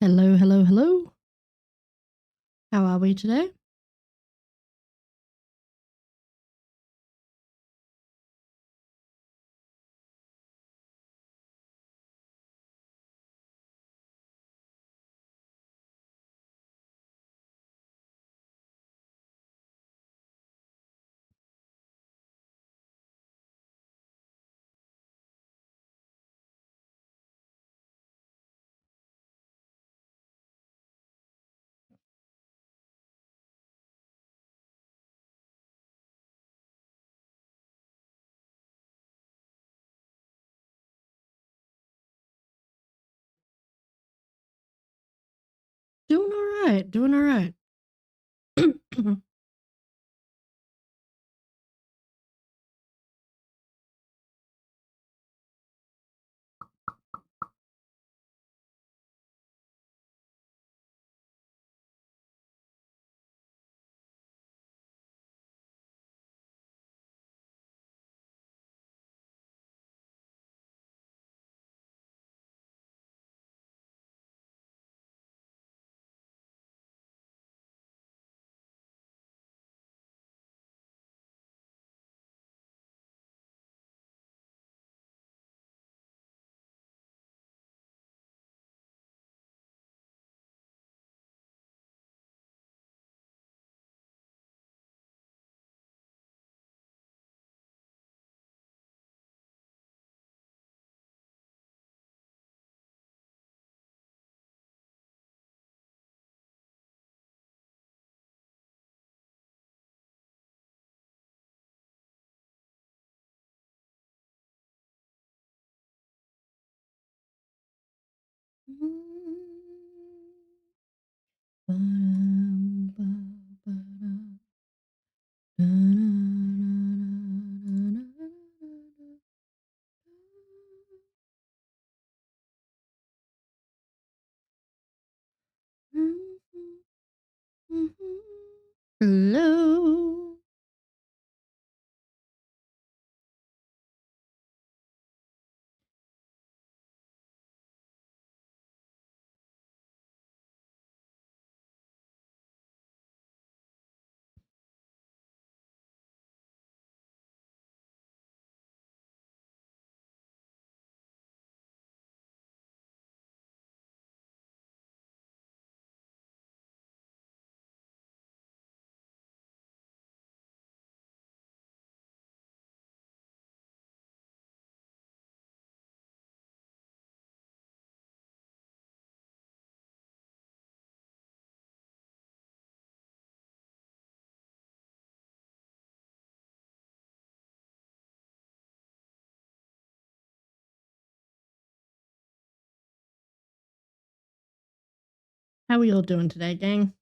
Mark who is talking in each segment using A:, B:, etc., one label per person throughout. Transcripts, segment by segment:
A: Hello, hello, hello. How are we today? Doing all right, doing all right. Hello. How are you all doing today, gang?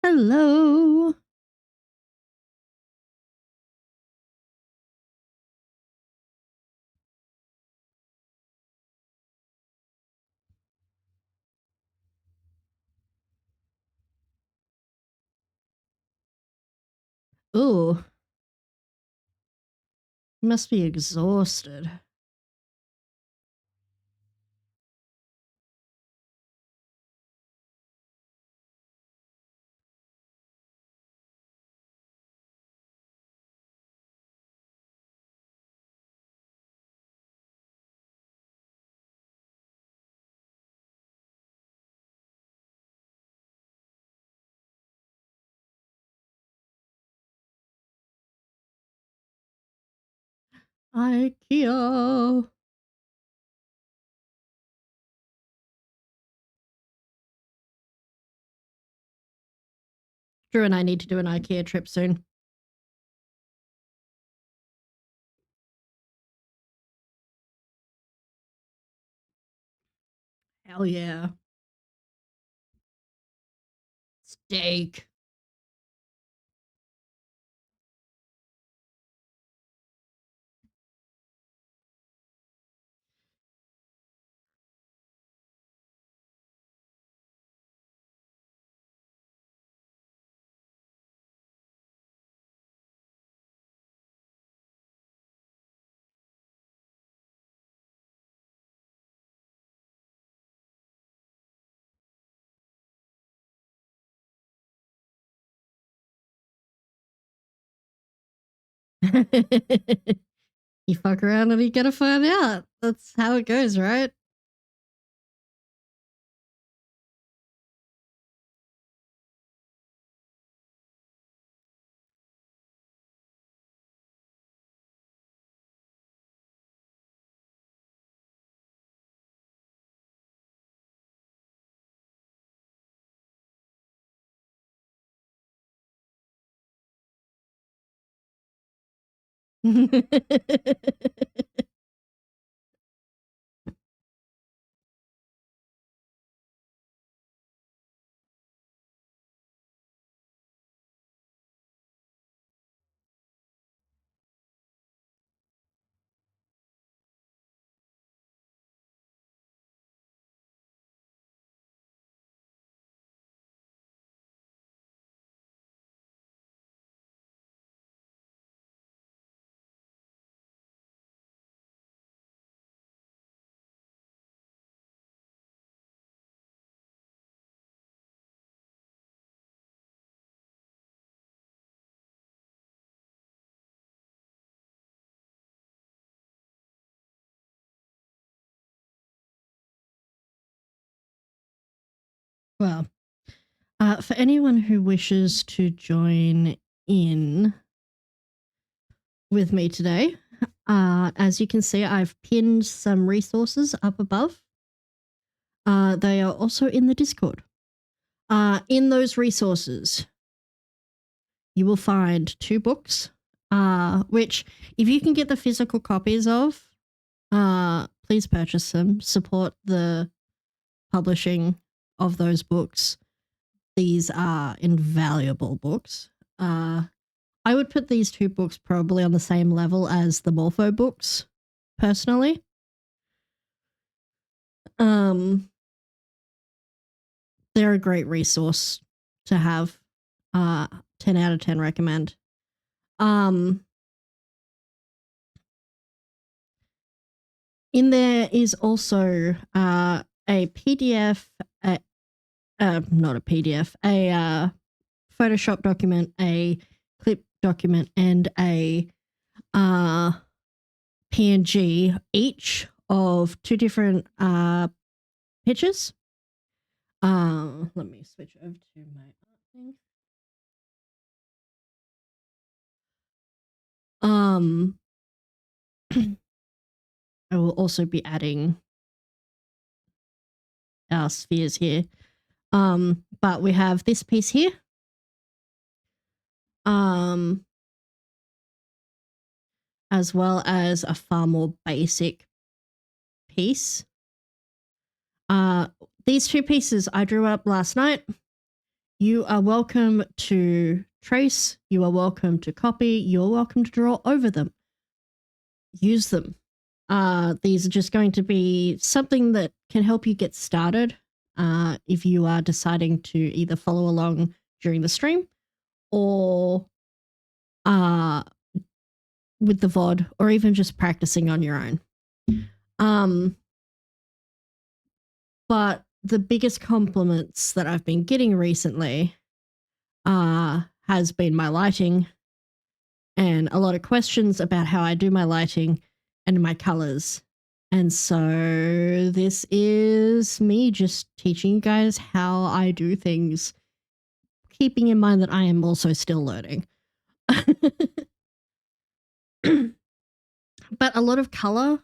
A: Hello. Oh, you must be exhausted. IKEA. Drew and I need to do an IKEA trip soon. Hell yeah. Steak. You fuck around and you gotta find out. That's how it goes, right? Well, for anyone who wishes to join in with me today, as you can see, I've pinned some resources up above. They are also in the Discord. In those resources, you will find 2 books, which, if you can get the physical copies of, please purchase them. Support the publishing of those books. These are invaluable books. I would put these 2 books probably on the same level as the Morpho books, personally. They're a great resource to have. 10 out of 10 recommend. In there is also a PDF, not a PDF, a Photoshop document, a clip document, and a PNG, each of 2 different pictures. Let me switch over to my art thing. I will also be adding our spheres here. But we have this piece here. As well as a far more basic piece. These 2 pieces I drew up last night. You are welcome to trace. You are welcome to copy. You are welcome to draw over them. Use them. These are just going to be something that can help you get started if you are deciding to either follow along during the stream or with the VOD, or even just practicing on your own. But the biggest compliments that I've been getting recently has been my lighting, and a lot of questions about how I do my lighting and my colors. And so this is me just teaching you guys how I do things, keeping in mind that I am also still learning. But a lot of color,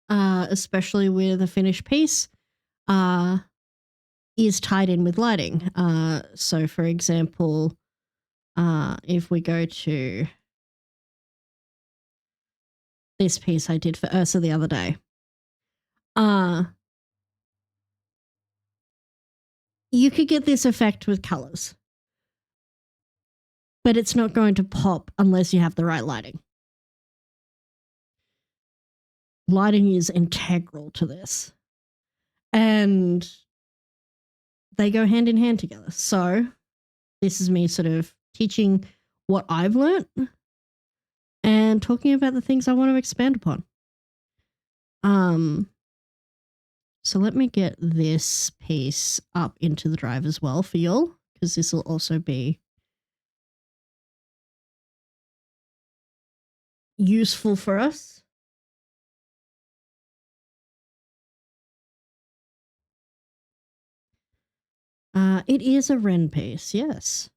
A: especially with a finished piece, is tied in with lighting. So for example, if we go to this piece I did for Ursa the other day, you could get this effect with colors, but it's not going to pop unless you have the right lighting. Lighting is integral to this, and they go hand in hand together. So this is me sort of teaching what I've learnt and talking about the things I want to expand upon. So let me get this piece up into the drive as well for y'all, because this will also be useful for us. It is a Ren piece, yes.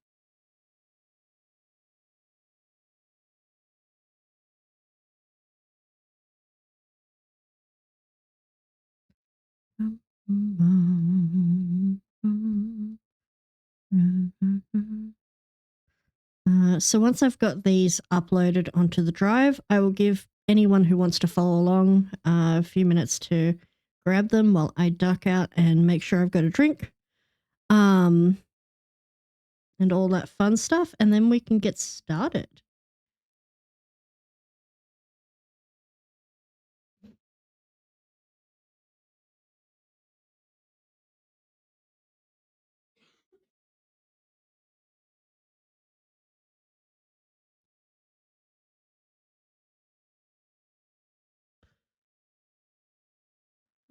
A: So once I've got these uploaded onto the drive, I will give anyone who wants to follow along a few minutes to grab them while I duck out and make sure I've got a drink. And all that fun stuff, and then we can get started.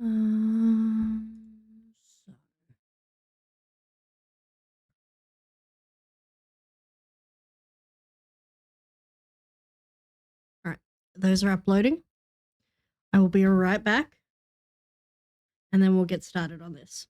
A: So. All right, those are uploading. I will be right back, and then we'll get started on this.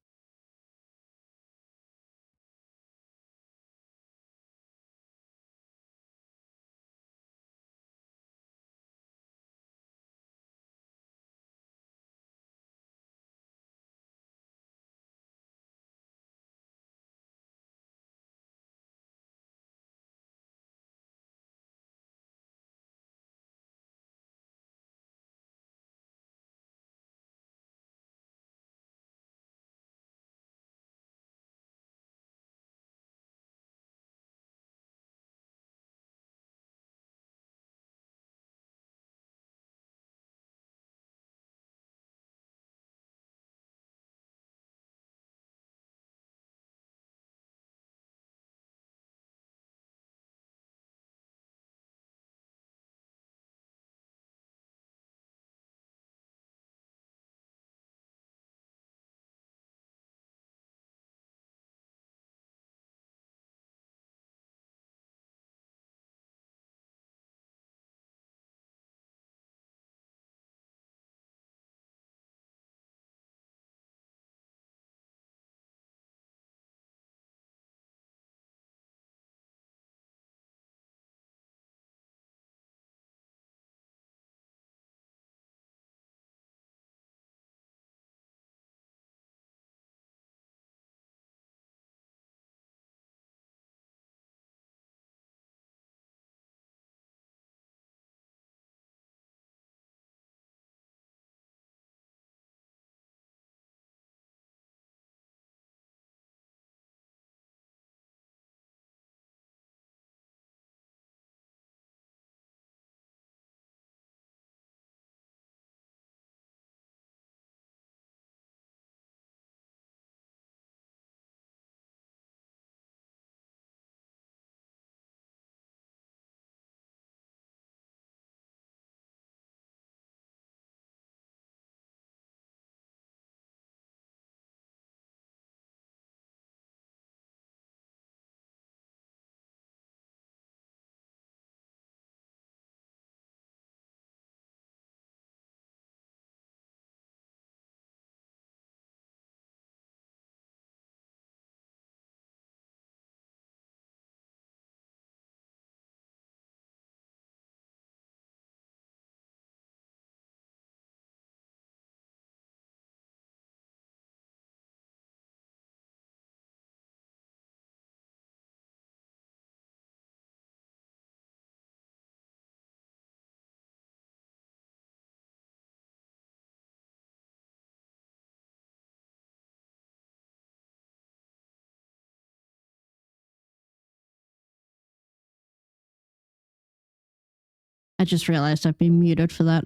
A: I just realized I've been muted for that.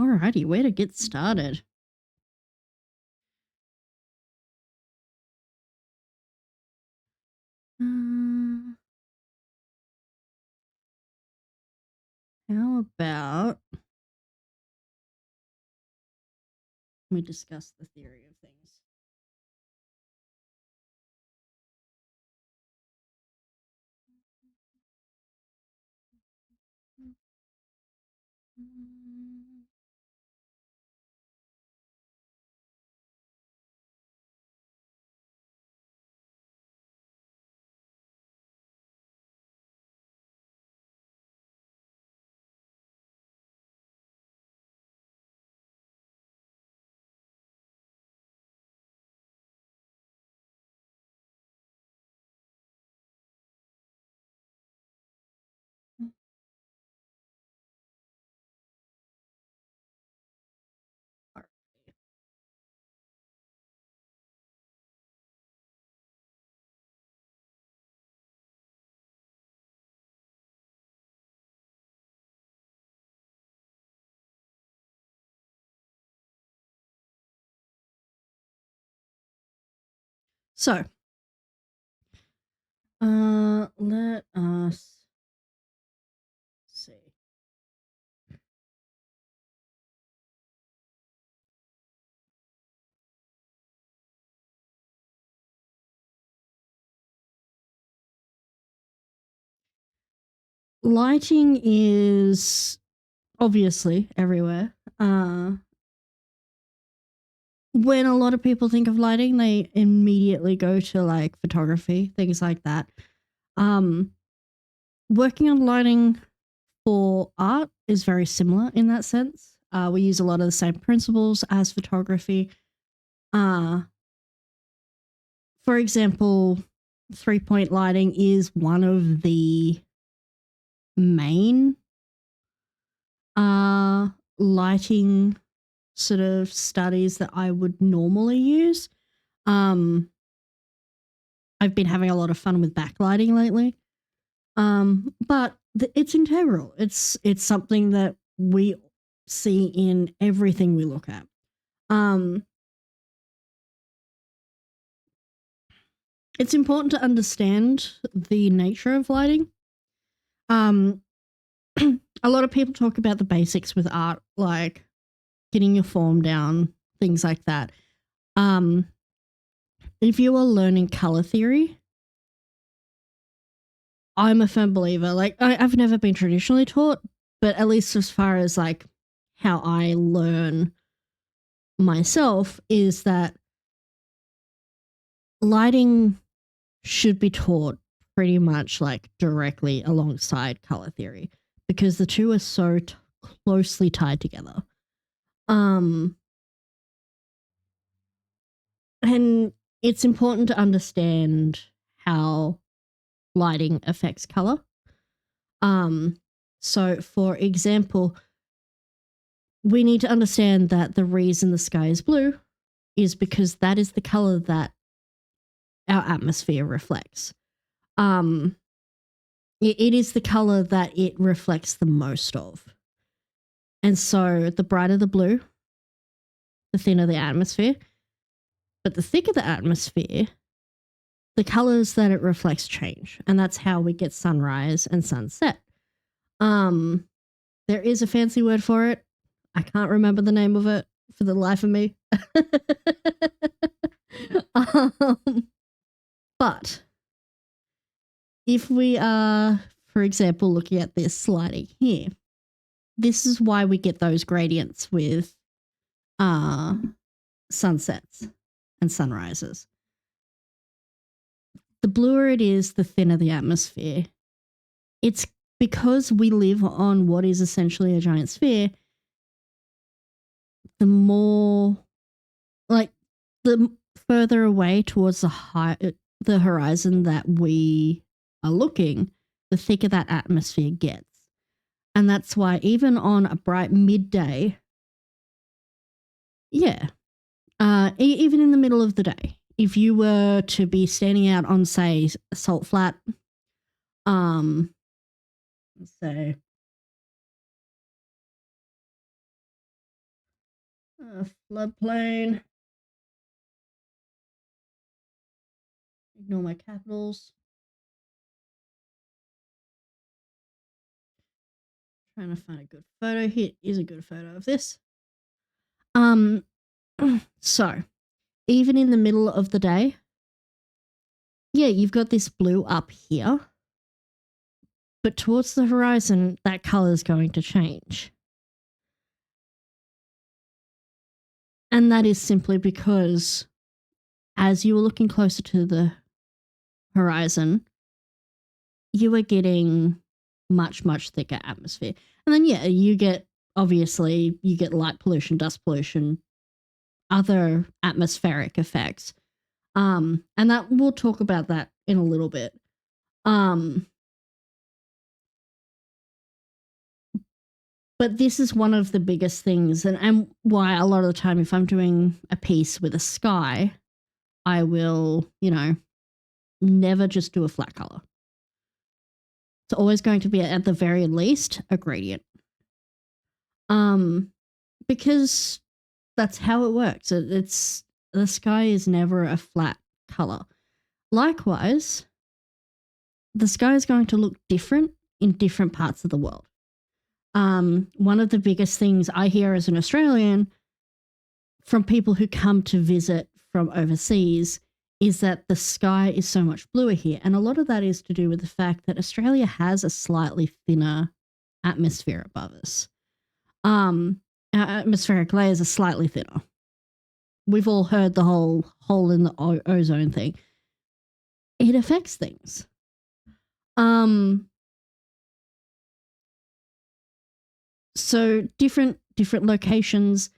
A: Alrighty, where to get started? how about we discuss the theory of things? So, let us see. Lighting is obviously everywhere. When a lot of people think of lighting, they immediately go to like photography, things like that. Um, Working on lighting for art is very similar in that sense. We use a lot of the same principles as photography. Uh, for example, 3-point lighting is one of the main lighting sort of studies that I would normally use. Um, I've been having a lot of fun with backlighting lately. But it's integral. It's something that we see in everything we look at. It's important to understand the nature of lighting. Um, a lot of people talk about the basics with art, like getting your form down, things like that. If you are learning color theory, I'm a firm believer. Like I've never been traditionally taught, but at least as far as like how I learn myself is that lighting should be taught pretty much like directly alongside color theory because the two are so closely tied together. And it's important to understand how lighting affects color. So for example, we need to understand that the reason the sky is blue is because that is the color that our atmosphere reflects. It is the color that it reflects the most of. And so the brighter the blue, the thinner the atmosphere. But the thicker the atmosphere, the colors that it reflects change. And that's how we get sunrise and sunset. There is a fancy word for it. I can't remember the name of it for the life of me. um, but if we are, for example, looking at this sliding here, this is why we get those gradients with sunsets and sunrises. The bluer it is, the thinner the atmosphere. It's because we live on what is essentially a giant sphere, the more, like, the further away towards the horizon that we are looking, the thicker that atmosphere gets. And that's why even on a bright midday, yeah, even in the middle of the day, if you were to be standing out on, say, Salt Flat, let's say, floodplain, ignore my capitals, trying to find a good photo. Here is a good photo of this. Um, so even in the middle of the day, yeah, you've got this blue up here, but towards the horizon, that color is going to change. And that is simply because as you were looking closer to the horizon, you were getting much, much thicker atmosphere. And then, yeah, you get light pollution, dust pollution, other atmospheric effects. And that we'll talk about that in a little bit. But this is one of the biggest things, and why a lot of the time, if I'm doing a piece with a sky, I will, never just do a flat color. It's always going to be, at the very least, a gradient. Because that's how it works. It's the sky is never a flat color. Likewise, the sky is going to look different in different parts of the world. One of the biggest things I hear as an Australian from people who come to visit from overseas is that the sky is so much bluer here. And a lot of that is to do with the fact that Australia has a slightly thinner atmosphere above us. Our atmospheric layers are slightly thinner. We've all heard the whole hole in the ozone thing. It affects things. So different locations,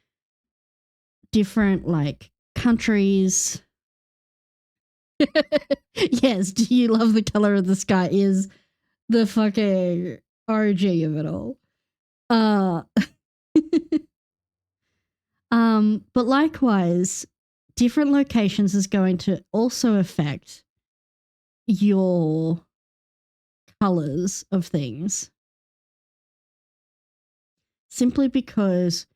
A: different like countries. Yes, do you love the color of the sky is the fucking RG of it all. But likewise, different locations is going to also affect your colors of things. Simply because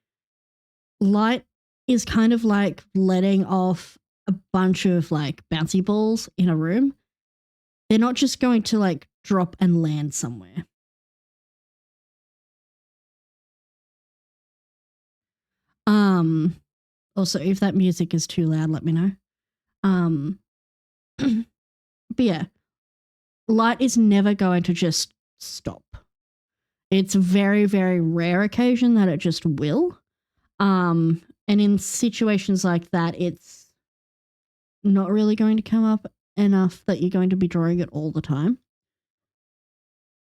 A: light is kind of like letting off a bunch of like bouncy balls in a room. They're not just going to like drop and land somewhere. Also, if that music is too loud, let me know. But yeah, light is never going to just stop. It's a very, very rare occasion that it just will. And in situations like that, it's not really going to come up enough that you're going to be drawing it all the time.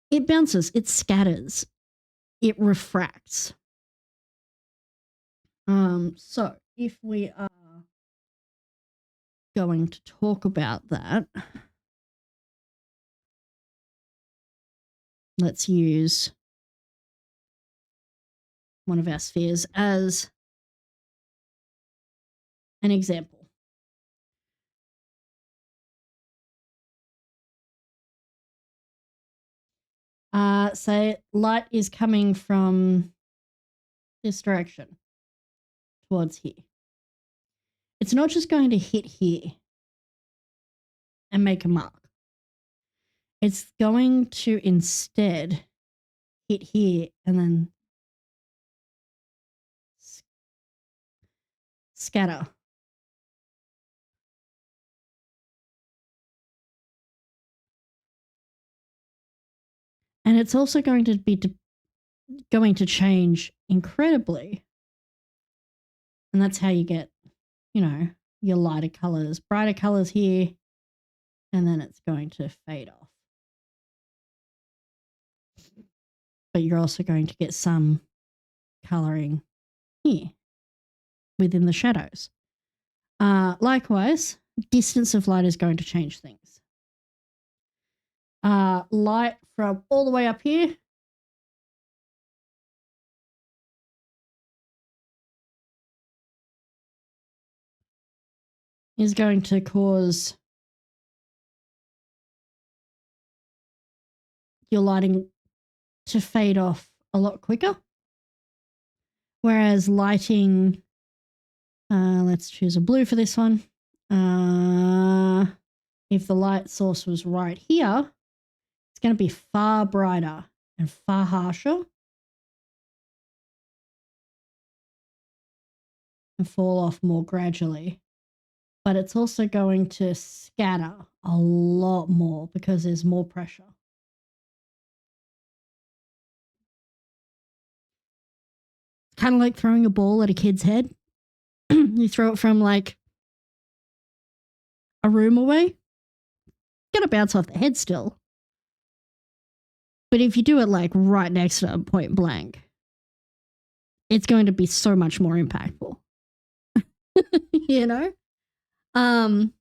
A: It bounces, it scatters, it refracts. So if we are going to talk about that, let's use one of our spheres as an example. Say light is coming from this direction towards here. It's not just going to hit here and make a mark. It's going to instead hit here and then scatter. And it's also going to be going to change incredibly. And that's how you get, your lighter colors, brighter colors here, and then it's going to fade off. But you're also going to get some coloring here within the shadows. Likewise, distance of light is going to change things. Light from all the way up here is going to cause your lighting to fade off a lot quicker. Whereas lighting, let's choose a blue for this one. If the light source was right here, it's going to be far brighter and far harsher and fall off more gradually. But it's also going to scatter a lot more because there's more pressure. Kind of like throwing a ball at a kid's head. You throw it from like a room away, gonna bounce off the head still. But if you do it like right next to point blank, it's going to be so much more impactful. You know? And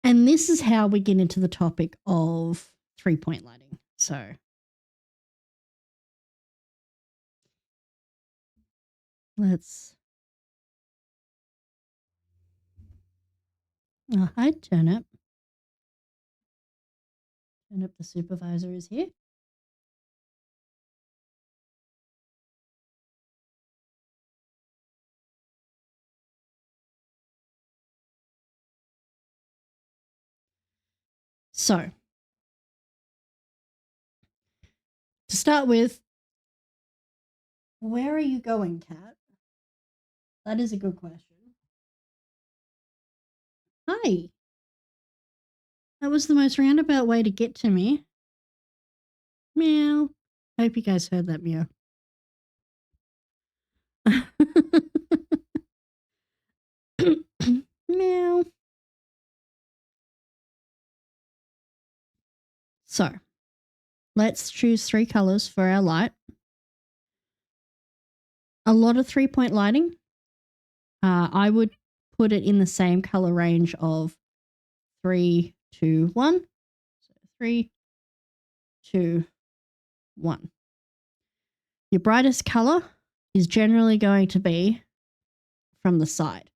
A: this is how we get into the topic of 3-point lighting. So let's hi Turnip. Turnip the supervisor is here. So to start with, where are you going, Kat? That is a good question. Hi. That was the most roundabout way to get to me. Meow. I hope you guys heard that meow. Meow. So, let's choose 3 colors for our light. A lot of 3-point lighting. I would put it in the same color range of 3, 2, 1. So 3, 2, 1. Your brightest color is generally going to be from the side.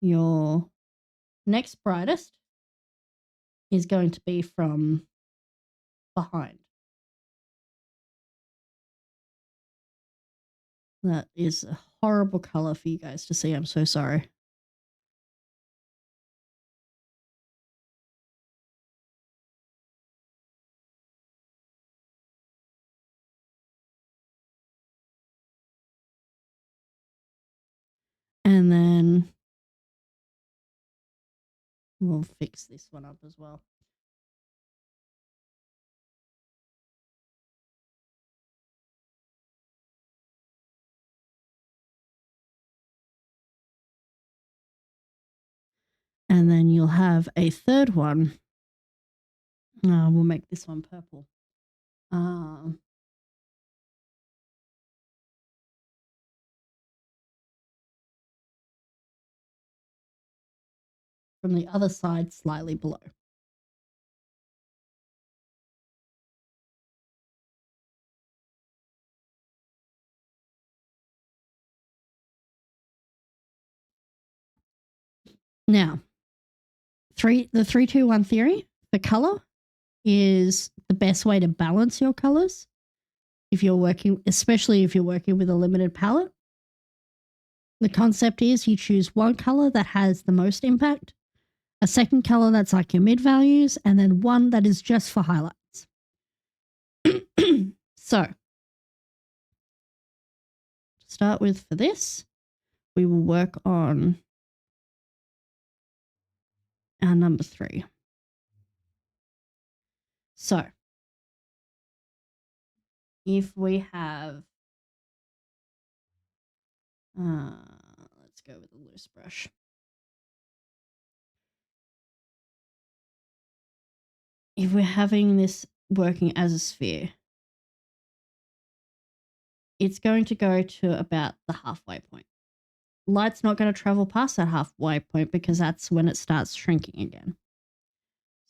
A: Your next brightest is going to be from behind. That is a horrible color for you guys to see. I'm so sorry. And then we'll fix this one up as well. And then you'll have a third one. We'll make this one purple. From the other side, slightly below. Now, the 3-2-1 theory for color is the best way to balance your colors if you're working, especially if you're working with a limited palette. The concept is you choose one color that has the most impact, a second color that's like your mid values, and then one that is just for highlights. So, to start with for this, we will work on our number 3. So, if we have, let's go with a loose brush. If we're having this working as a sphere, it's going to go to about the halfway point. Light's not going to travel past that halfway point because that's when it starts shrinking again.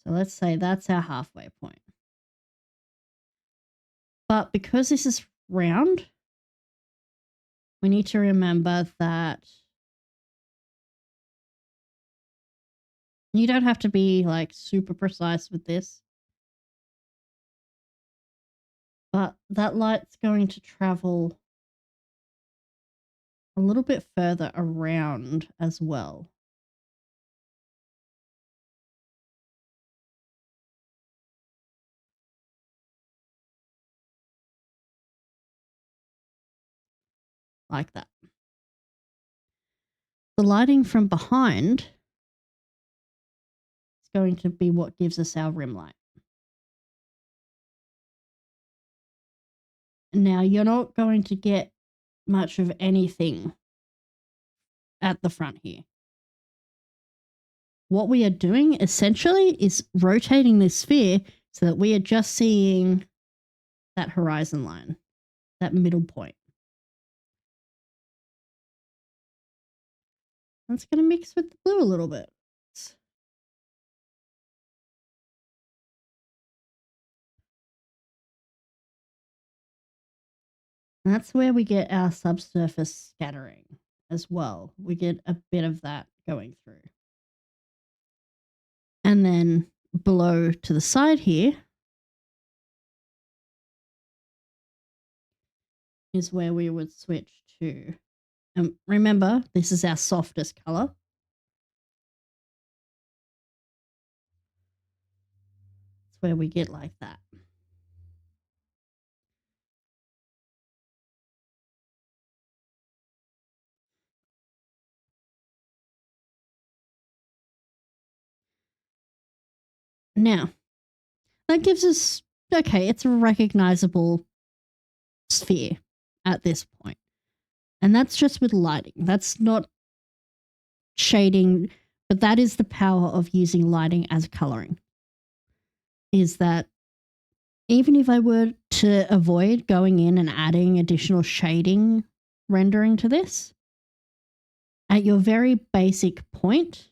A: So let's say that's our halfway point. But because this is round, we need to remember that you don't have to be like super precise with this. But that light's going to travel a little bit further around as well. like that. The lighting from behind is going to be what gives us our rim light. Now, you're not going to get much of anything at the front here. What we are doing essentially is rotating this sphere so that we are just seeing that horizon line, that middle point. That's going to mix with the blue a little bit. That's where we get our subsurface scattering as well. We get a bit of that going through. And then below to the side here is where we would switch to. And remember, this is our softest color. It's where we get like that. Now, that gives us, okay, it's a recognizable sphere at this point. And that's just with lighting. That's not shading, but that is the power of using lighting as coloring. Is that even if I were to avoid going in and adding additional shading rendering to this, at your very basic point,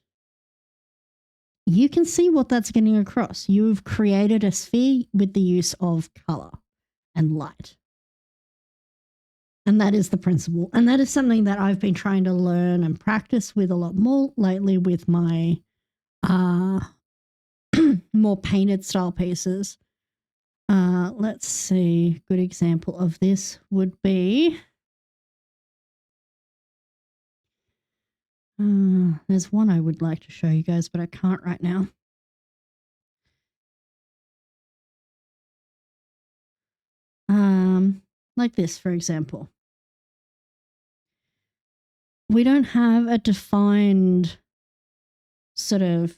A: you can see what that's getting across. You've created a sphere with the use of color and light. And that is the principle. And that is something that I've been trying to learn and practice with a lot more lately with my more painted style pieces. Let's see. Good example of this would be there's one I would like to show you guys, but I can't right now. Like this, for example. We don't have a defined sort of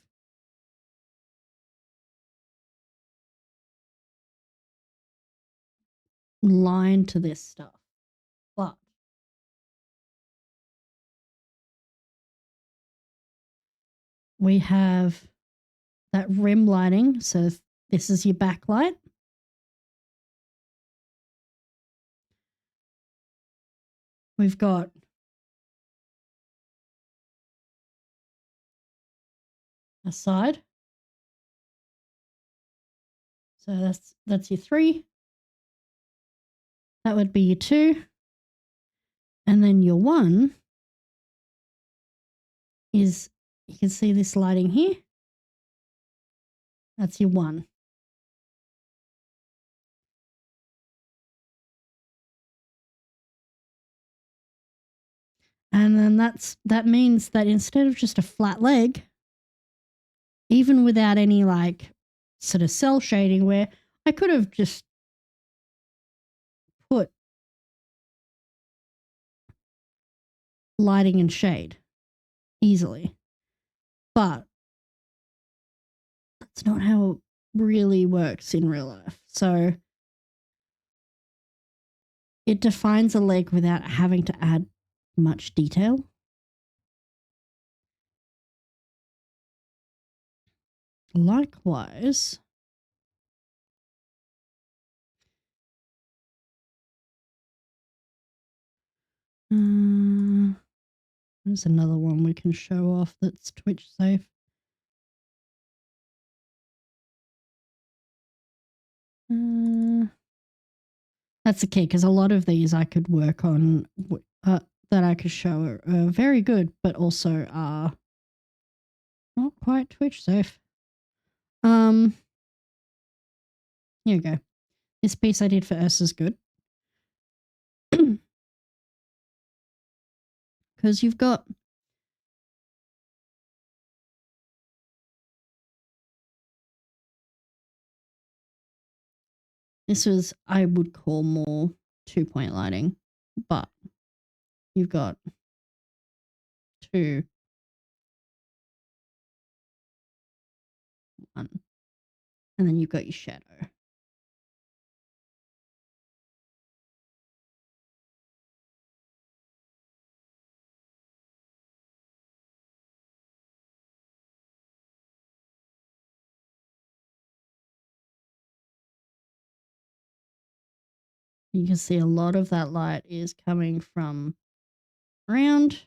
A: line to this stuff, but we have that rim lighting. So this is your backlight. We've got a side. So that's your 3. That would be your 2. And then your 1 is, you can see this lighting here. That's your 1. And then that means that instead of just a flat leg, even without any like sort of cell shading, where I could have just put lighting and shade easily, but that's not how it really works in real life. So it defines a leg without having to add much detail. Likewise, there's another one we can show off that's Twitch safe. That's the key, because a lot of these I could work on that I could show are very good, but also are not quite Twitch safe. Here we go. This piece I did for Ursa's good. Because you've got this was, I would call more 2-point lighting, but you've got 2, 1, and then you've got your shadow. You can see a lot of that light is coming from around,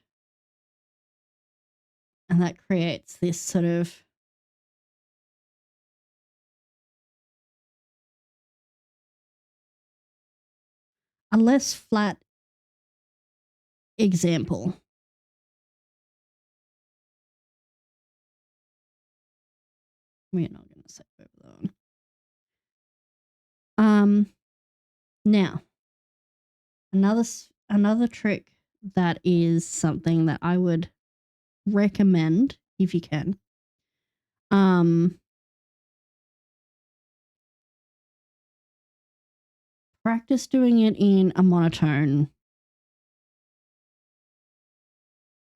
A: and that creates this sort of a less flat example. We're not going to save over that one. Now, another trick that is something that I would recommend if you can. Practice doing it in a monotone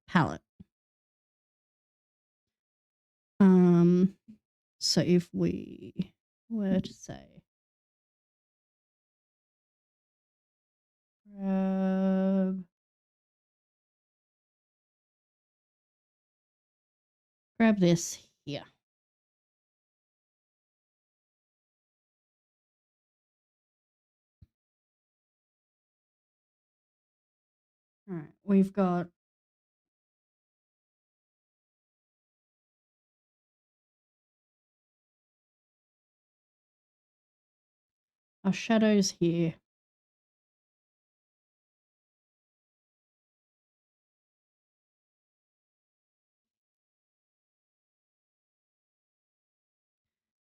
A: palette. So if we were to say grab this here. All right, we've got our shadows here.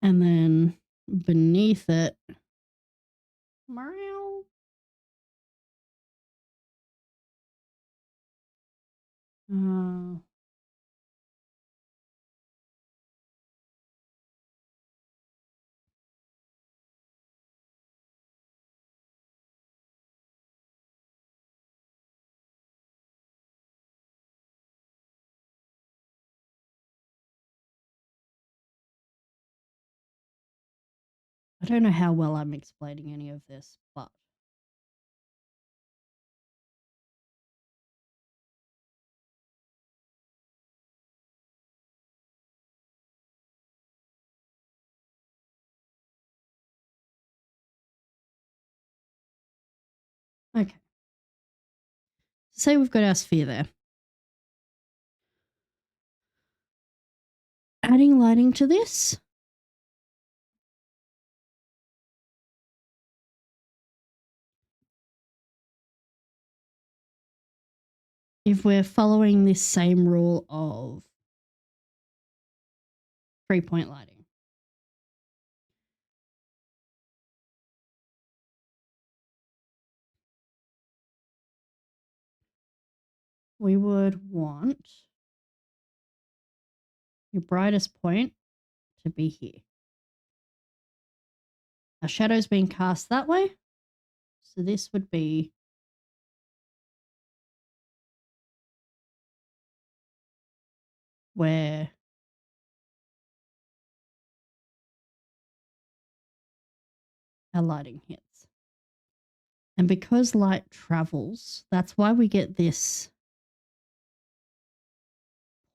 A: And then beneath it, I don't know how well I'm explaining any of this, but okay. Say we've got our sphere there. Adding lighting to this. If we're following this same rule of 3-point lighting. We would want your brightest point to be here. Our shadow's being cast that way. So this would be where our lighting hits. And because light travels, that's why we get this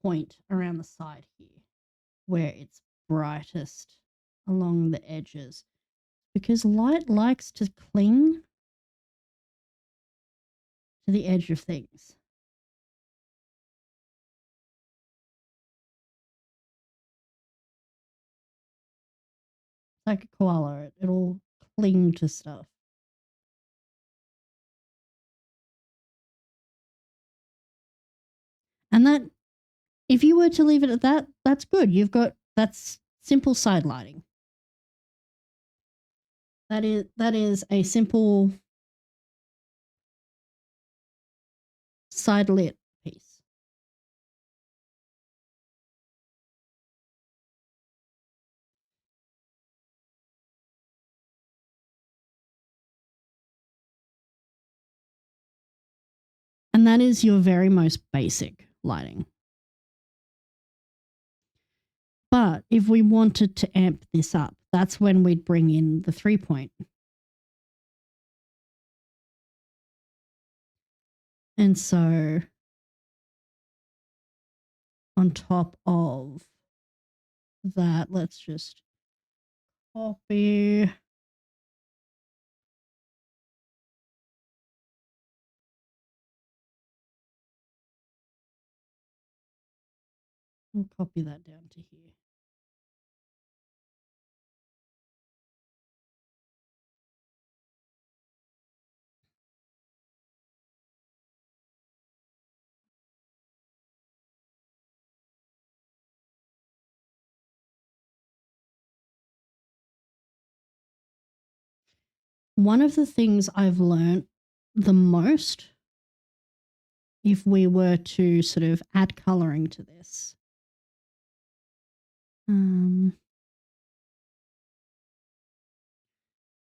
A: point around the side here where it's brightest along the edges, because light likes to cling to the edge of things. It's like a koala, it'll cling to stuff. And that, if you were to leave it at that, that's good. That's simple side lighting. That is a simple side lit piece. And And that is your very most basic lighting. But if we wanted to amp this up, that's when we'd bring in the 3-point. And so on top of that, let's just copy. I'll copy that down to here. One of the things I've learned the most, if we were to sort of add coloring to this,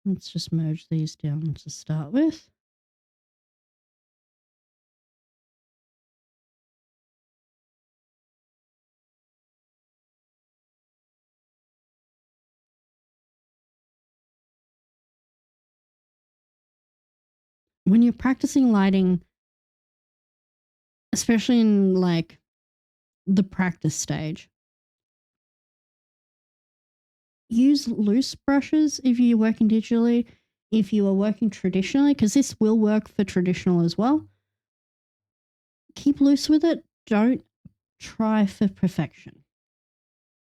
A: let's just merge these down to start with. When you're practicing lighting, especially in like the practice stage, use loose brushes if you're working digitally. If you are working traditionally, because this will work for traditional as well, keep loose with it. Don't try for perfection.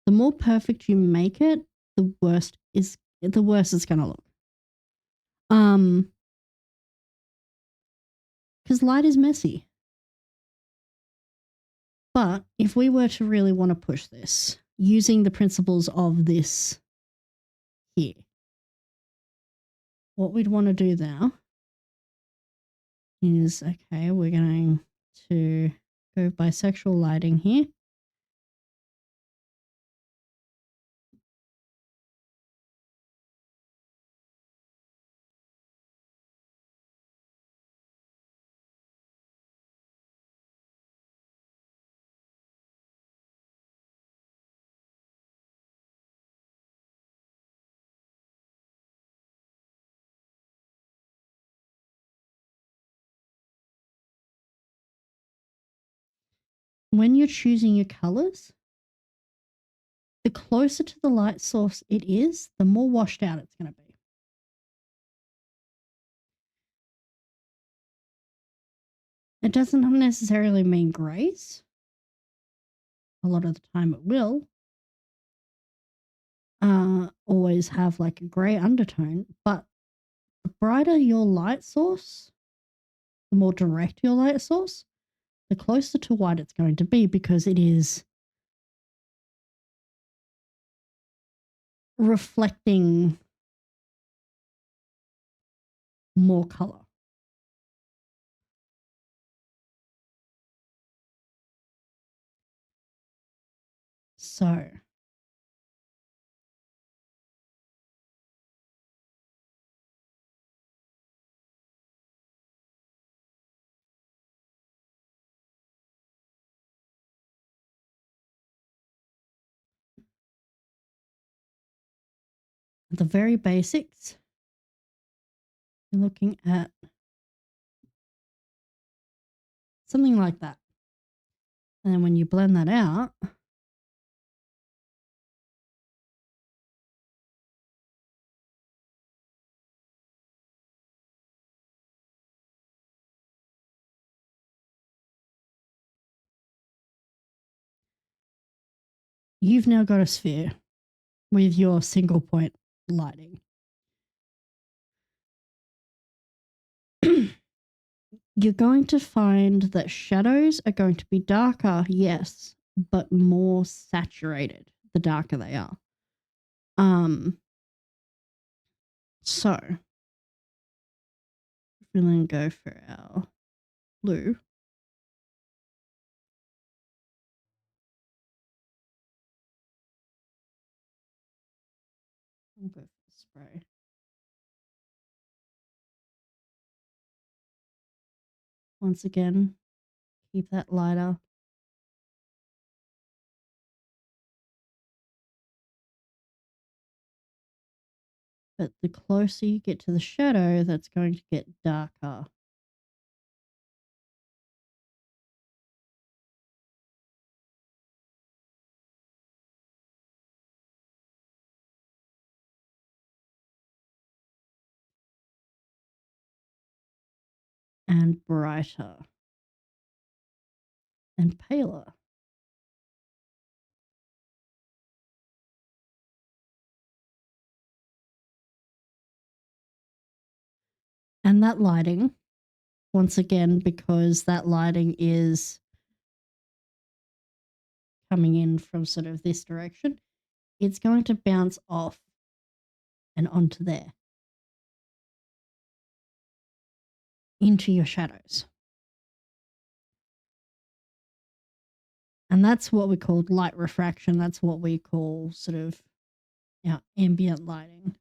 A: The more perfect you make it, the worse it's going to look. Because light is messy. But if we were to really want to push this, using the principles of this here, what we'd want to do now is, okay, we're going to go bisexual lighting here. When you're choosing your colors, the closer to the light source it is, the more washed out it's going to be. It doesn't necessarily mean grays. A lot of the time it will always have like a gray undertone, but the brighter your light source, the more direct your light source, the closer to white it's going to be, because it is reflecting more color. So the very basics, you're looking at something like that. And then when you blend that out, you've now got a sphere with your single point lighting. You're going to find that shadows are going to be darker, yes, but more saturated the darker they are. So we're going to go for our blue. I'll go for the spray. Once again, keep that lighter. But the closer you get to the shadow, that's going to get darker. And brighter. And paler. And that lighting, once again, because that lighting is coming in from sort of this direction, it's going to bounce off and onto there into your shadows. And that's what we call light refraction. That's what we call sort of ambient lighting.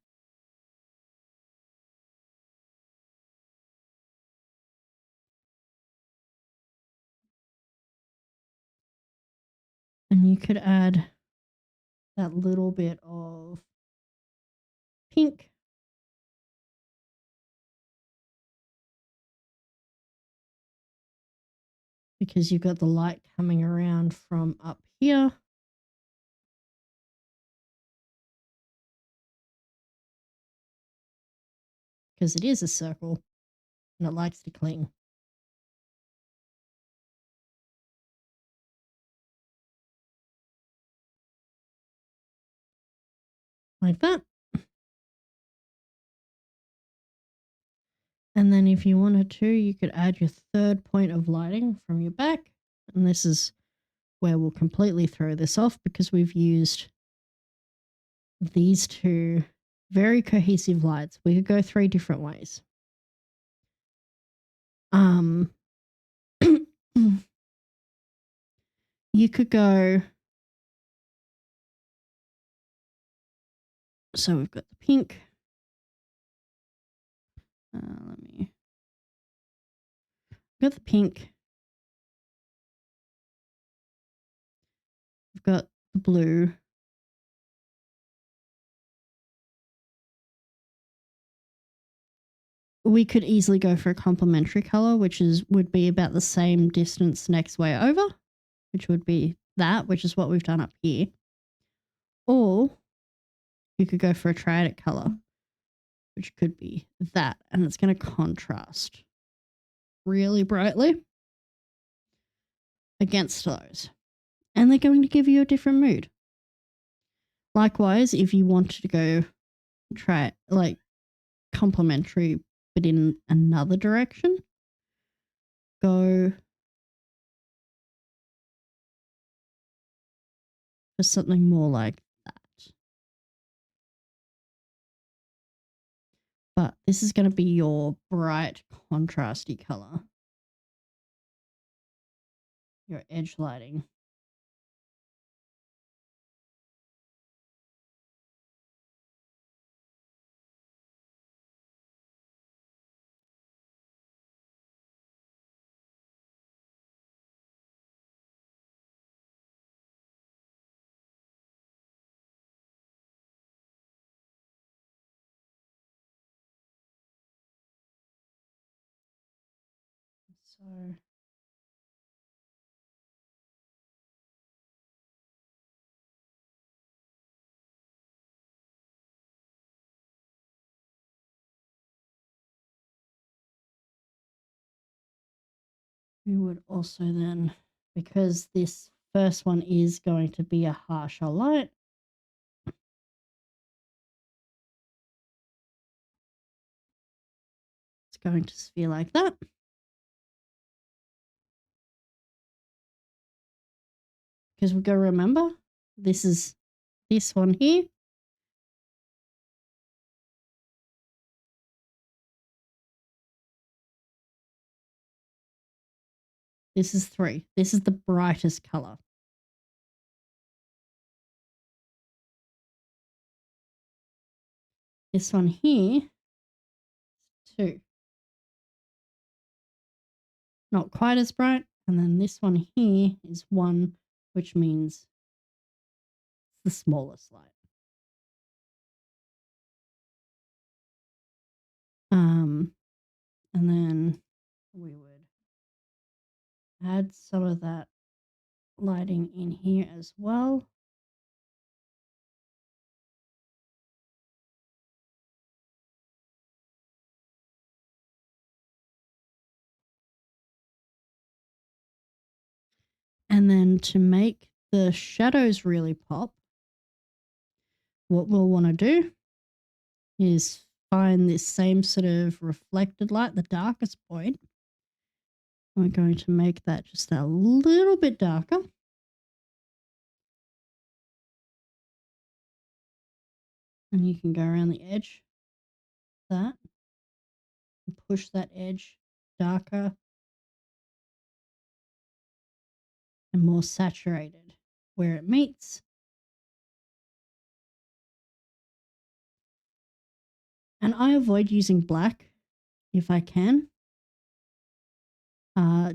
A: And you could add that little bit of pink. Because you've got the light coming around from up here. Because it is a circle and it likes to cling. Like that. And then if you wanted to, you could add your third point of lighting from your back. And this is where we'll completely throw this off because we've used these two very cohesive lights. We could go 3 different ways. You could go. So we've got the pink. We've got the pink. We've got the blue. We could easily go for a complementary color, which would be about the same distance next way over, which would be that, which is what we've done up here. Or you could go for a triadic color, which could be that, and it's going to contrast really brightly against those. And they're going to give you a different mood. Likewise, if you wanted to go try like complementary but in another direction, go for something more like that. But this is going to be your bright contrasty color, your edge lighting. So we would also then, because this first one is going to be a harsher light, it's going to sphere like that. Because we've got to remember, this is this one here. This is 3. This is the brightest color. This one here is 2. not quite as bright. And then this one here is 1, which means the smallest light. And then we would add some of that lighting in here as well. And then to make the shadows really pop, what we'll want to do is find this same sort of reflected light, the darkest point. We're going to make that just a little bit darker. And you can go around the edge, that, and push that edge darker and more saturated where it meets. And I avoid using black if I can.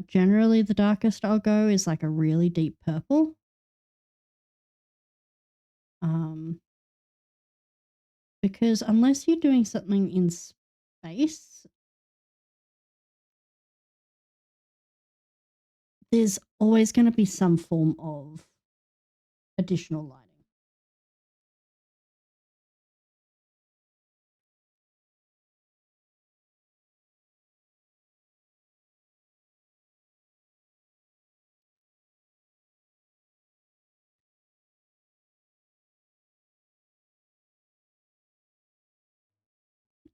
A: Generally, the darkest I'll go is like a really deep purple. Because unless you're doing something in space, there's always going to be some form of additional lighting.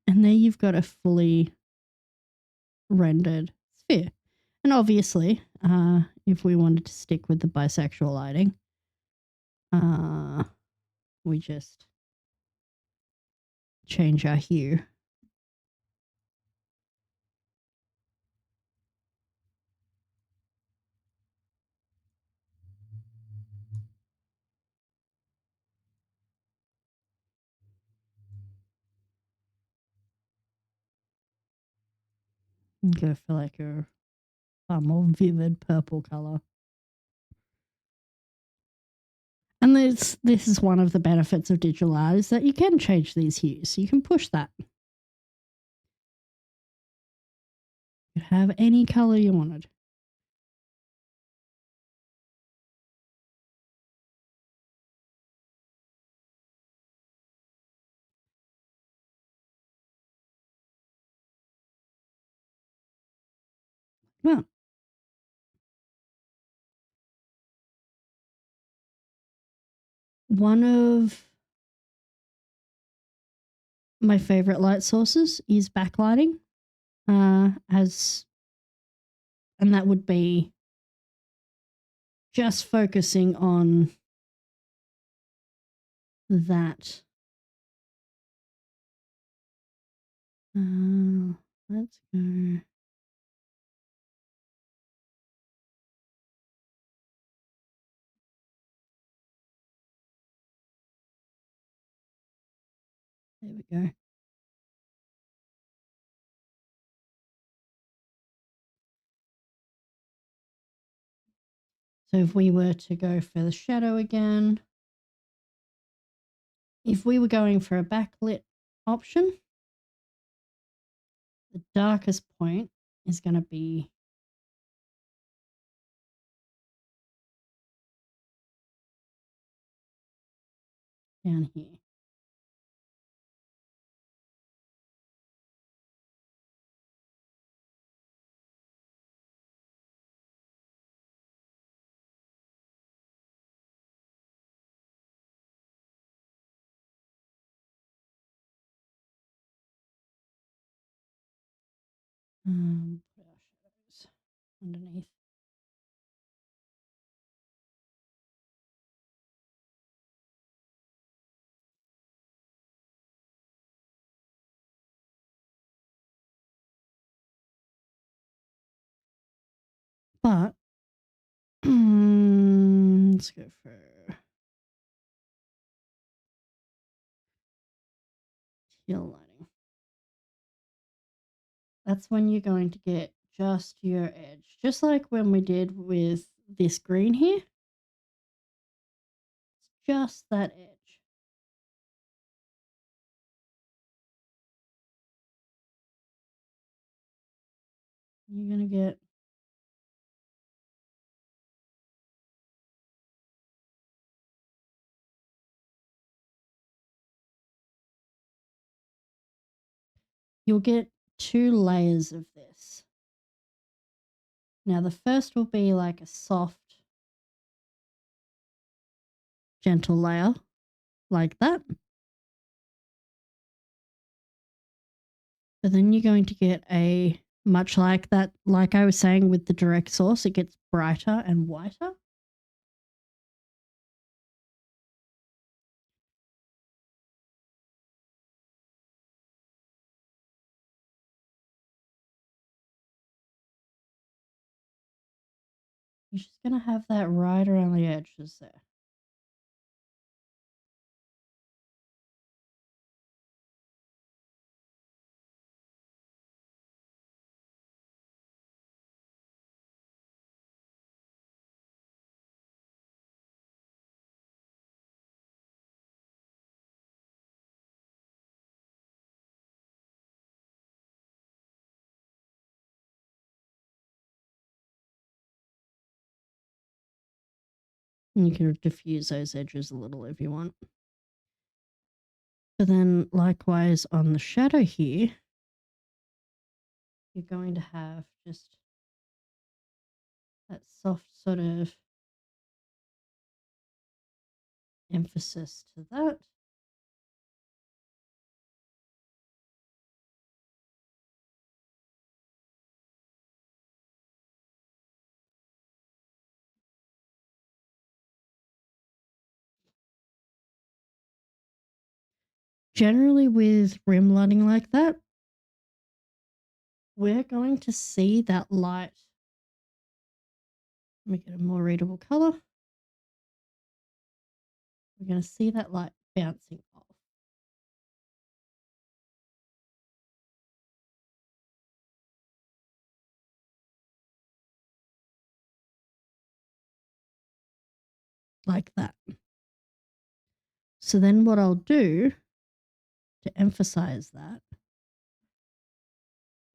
A: And there you've got a fully rendered sphere. And obviously, if we wanted to stick with the bisexual lighting, we just change our hue. And go for like a far more vivid purple color. And this is one of the benefits of digital art is that you can change these hues. You can push that. You could have any color you wanted. Well, one of my favorite light sources is backlighting. And that would be just focusing on that. Let's go. There we go. So if we were to go for the shadow again, if we were going for a backlit option, the darkest point is going to be down here. Put our shadows underneath. But let's go for teal lighting. That's when you're going to get just your edge, just like when we did with this green here. It's just that edge. You're going to get you'll get 2 layers of this. Now the first will be like a soft, gentle layer like that. But then you're going to get a much like that, like I was saying with the direct source, it gets brighter and whiter. You're just going to have that right around the edges there. And you can diffuse those edges a little if you want. But then likewise on the shadow here, you're going to have just that soft sort of emphasis to that. Generally with rim lighting like that, we're going to see that light. Let me get a more readable color. We're going to see that light bouncing off. Like that. So then what I'll do to emphasize that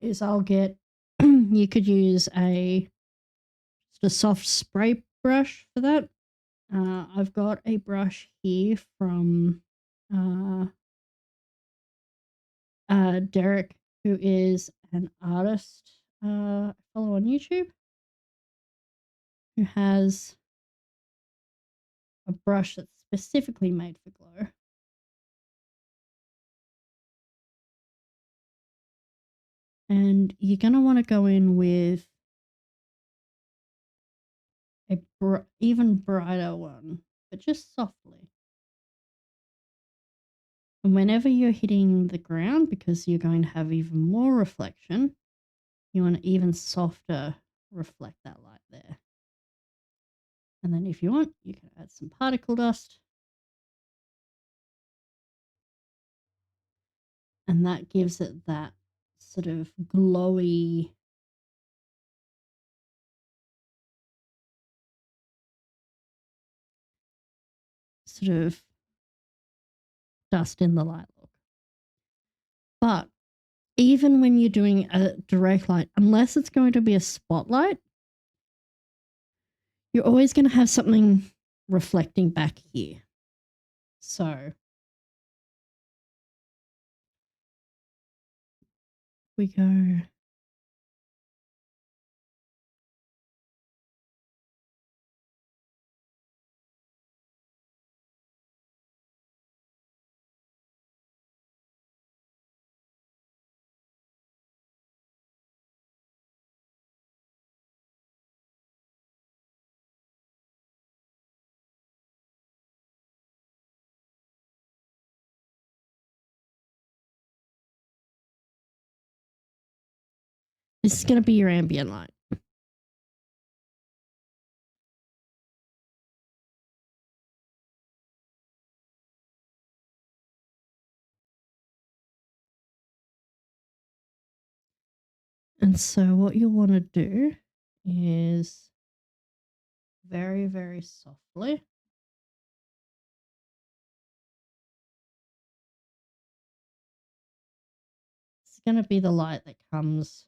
A: is I'll get, you could use a soft spray brush for that. I've got a brush here from Derek, who is an artist I follow on YouTube, who has a brush that's specifically made for glow. And you're going to want to go in with a even brighter one, but just softly. And whenever you're hitting the ground, because you're going to have even more reflection, you want to even softer reflect that light there. And then if you want, you can add some particle dust. And that gives it that sort of glowy, sort of dust in the light look. But even when you're doing a direct light, unless it's going to be a spotlight, you're always going to have something reflecting back here. So we go. This is going to be your ambient light. And so what you'll want to do is very, very softly it's going to be the light that comes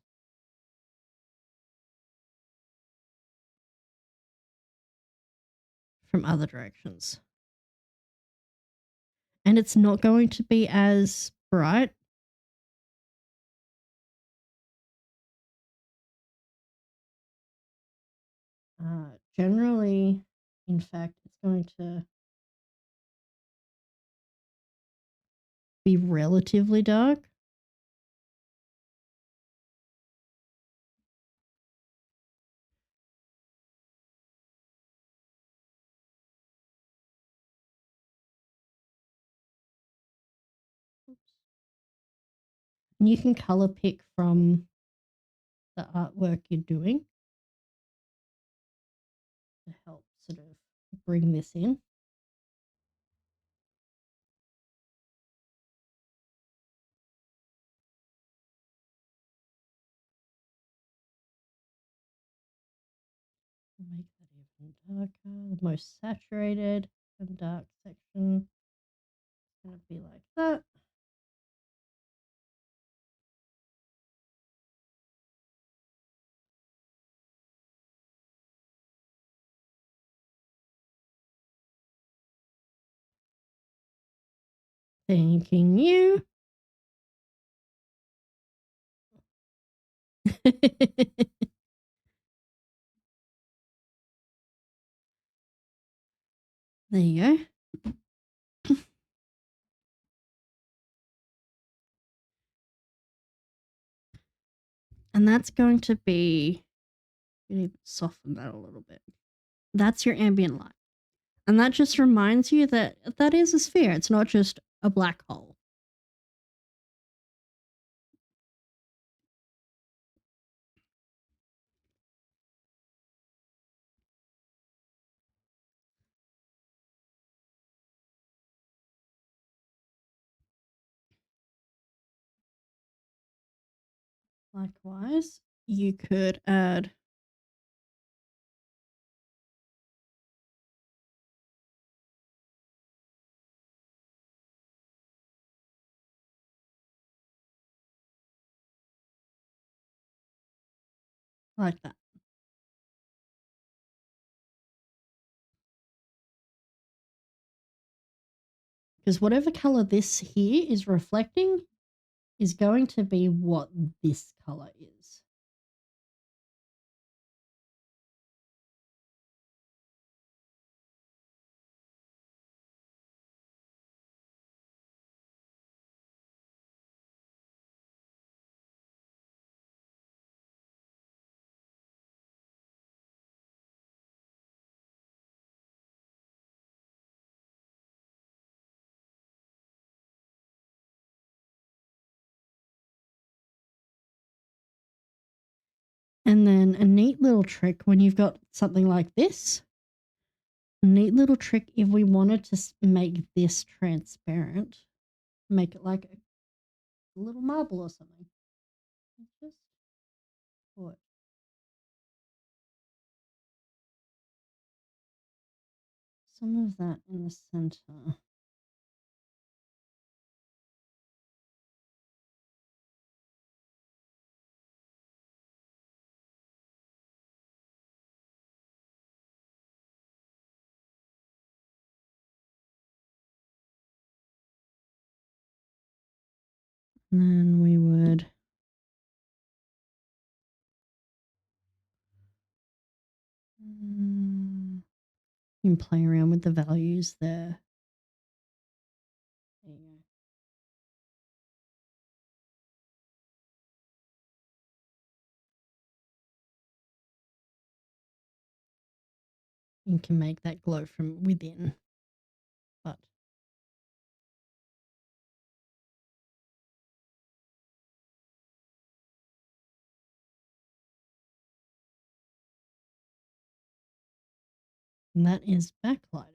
A: from other directions. And it's not going to be as bright. Generally, in fact, it's going to be relatively dark. And you can color pick from the artwork you're doing to help sort of bring this in. Make that even darker. The most saturated and dark section is going to be like that. Thanking you. There you go. And that's going to be, you need to soften that a little bit. That's your ambient light. And that just reminds you that that is a sphere. It's not just a black hole. Likewise, you could add like that. Because whatever color this here is reflecting is going to be what this color is. And then a neat little trick when you've got something like this, a neat little trick if we wanted to make this transparent, make it like a little marble or something. Just put some of that in the center. And then we would you can play around with the values there. There you go. You can make that glow from within. But and that is backlighting.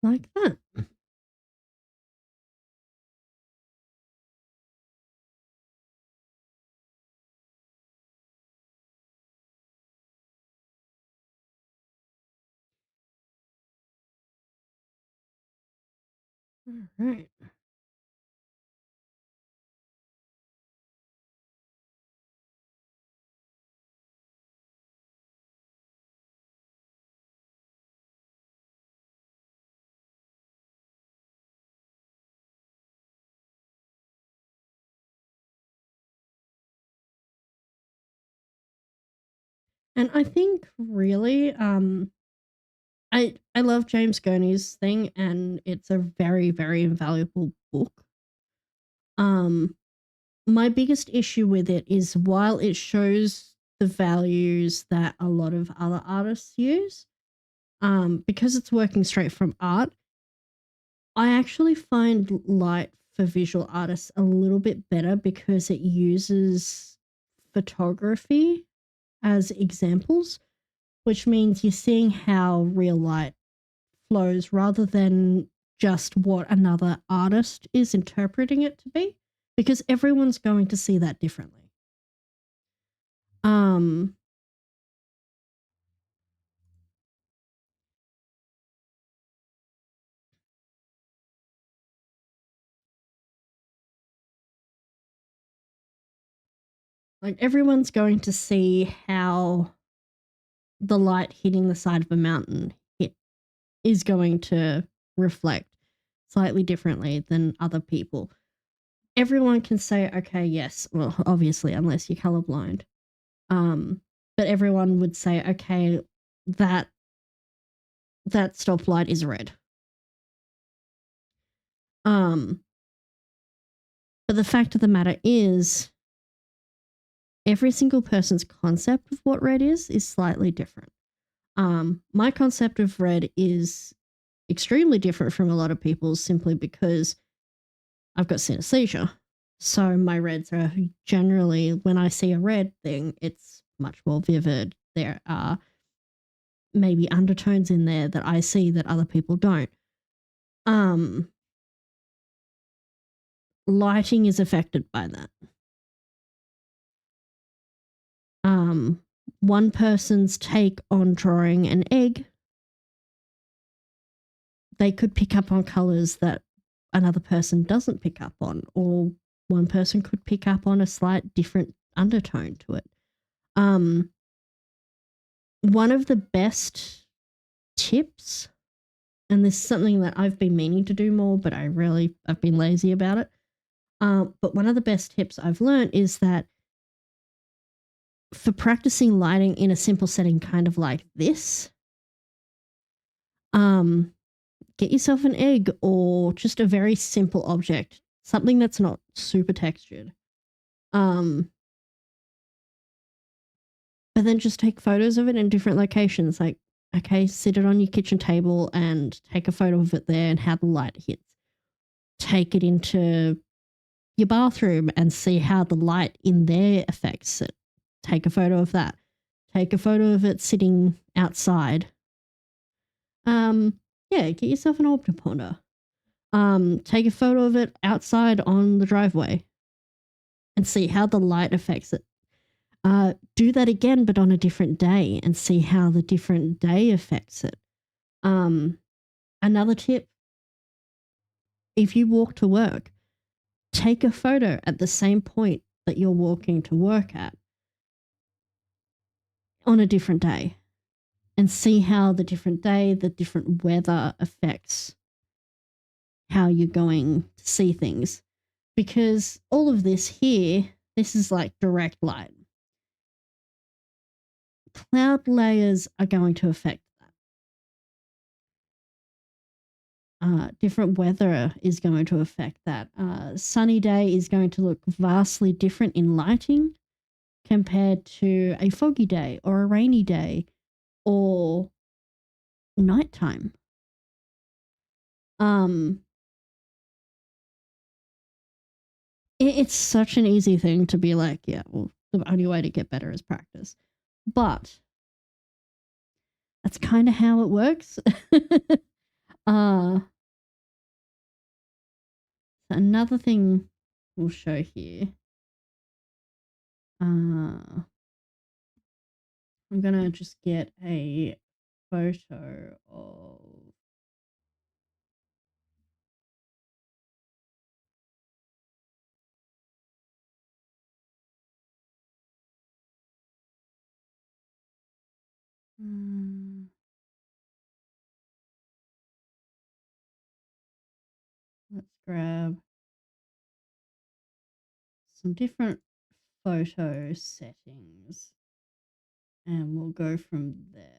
A: like that. All right. And I think really, I love James Gurney's thing, and it's a very, very invaluable book. Um, my biggest issue with it is while it shows the values that a lot of other artists use, because it's working straight from art, I actually find light for visual artists a little bit better because it uses photography as examples, which means you're seeing how real light flows rather than just what another artist is interpreting it to be, because everyone's going to see that differently. Um like everyone's going to see how the light hitting the side of a mountain hit is going to reflect slightly differently than other people. Everyone can say, okay, yes, well, obviously, unless you're colorblind. But everyone would say, okay, that that stoplight is red. Um, but the fact of the matter is, every single person's concept of what red is slightly different. My concept of red is extremely different from a lot of people's simply because I've got synesthesia. So my reds are generally, when I see a red thing, it's much more vivid. There are maybe undertones in there that I see that other people don't. Um, lighting is affected by that. Um, one person's take on drawing an egg, they could pick up on colors that another person doesn't pick up on, or one person could pick up on a slight different undertone to it. One of the best tips, and this is something that I've been meaning to do more, but I've been lazy about it. But one of the best tips I've learned is that for practicing lighting in a simple setting, kind of like this, get yourself an egg or just a very simple object, something that's not super textured. But then just take photos of it in different locations. Like, okay, sit it on your kitchen table and take a photo of it there and how the light hits. Take it into your bathroom and see how the light in there affects it. Take a photo of that. Take a photo of it sitting outside. Yeah, get yourself an Optiponer. Take a photo of it outside on the driveway and see how the light affects it. Do that again, but on a different day and see how the different day affects it. Another tip, if you walk to work, take a photo at the same point that you're walking to work at on a different day and see how the different day, the different weather affects how you're going to see things. Because all of this here, this is like direct light. Cloud layers are going to affect that. Different weather is going to affect that. Sunny day is going to look vastly different in lighting compared to a foggy day or a rainy day or nighttime. It's such an easy thing to be like, yeah, well, the only way to get better is practice. But that's kind of how it works. Another thing we'll show here. I'm gonna just get a photo of let's grab some different photo settings and we'll go from there.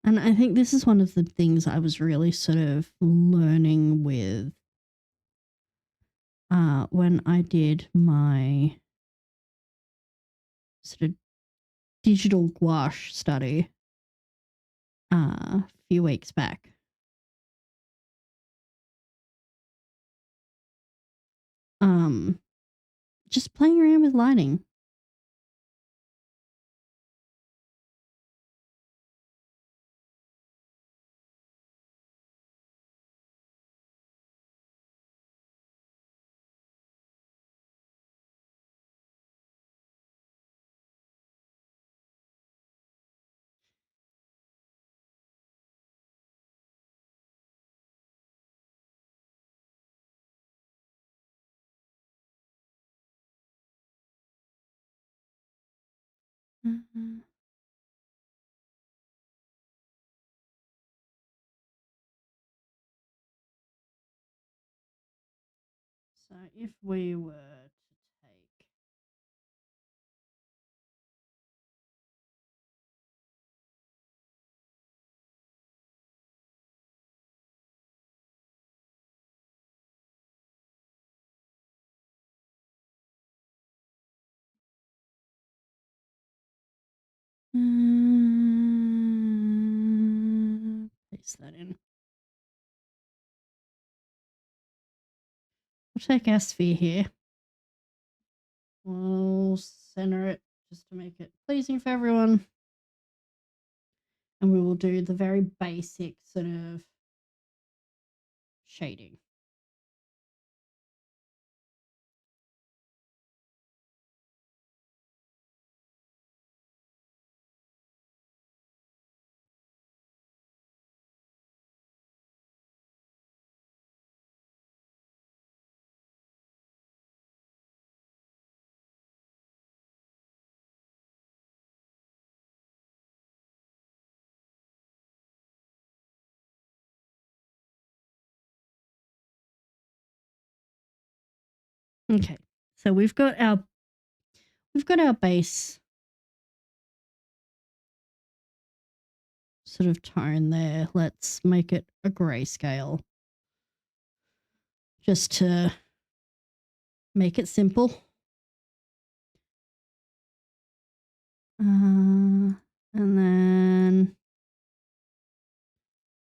A: And I think this is one of the things I was really sort of learning with when I did my sort of digital gouache study a few weeks back. Just playing around with lighting. So if we were to take paste that in. We'll take our sphere here. We'll center it just to make it pleasing for everyone. And we will do the very basic sort of shading. Okay, so we've got our base sort of tone there. Let's make it a grayscale just to make it simple. And then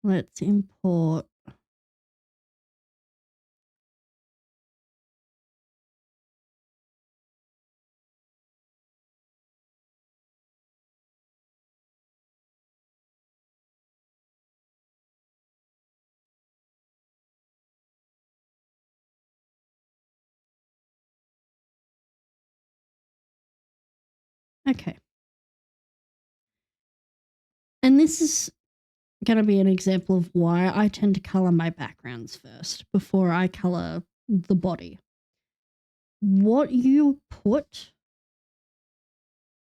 A: let's import okay. And this is going to be an example of why I tend to color my backgrounds first before I color the body. What you put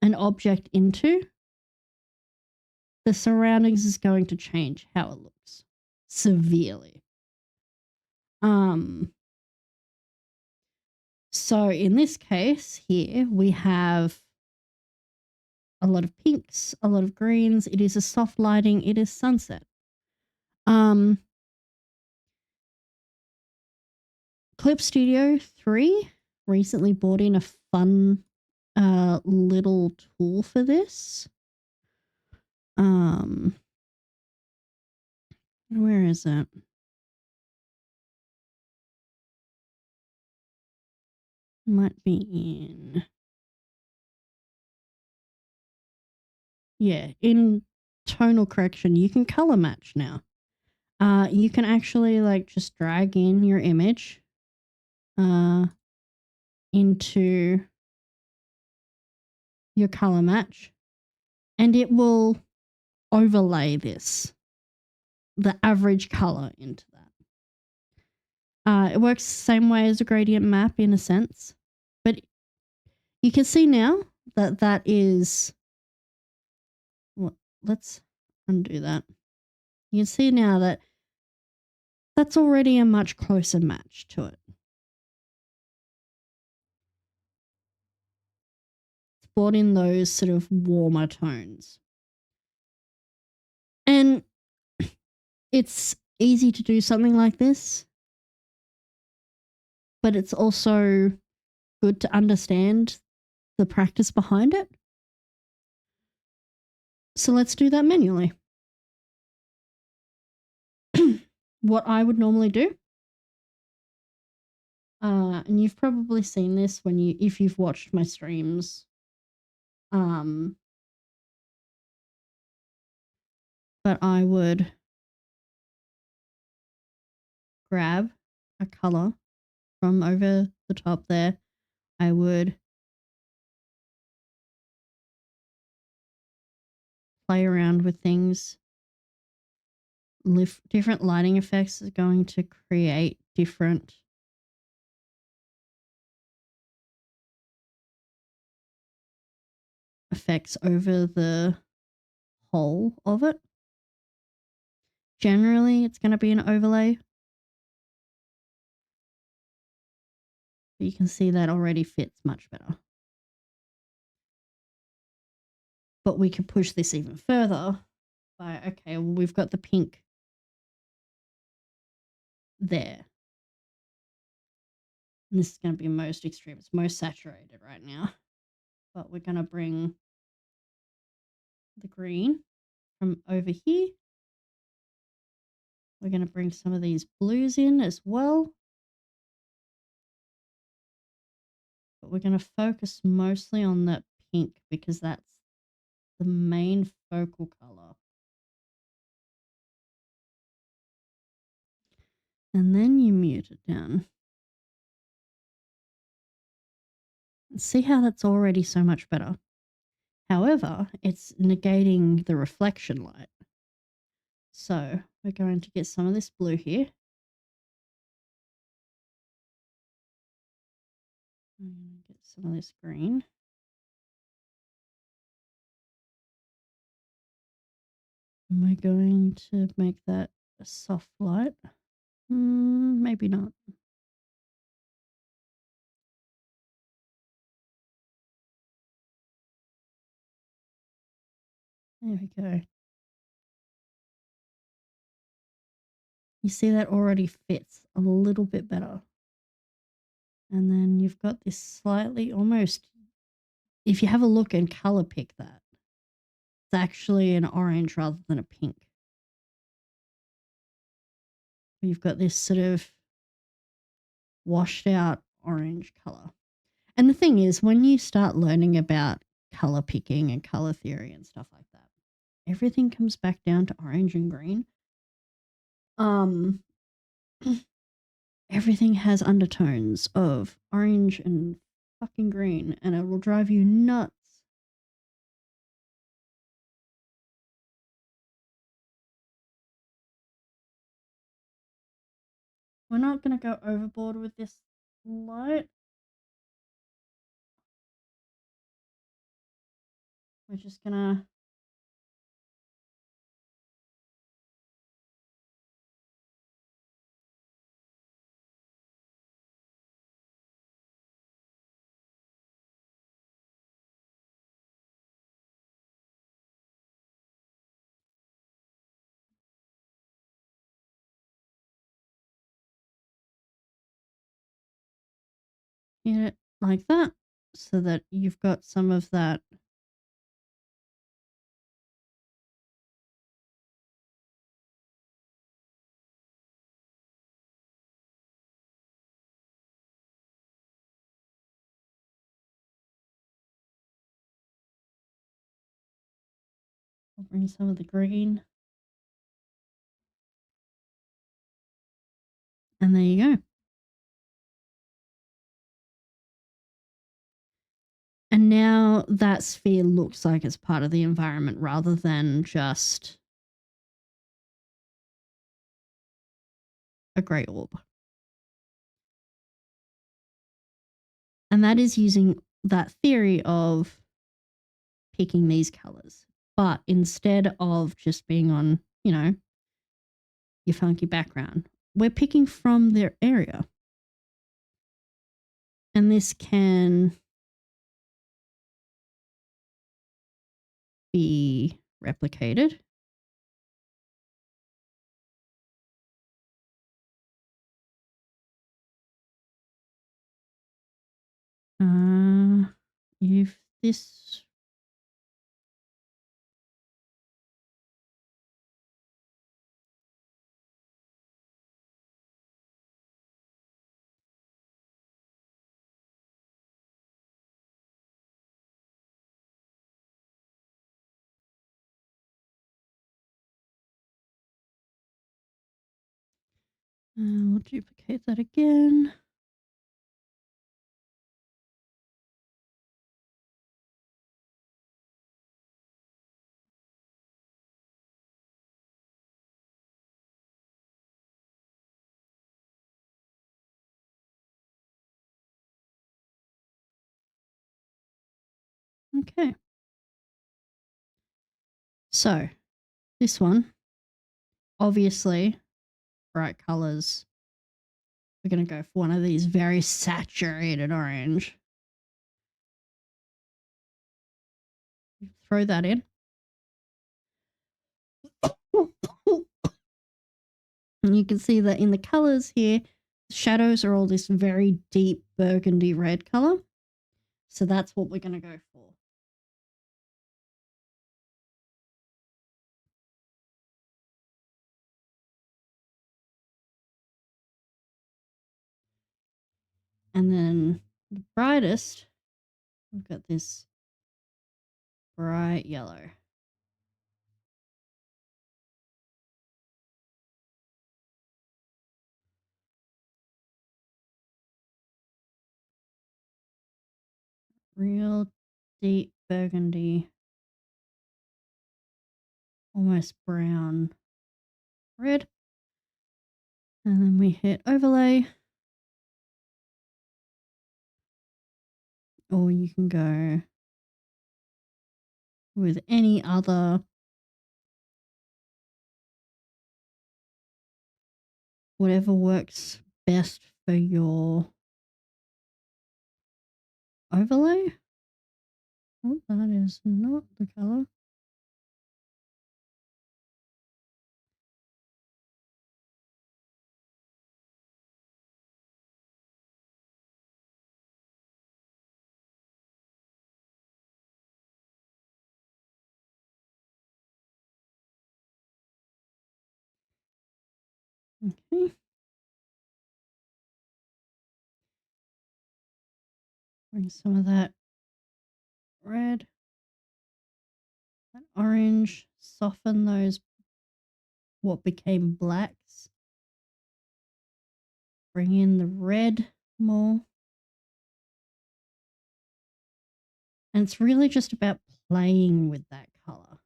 A: an object into, the surroundings is going to change how it looks severely. So in this case here, we have a lot of pinks, a lot of greens. It is a soft lighting. It is sunset. Clip Studio 3 recently brought in a fun little tool for this. Where is it? Might be in... Yeah, in tonal correction, you can color match now. You can actually like just drag in your image into your color match, and it will overlay the average color into that. It works the same way as a gradient map in a sense, but you can see now that that is... Well, let's undo that. You can see now that that's already a much closer match to it. It's brought in those sort of warmer tones. And it's easy to do something like this, but it's also good to understand the practice behind it. So let's do that manually. What I would normally do, and you've probably seen this if you've watched my streams, but I would grab a color from over the top there. I would play around with things. Different lighting effects is going to create different effects over the whole of it. Generally, it's going to be an overlay. But you can see that already fits much better. But we could push this even further by, okay, well, we've got the pink there. And this is going to be most extreme. It's most saturated right now. But we're going to bring the green from over here. We're going to bring some of these blues in as well. But we're going to focus mostly on that pink because that's the main focal color. And then you mute it down. See how that's already so much better. However, it's negating the reflection light. So we're going to get some of this blue here. I'm going to get some of this green. And we're going to make that a soft light. Maybe not. There we go. You see that already fits a little bit better. And then you've got this slightly almost, if you have a look and color pick that, it's actually an orange rather than a pink. You've got this sort of washed out orange color. And the thing is, when you start learning about color picking and color theory and stuff like that, everything comes back down to orange and green. Everything has undertones of orange and fucking green, and it will drive you nuts. We're not going to go overboard with this light. We're just going to hit it like that so that you've got some of that I'll bring some of the green. And there you go. And now that sphere looks like it's part of the environment rather than just a grey orb. And that is using that theory of picking these colors. But instead of just being on, your funky background, we're picking from their area. And this can be replicated. If this we'll duplicate that again. Okay. So this one, obviously, bright colors. We're going to go for one of these very saturated orange. Throw that in. And you can see that in the colors here, the shadows are all this very deep burgundy red color. So that's what we're going to go for. And then the brightest, we've got this bright yellow. Real deep burgundy, almost brown red. And then we hit overlay. Or you can go with any other whatever works best for your overlay. Oh, that is not the color. Okay. Bring some of that red, that orange, soften those what became blacks. Bring in the red more. And it's really just about playing with that color.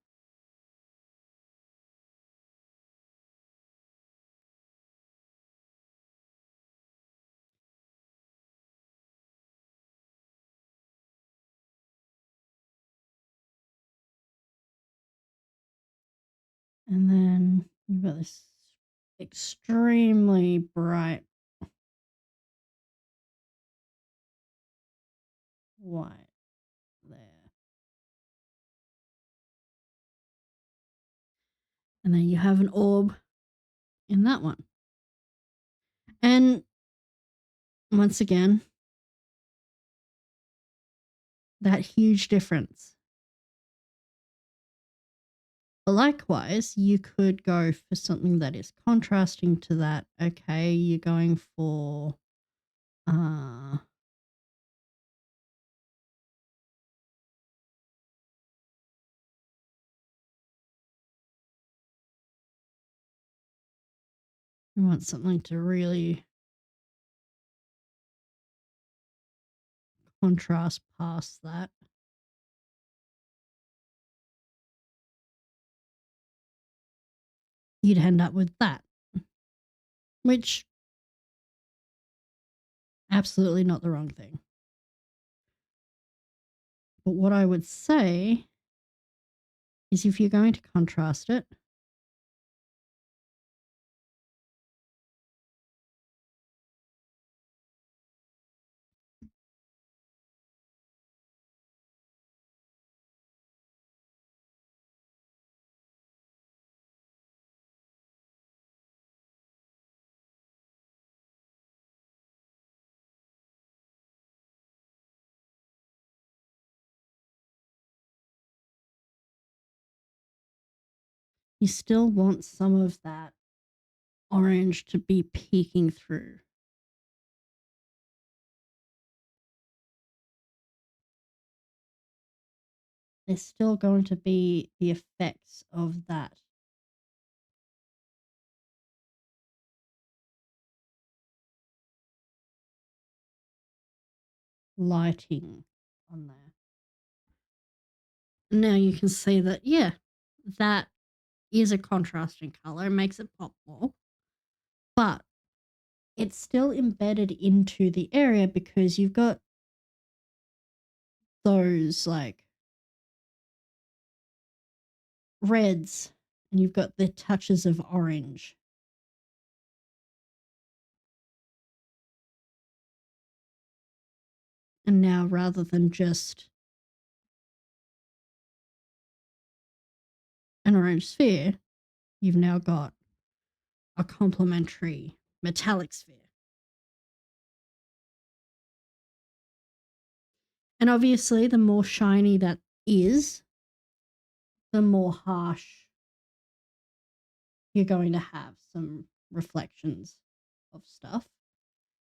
A: And then you've got this extremely bright white there. And then you have an orb in that one. And once again, That huge difference. But likewise, you could go for something that is contrasting to that. Okay, you're going for uh you want something to really contrast past that. You'd end up with that, which absolutely not the wrong thing. But what I would say is if you're going to contrast it, you still want some of that orange to be peeking through. There's still going to be the effects of that lighting on there. Now you can see that, yeah, that is a contrasting color. It makes it pop more, but it's still embedded into the area because you've got those like reds and you've got the touches of orange. And now rather than just an orange sphere, you've now got a complementary metallic sphere. And obviously, the more shiny that is, the more harsh you're going to have some reflections of stuff.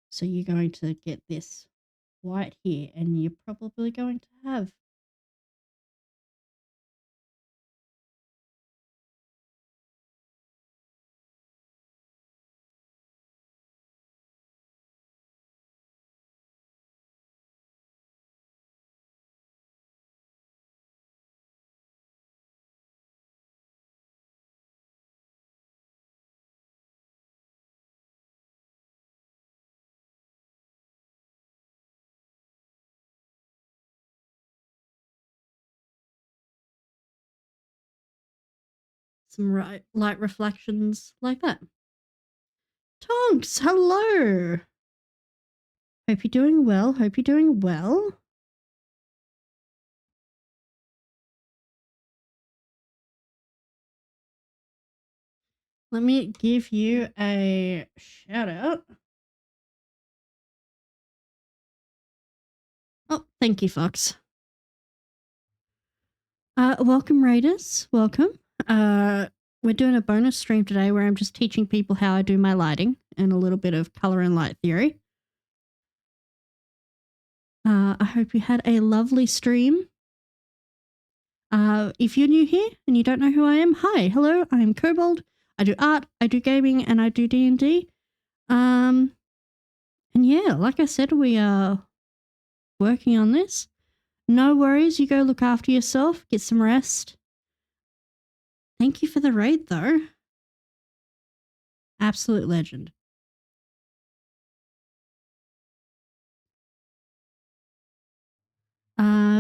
A: So you're going to get this white here, and you're probably going to have some light reflections like that. Tonks, hello. Hope you're doing well. Hope you're doing well. Let me give you a shout out. Oh, thank you, Fox. Welcome, Raiders. Welcome. We're doing a bonus stream today where I'm just teaching people how I do my lighting and a little bit of color and light theory. I hope you had a lovely stream. If you're new here and you don't know who I am, hi, hello, I'm Kobold. I do art, I do gaming, and I do D&D. And yeah, like I said, we are working on this. No worries, you go look after yourself, get some rest. Thank you for the raid, though. Absolute legend.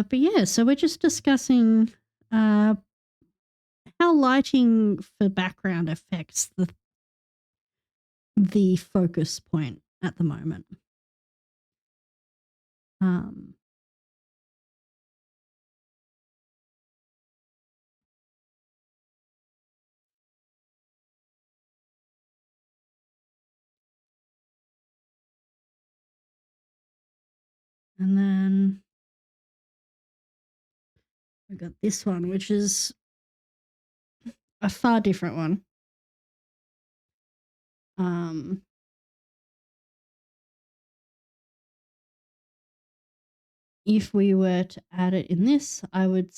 A: But yeah, so we're just discussing how lighting for background affects the focus point at the moment. And then We've got this one, which is a far different one. If we were to add it in this, I would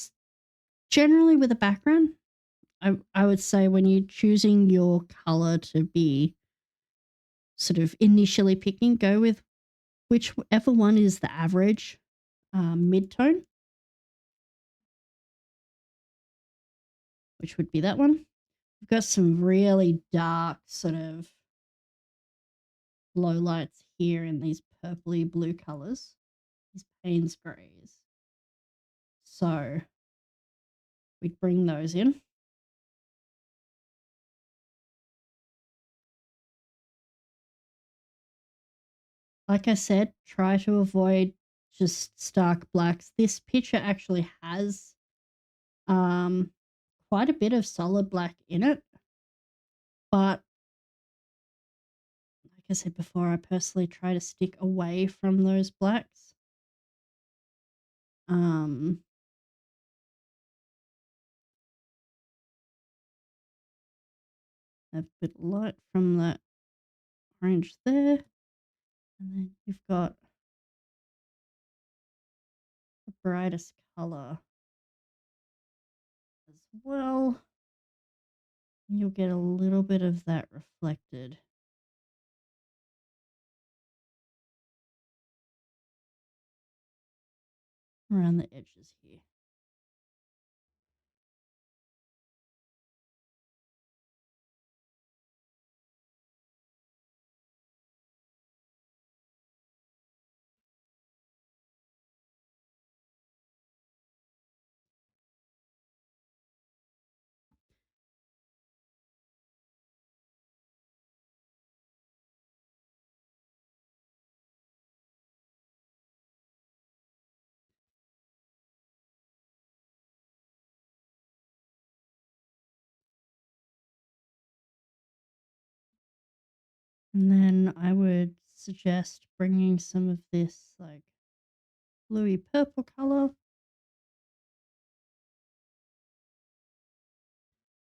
A: generally with a background, I would say when you're choosing your color to be sort of initially picking, go with whichever one is the average mid-tone, which would be that one. We've got some really dark sort of low lights here in these purpley blue colors, these Payne's greys. So we'd bring those in. Like I said, try to avoid just stark blacks. This picture actually has quite a bit of solid black in it, but like I said before, I personally try to stick away from those blacks. A bit of light from that orange there, and then you've got the brightest color as well. You'll get a little bit of that reflected around the edges here. And then I would suggest bringing some of this like bluey purple color.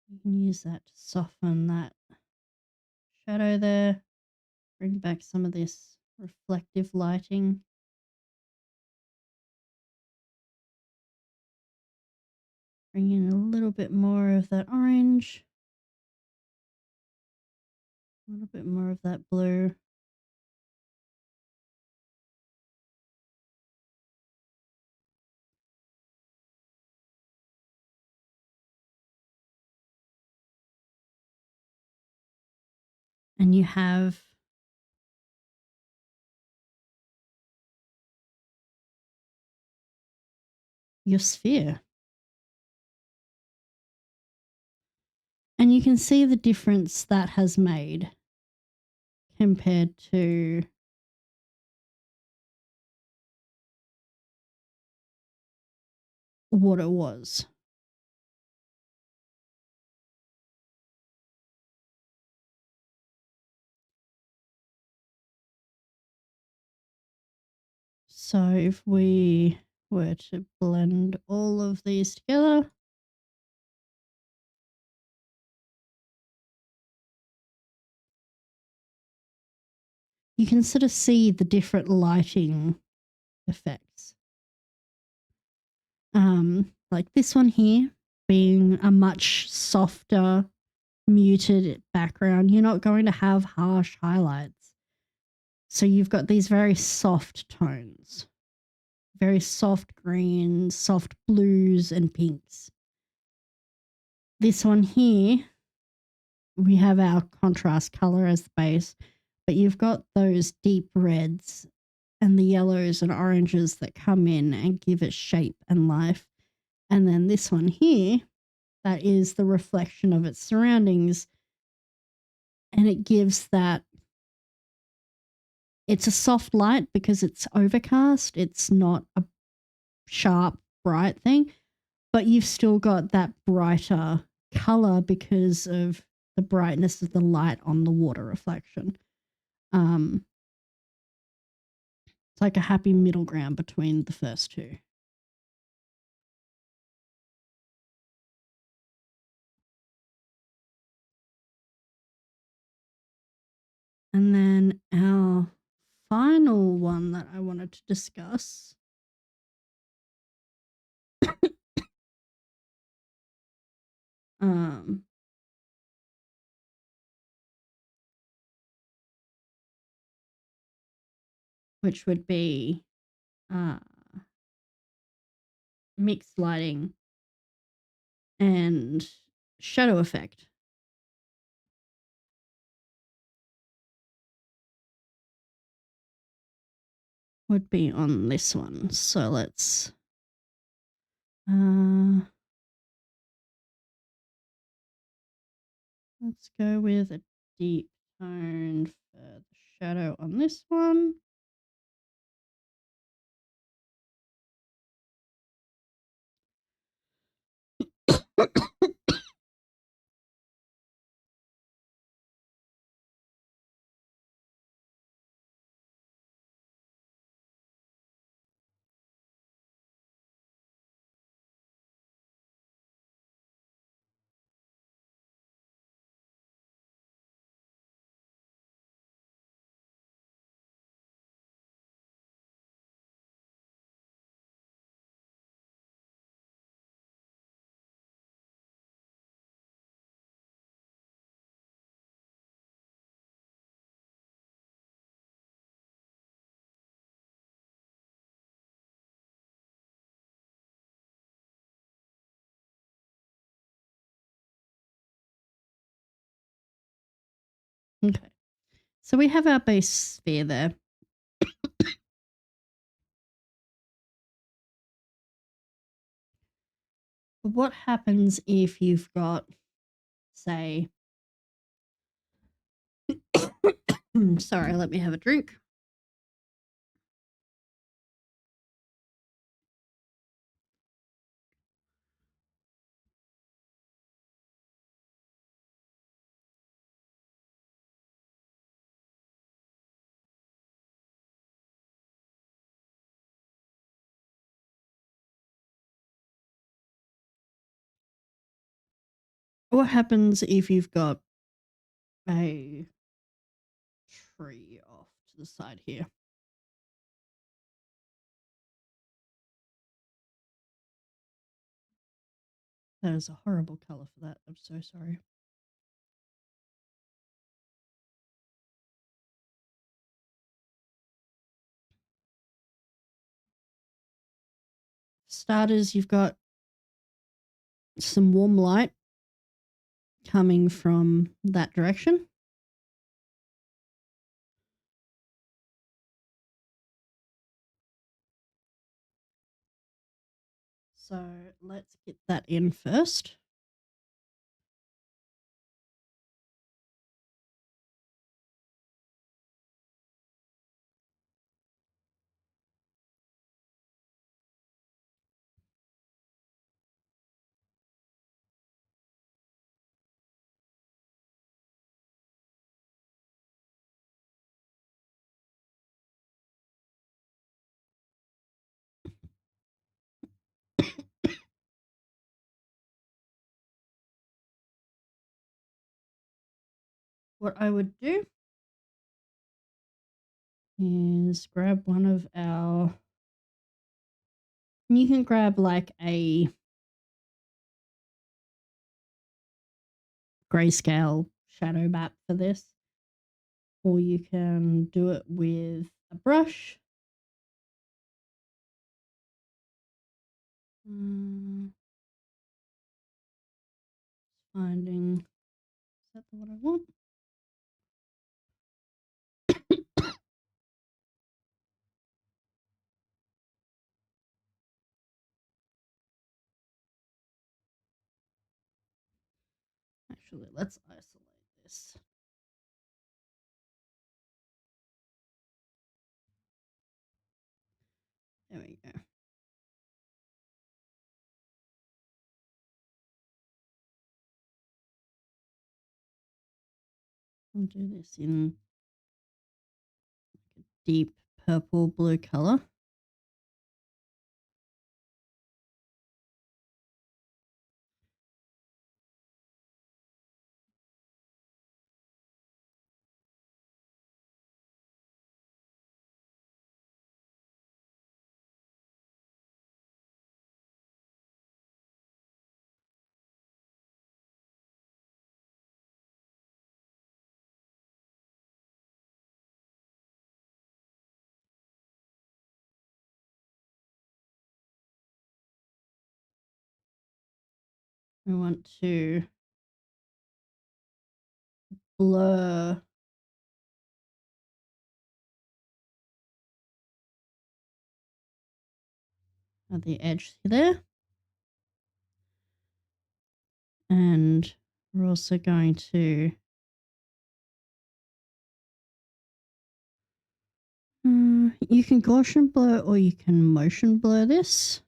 A: You can use that to soften that shadow there. Bring back some of this reflective lighting. Bring in a little bit more of that orange. A little bit more of that blue. And you have your sphere. And you can see the difference that has made compared to what it was. So if we were to blend all of these together, you can sort of see the different lighting effects. Like this one here being a much softer, muted background, you're not going to have harsh highlights. So you've got these very soft tones, very soft greens, soft blues and pinks. This one here, we have our contrast color as the base, but you've got those deep reds and the yellows and oranges that come in and give it shape and life. And then this one here, that is the reflection of its surroundings. And it gives that, it's a soft light because it's overcast. It's not a sharp, bright thing, but you've still got that brighter color because of the brightness of the light on the water reflection. It's like a happy middle ground between the first two. And then our final one that I wanted to discuss um, which would be uh, mixed lighting and shadow effect, would be on this one. So uh, let's go with a deep tone for the shadow on this one. Okay. So we have our base sphere there. What happens if you've got, say, sorry, let me have a drink. What happens if you've got a tree off to the side here? That is a horrible color for that. I'm so sorry. Starters, you've got some warm light coming from that direction. So let's get that in first. What I would do is grab one of our, you can grab like a grayscale shadow map for this, or you can do it with a brush. Finding, is that the one I want? Actually, let's isolate this. There we go. I'll do this in like a deep purple blue color. we want to blur at the edge there. And we're also going to you can Gaussian blur or you can motion blur this.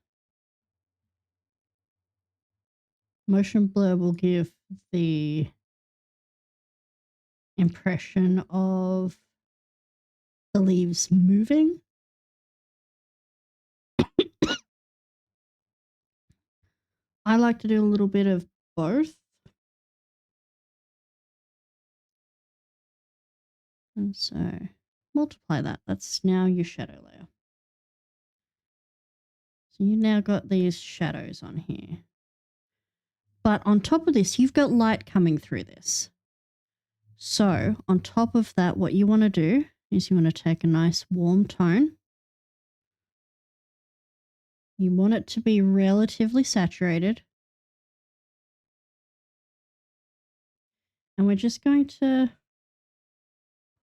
A: Motion blur will give the impression of the leaves moving. I like to do a little bit of both. And so multiply that. That's now your shadow layer. So you now got these shadows on here. But on top of this, you've got light coming through this. So on top of that, what you want to do is you want to take a nice warm tone. You want it to be relatively saturated. And we're just going to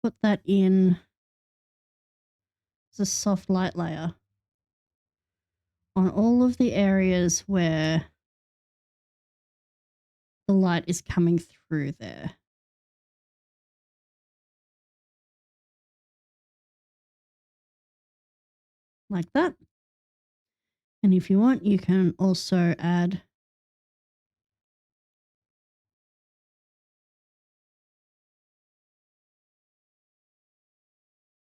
A: put that in as a soft light layer on all of the areas where the light is coming through there. Like that. And if you want, you can also add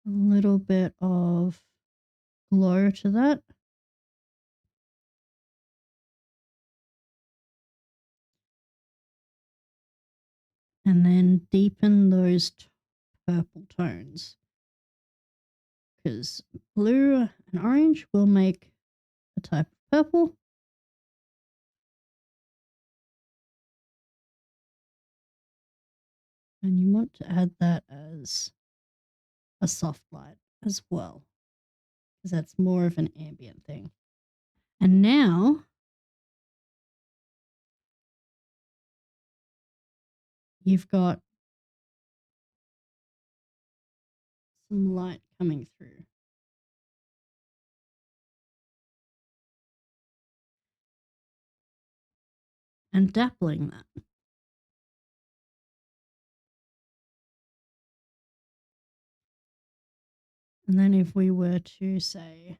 A: a little bit of glow to that. And then deepen those purple tones. Because blue and orange will make a type of purple. And you want to add that as a soft light as well, because that's more of an ambient thing. And now you've got some light coming through. And dappling that. And then if we were to say,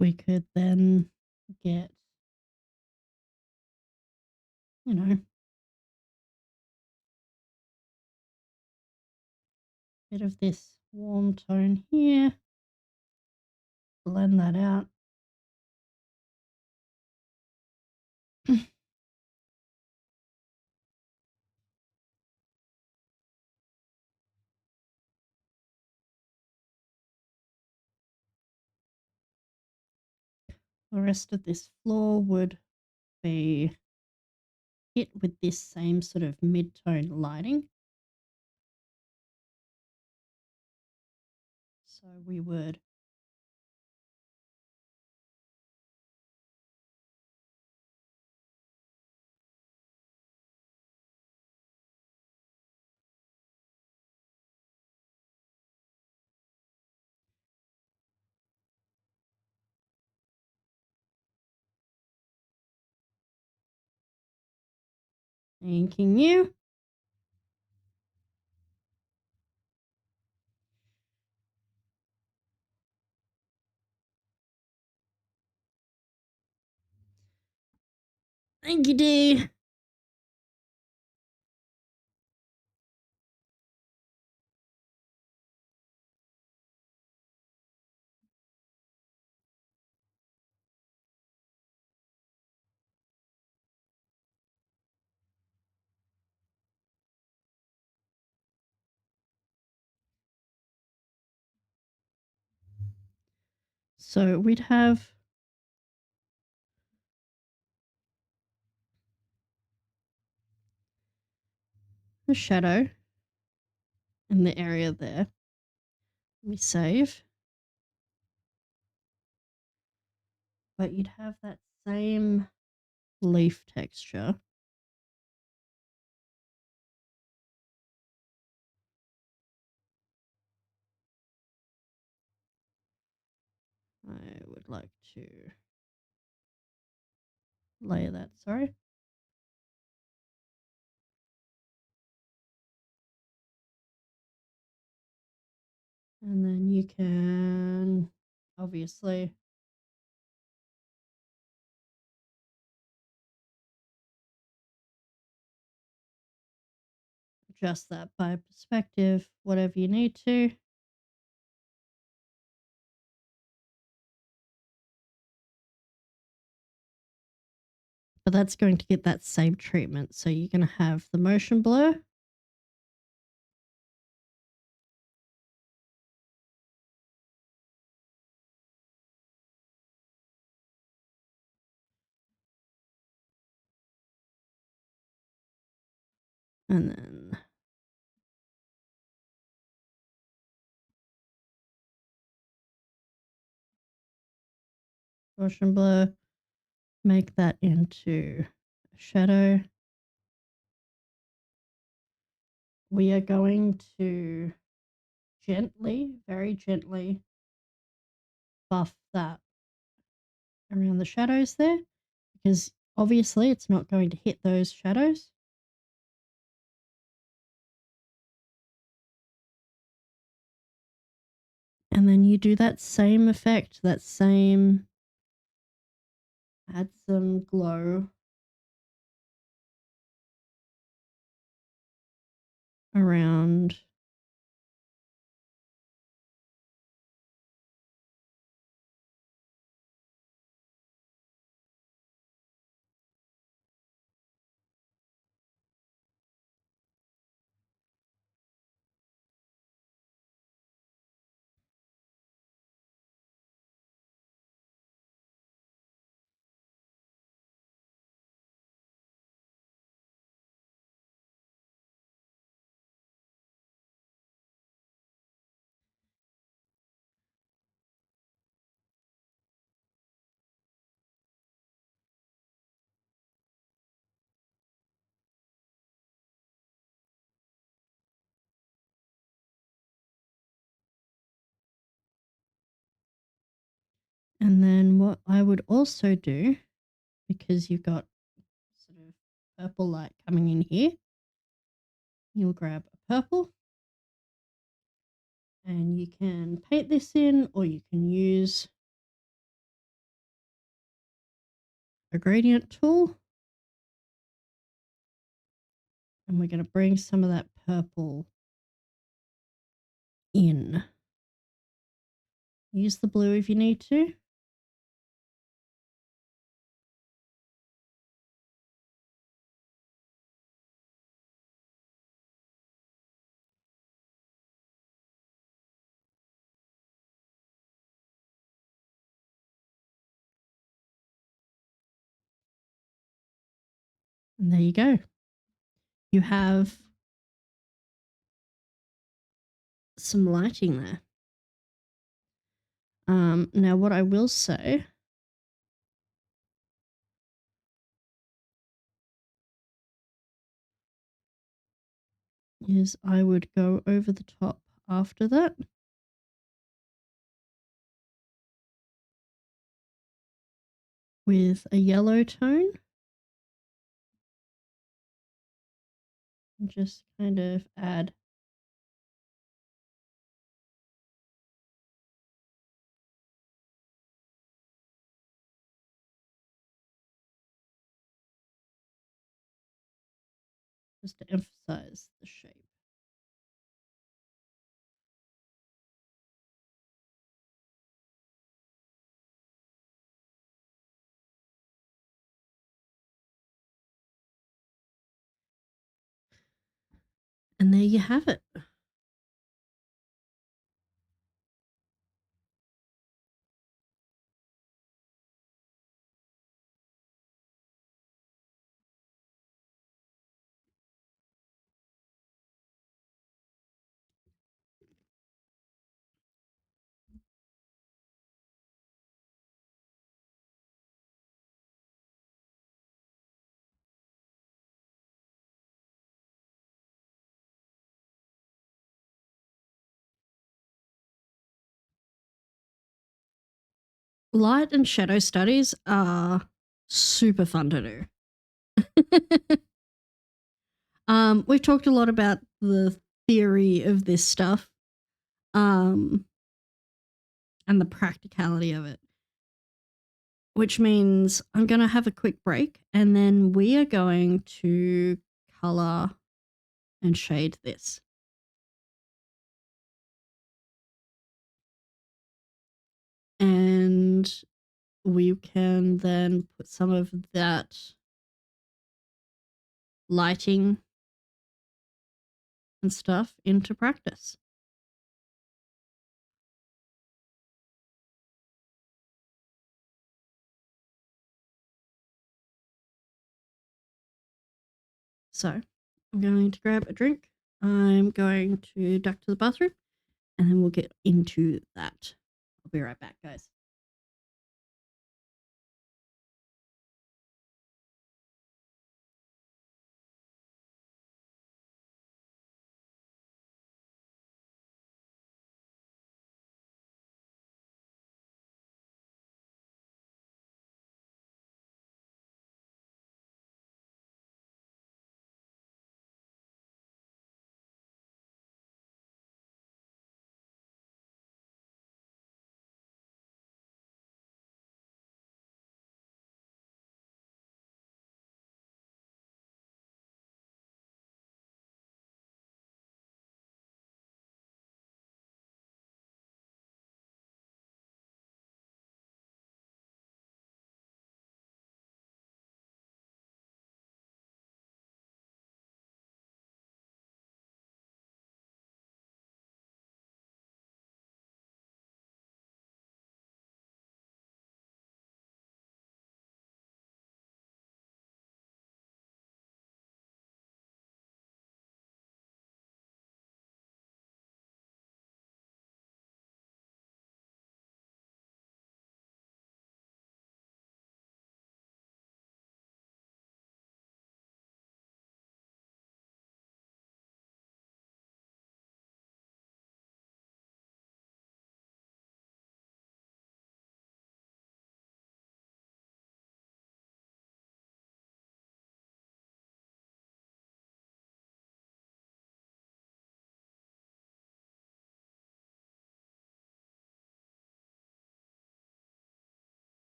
A: we could then get, you know, a bit of this warm tone here, blend that out. The rest of this floor would be hit with this same sort of mid-tone lighting. So we would Thanking you. Thank you, D. So we'd have the shadow in the area there. Let me save. But you'd have that same leaf texture. I would like to layer that, sorry. And then you can obviously adjust that by perspective, whatever you need to. But that's going to get that same treatment. So you're going to have the motion blur. And then motion blur, make that into a shadow. We are going to gently, very gently buff that around the shadows there, because obviously it's not going to hit those shadows. And then you do that same effect, that same, add some glow around and then what I would also do, because you've got sort of purple light coming in here, you'll grab a purple and you can paint this in, or you can use a gradient tool. And we're going to bring some of that purple in. Use the blue if you need to. And there you go. You have some lighting there. Now, what I will say is I would go over the top after that with a yellow tone. and just kind of add just to emphasize the shape. And there you have it. Light and shadow studies are super fun to do. We've talked a lot about the theory of this stuff, and the practicality of it, which means I'm going to have a quick break and then we are going to color and shade this. And we can then put some of that lighting and stuff into practice. So I'm going to grab a drink. I'm going to duck to the bathroom and then we'll get into that. I'll be right back, guys.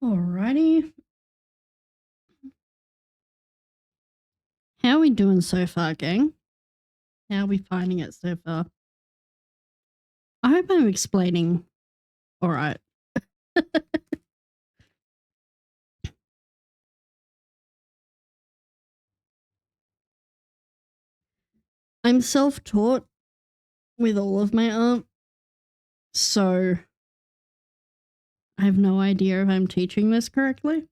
A: Alrighty. How are we doing so far, gang? How are we finding it so far? I hope I'm explaining all right. I'm self-taught with all of my art, so I have no idea if I'm teaching this correctly.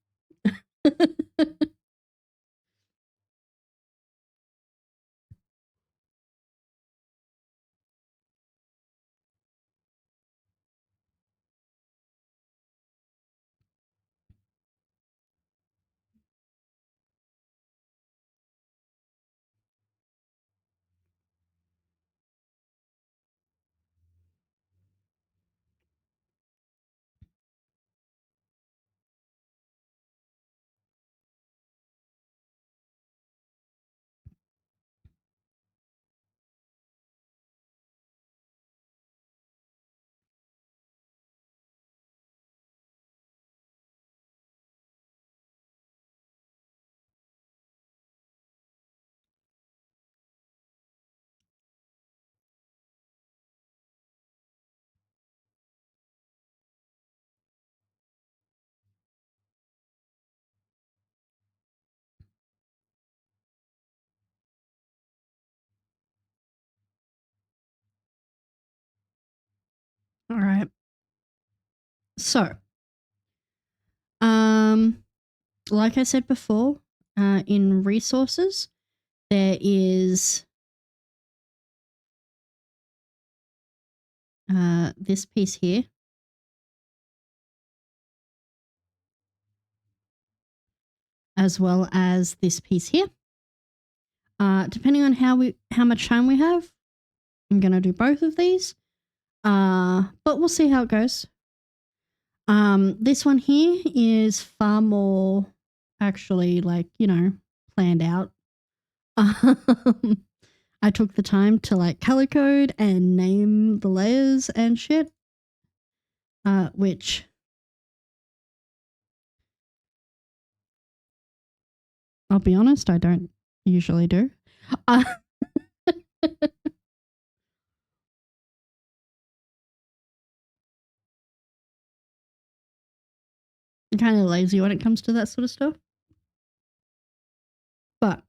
A: All right. So, um, like I said before, in resources, there is this piece here, as well as this piece here. Depending on how much time we have, I'm gonna do both of these. But we'll see how it goes. This one here is far more actually planned out. I took the time to color code and name the layers and shit. Which I'll be honest, I don't usually do. I'm kind of lazy when it comes to that sort of stuff. But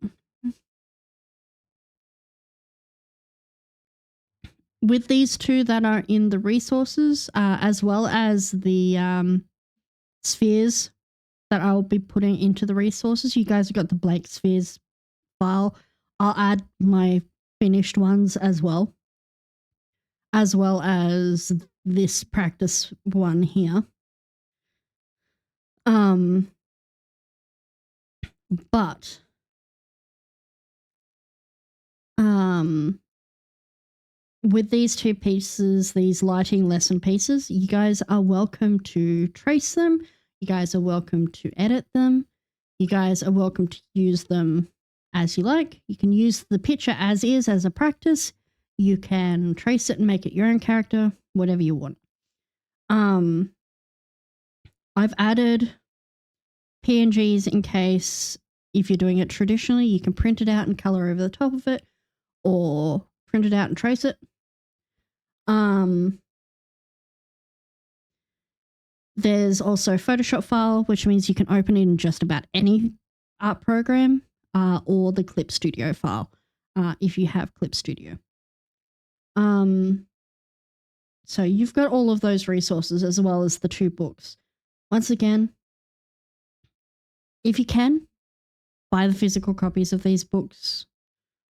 A: with these two that are in the resources, as well as the spheres that I'll be putting into the resources, you guys have got the blank spheres file. I'll add my finished ones as well as this practice one here. But with these two pieces, these lighting lesson pieces, you guys are welcome to trace them. You guys are welcome to edit them. You guys are welcome to use them as you like. You can use the picture as is as a practice. You can trace it and make it your own character, whatever you want. I've added PNGs in case if you're doing it traditionally, you can print it out and color over the top of it, or print it out and trace it. There's also Photoshop file, which means you can open it in just about any art program, or the Clip Studio file, if you have Clip Studio. So you've got all of those resources as well as the two books. Once again, if you can, buy the physical copies of these books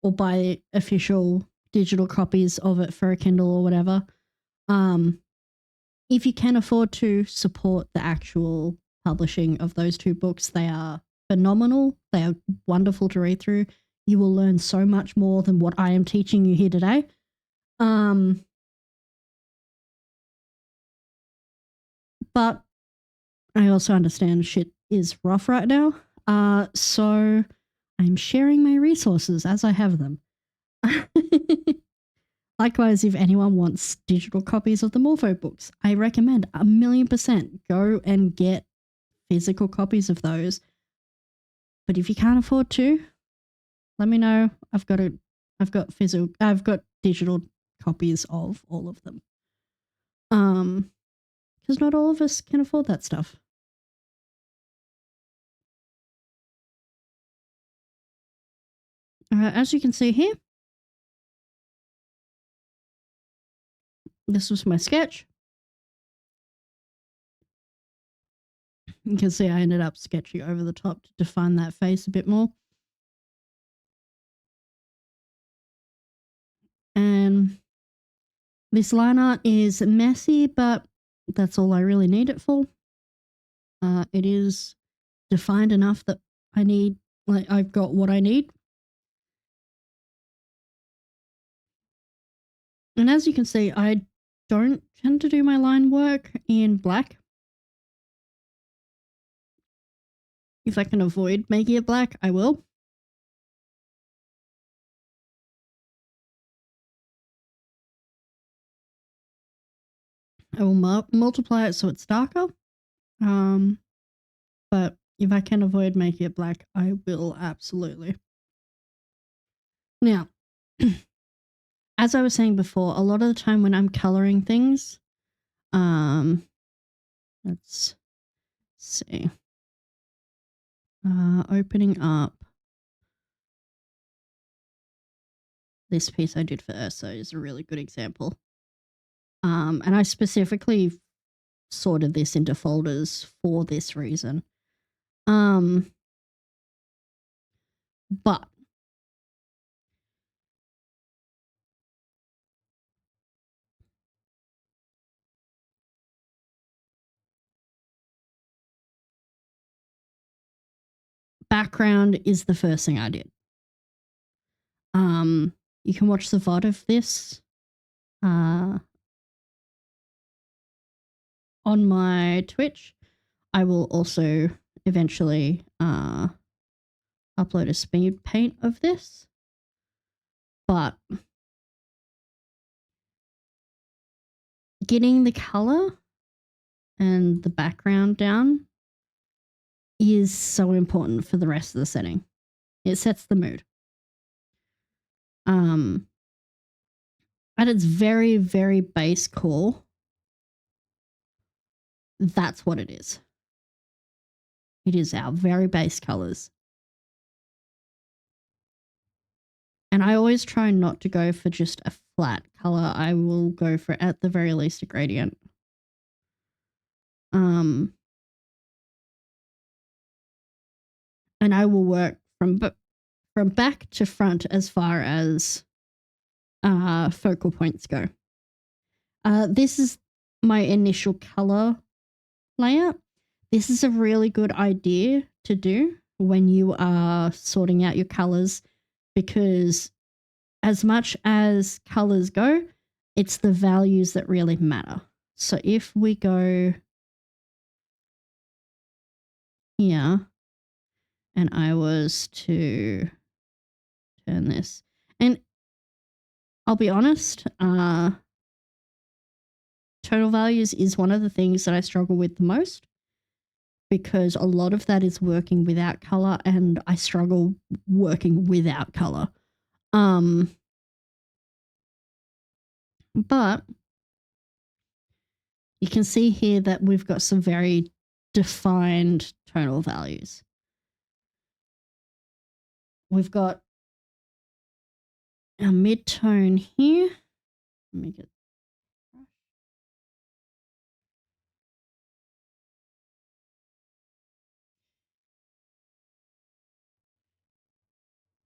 A: or buy official digital copies of it for a Kindle or whatever. If you can afford to support the actual publishing of those two books, they are phenomenal. They are wonderful to read through. You will learn so much more than what I am teaching you here today. But I also understand shit is rough right now. So I'm sharing my resources as I have them. Likewise, if anyone wants digital copies of the Morpho books, I recommend 1,000,000% go and get physical copies of those. But if you can't afford to, let me know. I've got digital copies of all of them. Because not all of us can afford that stuff. As you can see here, this was my sketch. You can see I ended up sketching over the top to define that face a bit more. And this line art is messy, but that's all I really need it for. It is defined enough that I've got what I need. And as you can see, I don't tend to do my line work in black. If I can avoid making it black, I will. I will multiply it so it's darker. But if I can avoid making it black, I will absolutely. Now, as I was saying before, a lot of the time when I'm coloring things, let's see, opening up this piece I did for Ursa is a really good example. And I specifically sorted this into folders for this reason. But background is the first thing I did. You can watch the VOD of this on my Twitch. I will also eventually upload a speed paint of this. But getting the color and the background down is so important for the rest of the setting. It sets the mood. At its very, very base core, that's what it is. It is our very base colors. And I always try not to go for just a flat color. I will go for, at the very least, a gradient. And I will work from back to front as far as focal points go. This is my initial color layout. This is a really good idea to do when you are sorting out your colors, because as much as colors go, it's the values that really matter. So if we go here and I was to turn this, and I'll be honest, total values is one of the things that I struggle with the most, because a lot of that is working without color, and I struggle working without color. But you can see here that we've got some very defined tonal values. We've got our mid-tone here. Let me get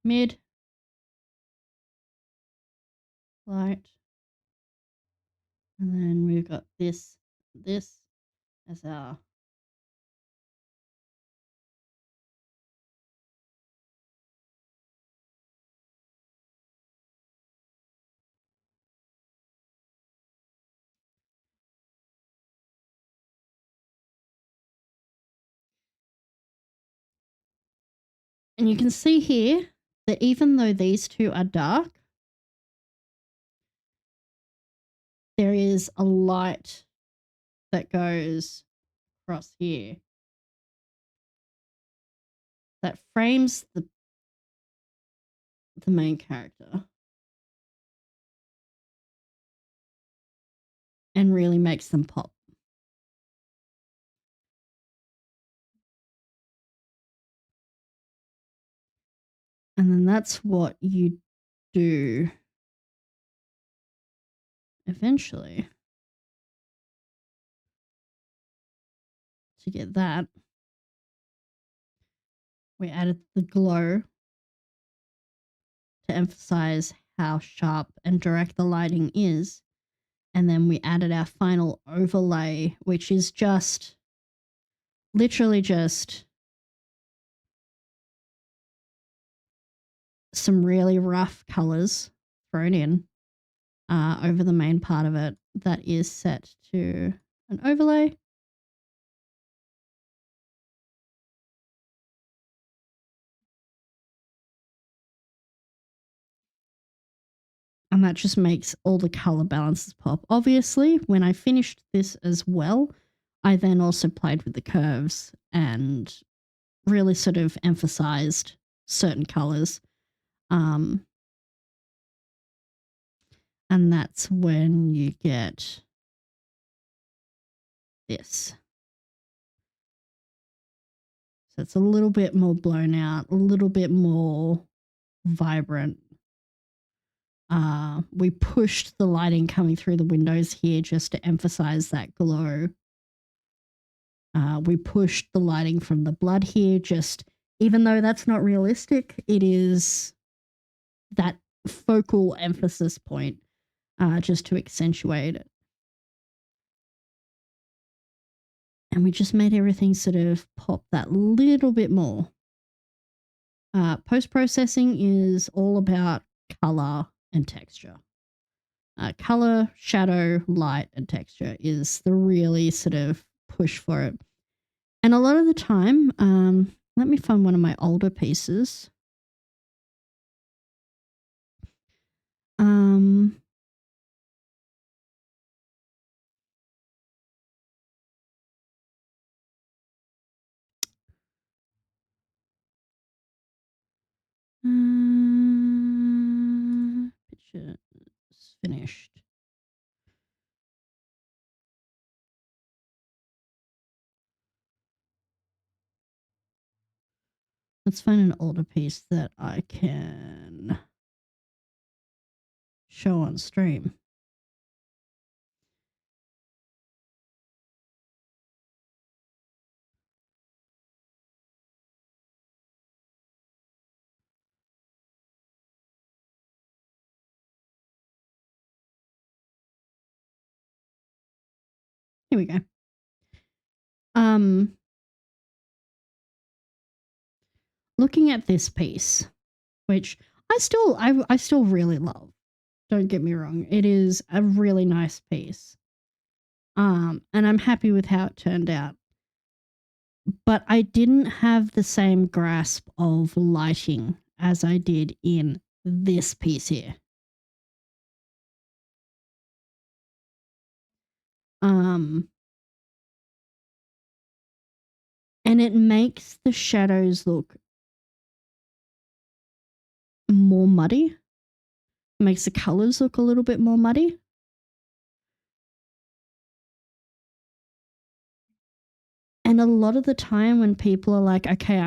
A: mid, light, and then we've got this as our and you can see here that even though these two are dark, there is a light that goes across here. that frames the main character and really makes them pop. And then that's what you do eventually to get that. We added the glow to emphasize how sharp and direct the lighting is. And then we added our final overlay, which is just literally just some really rough colors thrown in over the main part of it that is set to an overlay. And that just makes all the color balances pop. Obviously, when I finished this as well, I then also played with the curves and really sort of emphasized certain colors. And that's when you get this. So it's a little bit more blown out, a little bit more vibrant. We pushed the lighting coming through the windows here just to emphasize that glow. We pushed the lighting from the blood here, just even though that's not realistic, it is that focal emphasis point just to accentuate it. And we just made everything sort of pop that little bit more. Post-processing is all about color and texture. Color, shadow, light, and texture is the really sort of push for it. And a lot of the time, let me find one of my older pieces. Pictures finished. Let's find an older piece that I can show on stream. Here we go. Looking at this piece, which I still really love. Don't get me wrong. It is a really nice piece. And I'm happy with how it turned out. But I didn't have the same grasp of lighting as I did in this piece here. And it makes the shadows look more muddy. It makes the colors look a little bit more muddy. And a lot of the time when people are like, okay,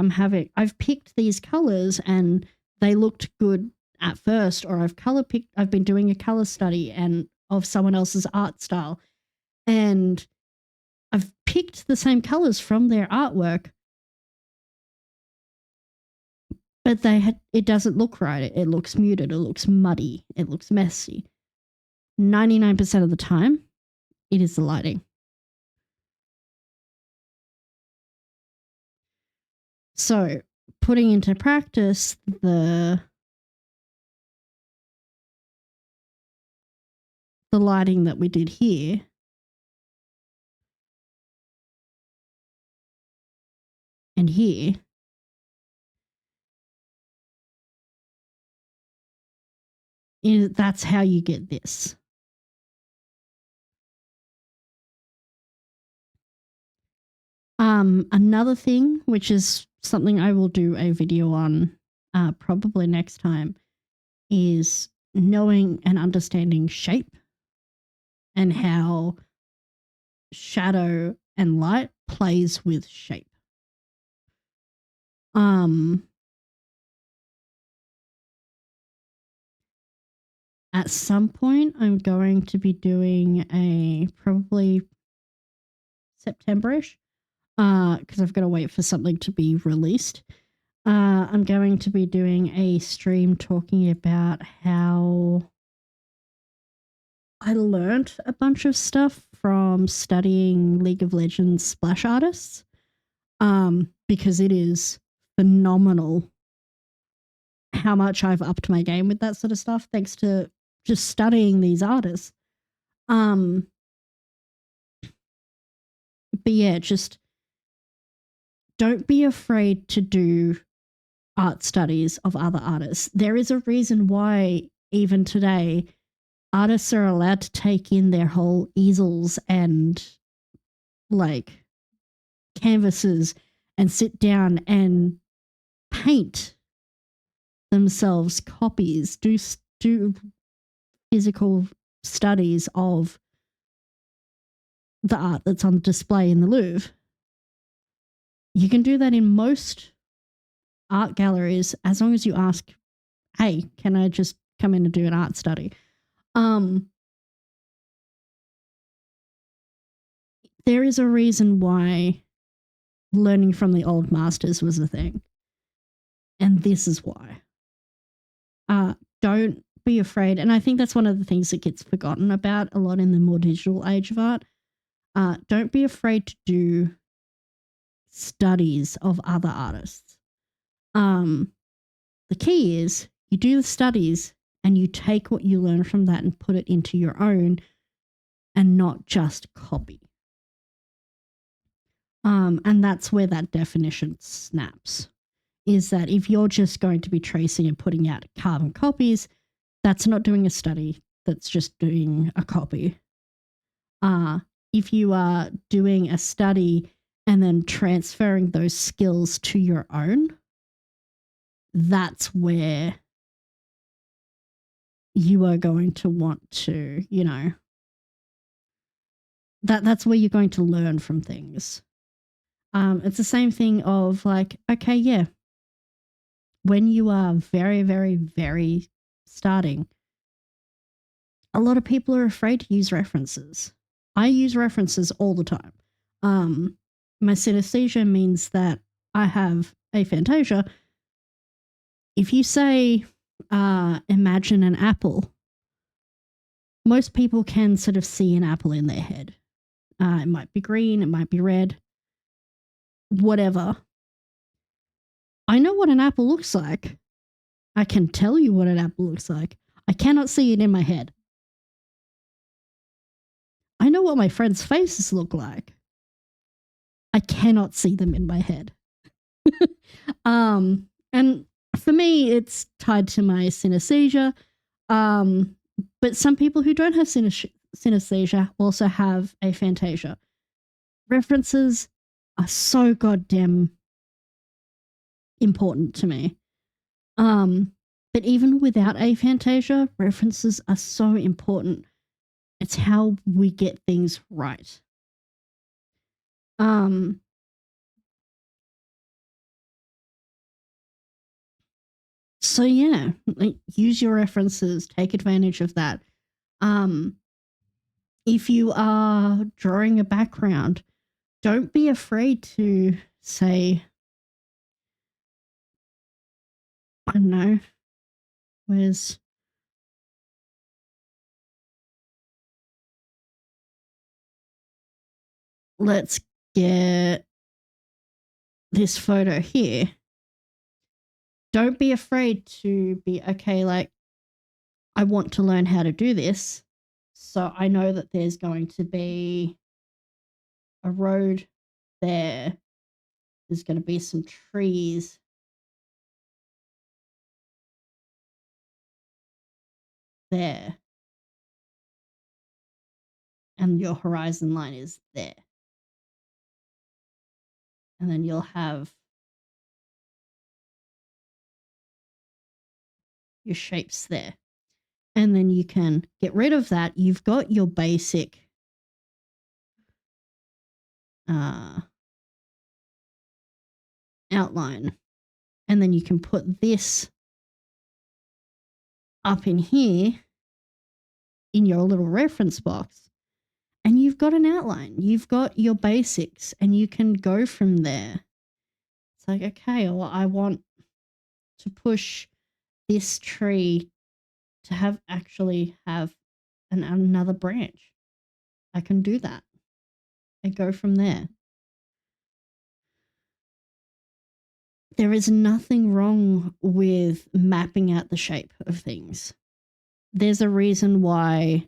A: I've picked these colors and they looked good at first, or I've been doing a color study and of someone else's art style, and I've picked the same colors from their artwork, but it doesn't look right. It looks muted. It looks muddy. It looks messy. 99% of the time, it is the lighting. So putting into practice the lighting that we did here and here, that's how you get this. Another thing, which is something I will do a video on probably next time is knowing and understanding shape and how shadow and light plays with shape. At some point, I'm going to be doing a probably September-ish, because I've got to wait for something to be released. I'm going to be doing a stream talking about how I learned a bunch of stuff from studying League of Legends splash artists, because it is phenomenal how much I've upped my game with that sort of stuff thanks to just studying these artists. But yeah, just don't be afraid to do art studies of other artists. There is a reason why even today artists are allowed to take in their whole easels and like canvases and sit down and paint themselves copies, do physical studies of the art that's on display in the Louvre. You can do that in most art galleries as long as you ask, hey, can I just come in and do an art study? There is a reason why learning from the old masters was a thing. And this is why. Don't be afraid. And I think that's one of the things that gets forgotten about a lot in the more digital age of art. Don't be afraid to do studies of other artists. The key is you do the studies and you take what you learn from that and put it into your own and not just copy. And that's where that definition snaps, is that if you're just going to be tracing and putting out carbon copies, that's not doing a study, that's just doing a copy. If you are doing a study and then transferring those skills to your own, that's where you are going to want to, that's where you're going to learn from things. It's the same thing of like, okay, yeah, when you are very, very, very starting, a lot of people are afraid to use references. I use references all the time. My synesthesia means that I have aphantasia. If you say, imagine an apple, most people can sort of see an apple in their head. It might be green, it might be red, whatever. I know what an apple looks like. I can tell you what an apple looks like. I cannot see it in my head. I know what my friends' faces look like. I cannot see them in my head. And for me, it's tied to my synesthesia. But some people who don't have synesthesia also have aphantasia. References are so goddamn important to me. But even without aphantasia, references are so important. It's how we get things right. So yeah, like, use your references, take advantage of that. If you are drawing a background, don't be afraid to say, I don't know, let's get this photo here. Don't be afraid to be, okay, like, I want to learn how to do this. So I know that there's going to be a road there. There's going to be some trees there. And your horizon line is there. And then you'll have your shapes there. And then you can get rid of that. You've got your basic outline. And then you can put this up in here in your little reference box. And you've got an outline. You've got your basics and you can go from there. It's like, okay, well, I want to push this tree to actually have another branch. I can do that and go from there. There is nothing wrong with mapping out the shape of things. There's a reason why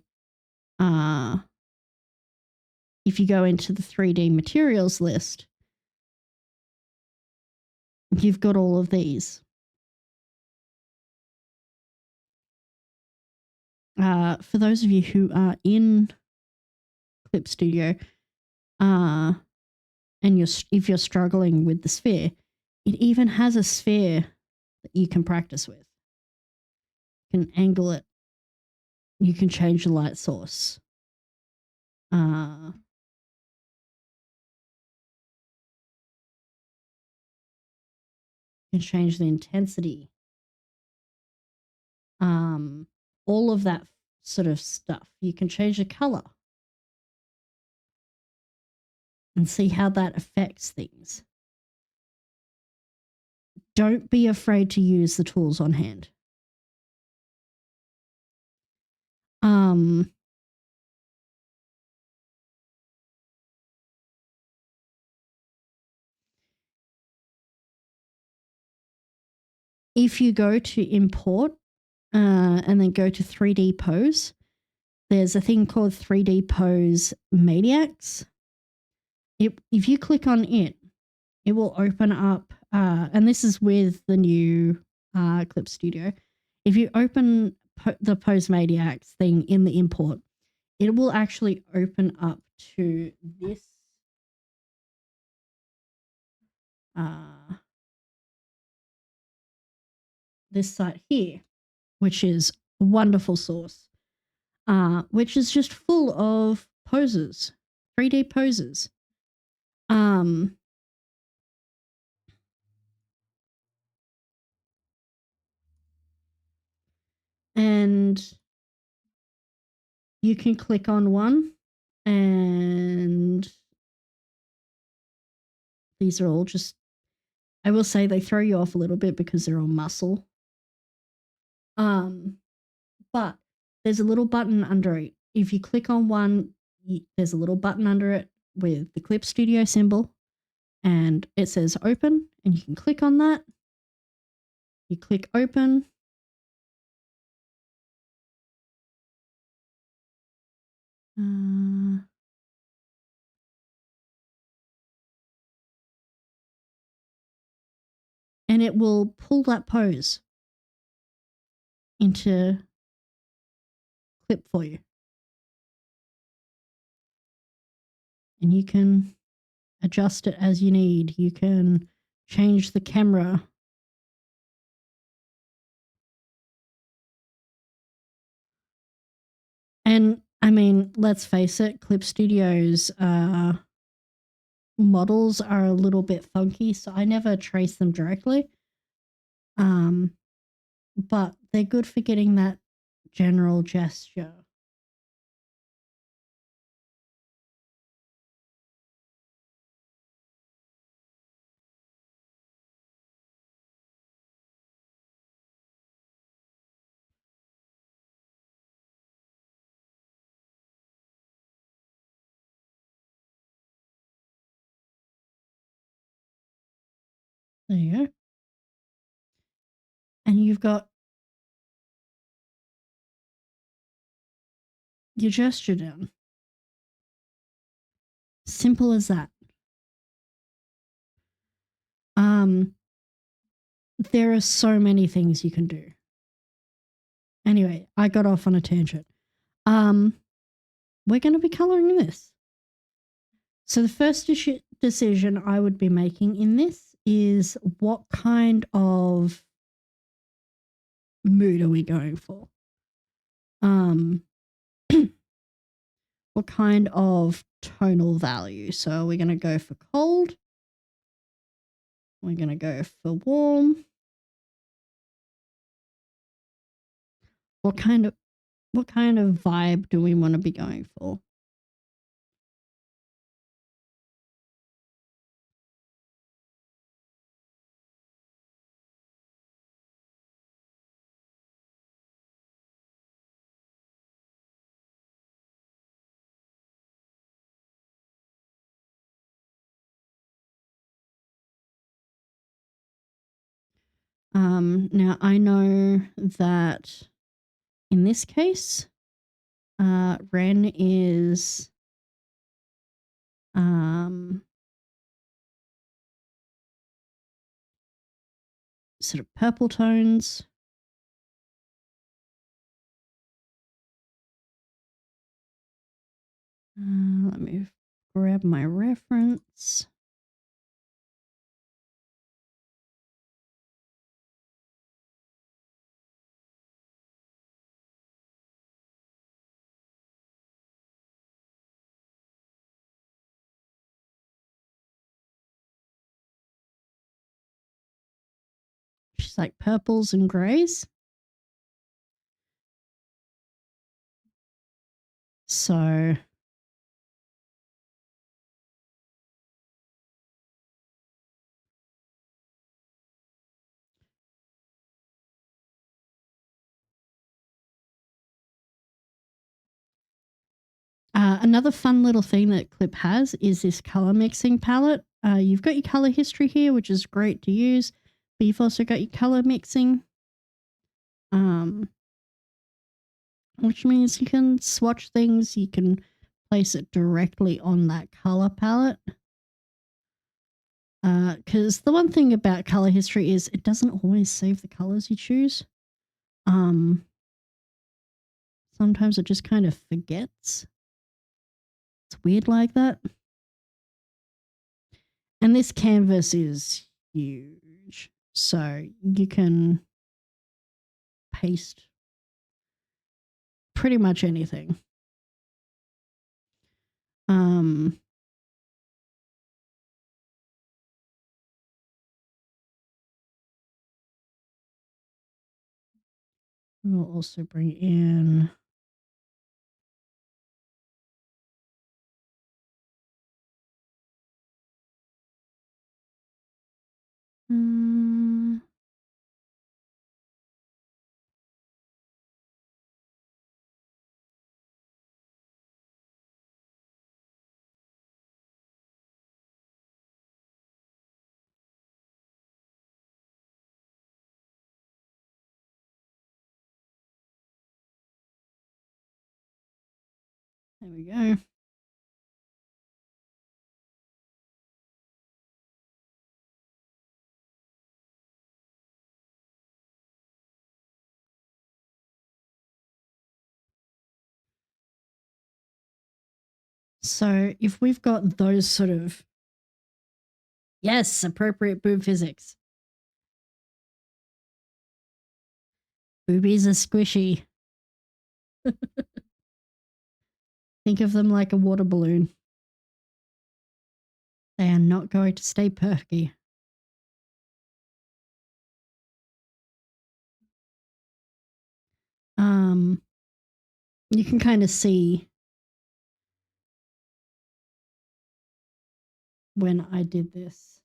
A: if you go into the 3D materials list, you've got all of these. For those of you who are in Clip Studio, and if you're struggling with the sphere, it even has a sphere that you can practice with. You can angle it. You can change the light source. You can change the intensity. All of that sort of stuff. You can change the color and see how that affects things. Don't be afraid to use the tools on hand. If you go to import and then go to 3D Pose, there's a thing called 3D Pose Maniacs. If you click on it, it will open up, and this is with the new Clip Studio. If you open the Pose Maniacs thing in the import, it will actually open up to this this site here, which is a wonderful source, which is just full of poses, 3D poses. And you can click on one, and these are all just, I will say they throw you off a little bit because they're all muscle. But there's a little button under it. If you click on one, there's a little button under it with the Clip Studio symbol, and it says open, and you can click on that. You click open. And it will pull that pose into Clip for you. And you can adjust it as you need. You can change the camera. And I mean, let's face it, Clip Studio's models are a little bit funky, so I never trace them directly. But they're good for getting that general gesture. There you go. And you've got your gesture down. Simple as that. There are so many things you can do. Anyway, I got off on a tangent. We're going to be coloring this. So the first decision I would be making in this is what kind of mood are we going for? What kind of tonal value? So are we going to go for cold? We're going to go for warm. What kind of vibe do we want to be going for? Now I know that in this case, Ren is sort of purple tones. Let me grab my reference. She's like purples and greys. So another fun little thing that Clip has is this color mixing palette. You've got your color history here, which is great to use, but you've also got your color mixing, which means you can swatch things. You can place it directly on that color palette. Because the one thing about color history is it doesn't always save the colors you choose. Sometimes it just kind of forgets. It's weird like that. And this canvas is huge, so you can paste pretty much anything. We'll also bring in there we go. So if we've got those sort of, yes, appropriate boob physics. Boobies are squishy. Think of them like a water balloon. They are not going to stay perky. You can kind of see when I did this.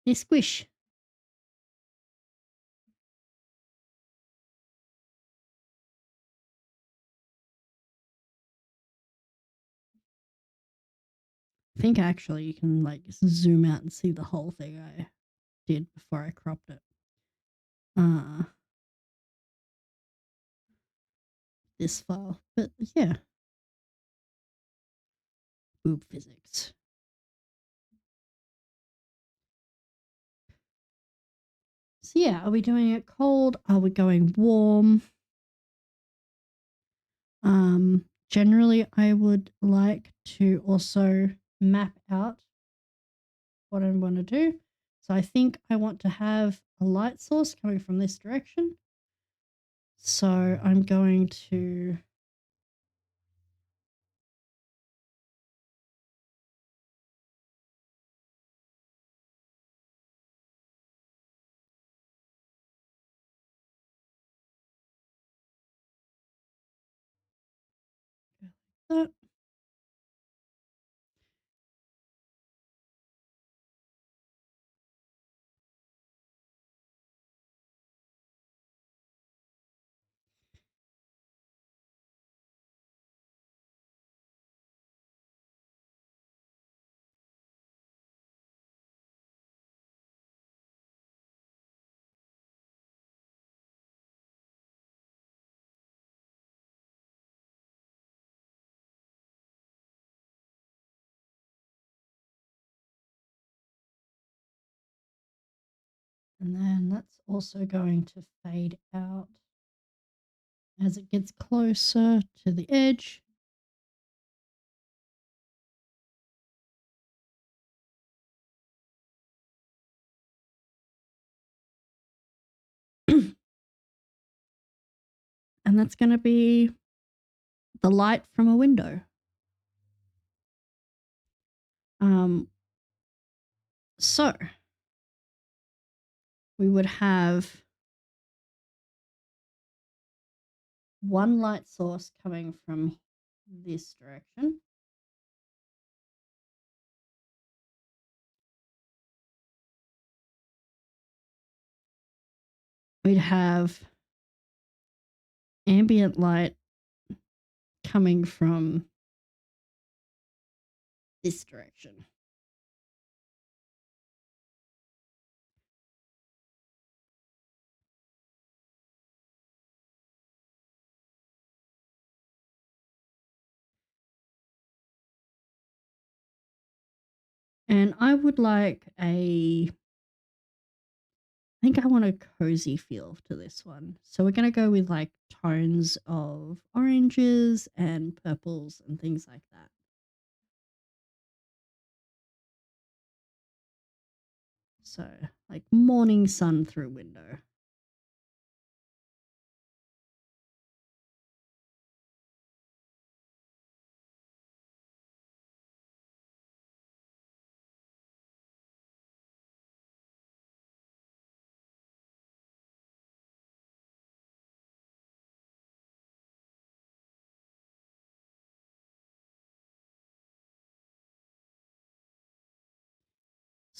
A: They squish. I think actually you can like zoom out and see the whole thing I did before I cropped it. This file, but yeah. Boob physics. So yeah, are we doing it cold? Are we going warm? generally, I would like to also map out what I want to do. So I think I want to have a light source coming from this direction. So I'm going to go like that. And then that's also going to fade out as it gets closer to the edge. And that's going to be the light from a window. So we would have one light source coming from this direction. We'd have ambient light coming from this direction. And I would like I think I want a cozy feel to this one. So we're going to go with like tones of oranges and purples and things like that. So like morning sun through window.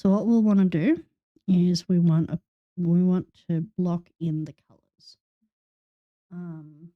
A: So what we'll want to do is we want to block in the colors. Um,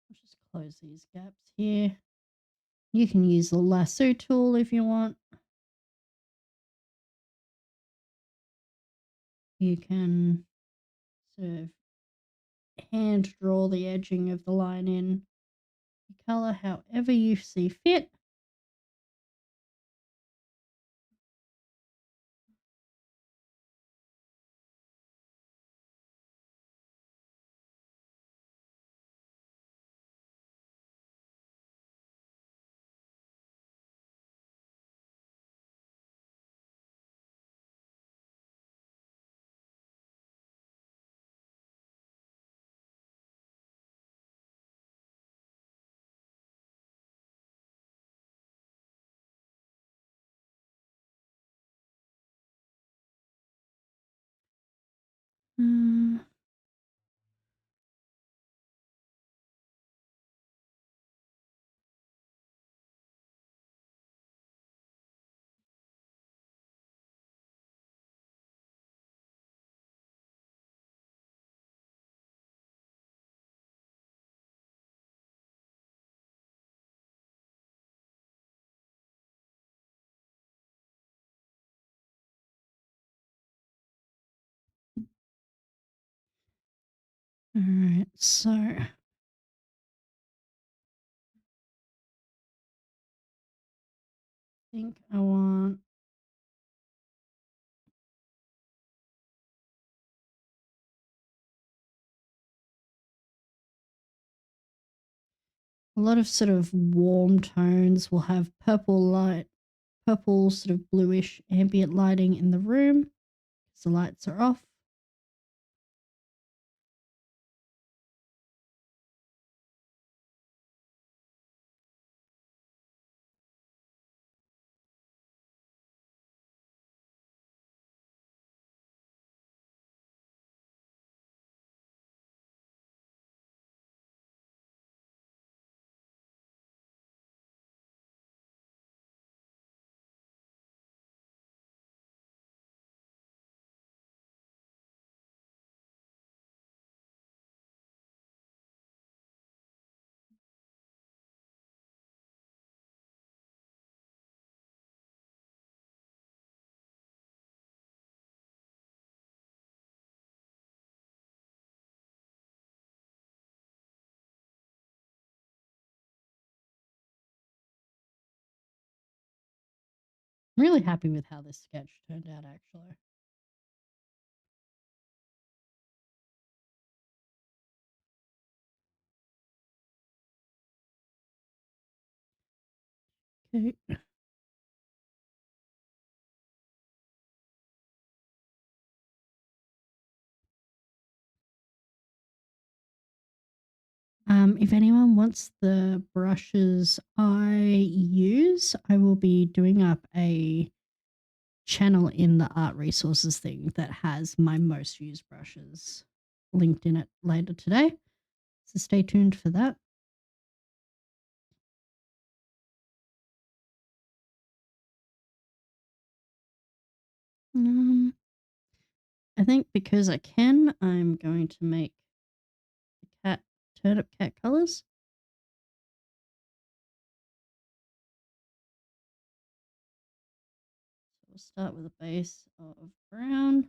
A: I'll just close these gaps here. You can use the lasso tool if you want. You can sort of hand draw the edging of the line in. You color however you see fit. Uh, All right, so I think I want a lot of sort of warm tones. We'll have purple light, purple sort of bluish ambient lighting in the room because the lights are off. I'm really happy with how this sketch turned out, actually. Okay. If anyone wants the brushes I use, I will be doing up a channel in the art resources thing that has my most used brushes linked in it later today. So stay tuned for that. Um, I think because I can, I'm going to make the turnip cat colors. So we'll start with a base of brown.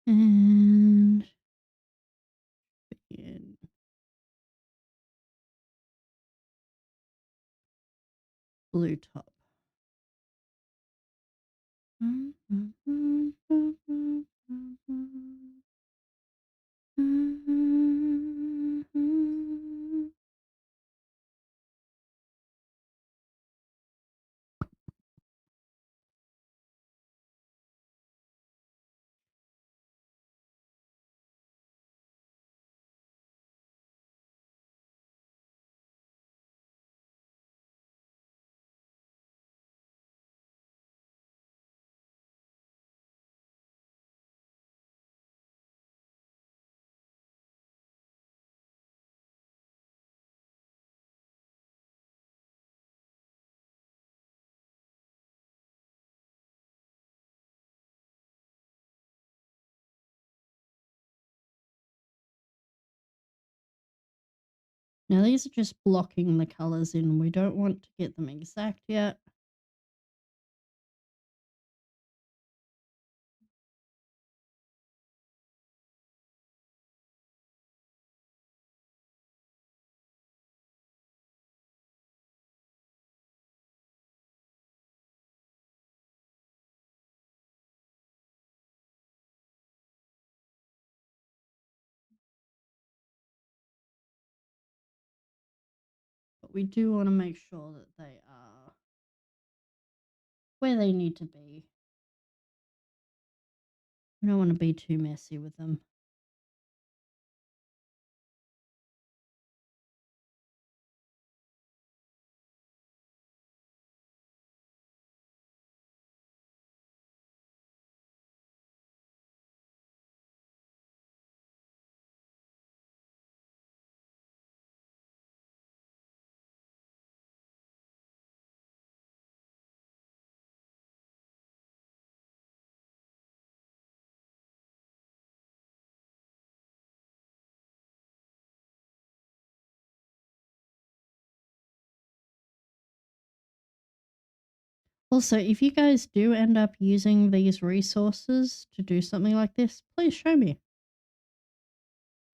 A: And begin. Blue top. Now these are just blocking the colors in. We don't want to get them exact yet. But we do want to make sure that they are where they need to be. We don't want to be too messy with them. Also, if you guys do end up using these resources to do something like this, please show me.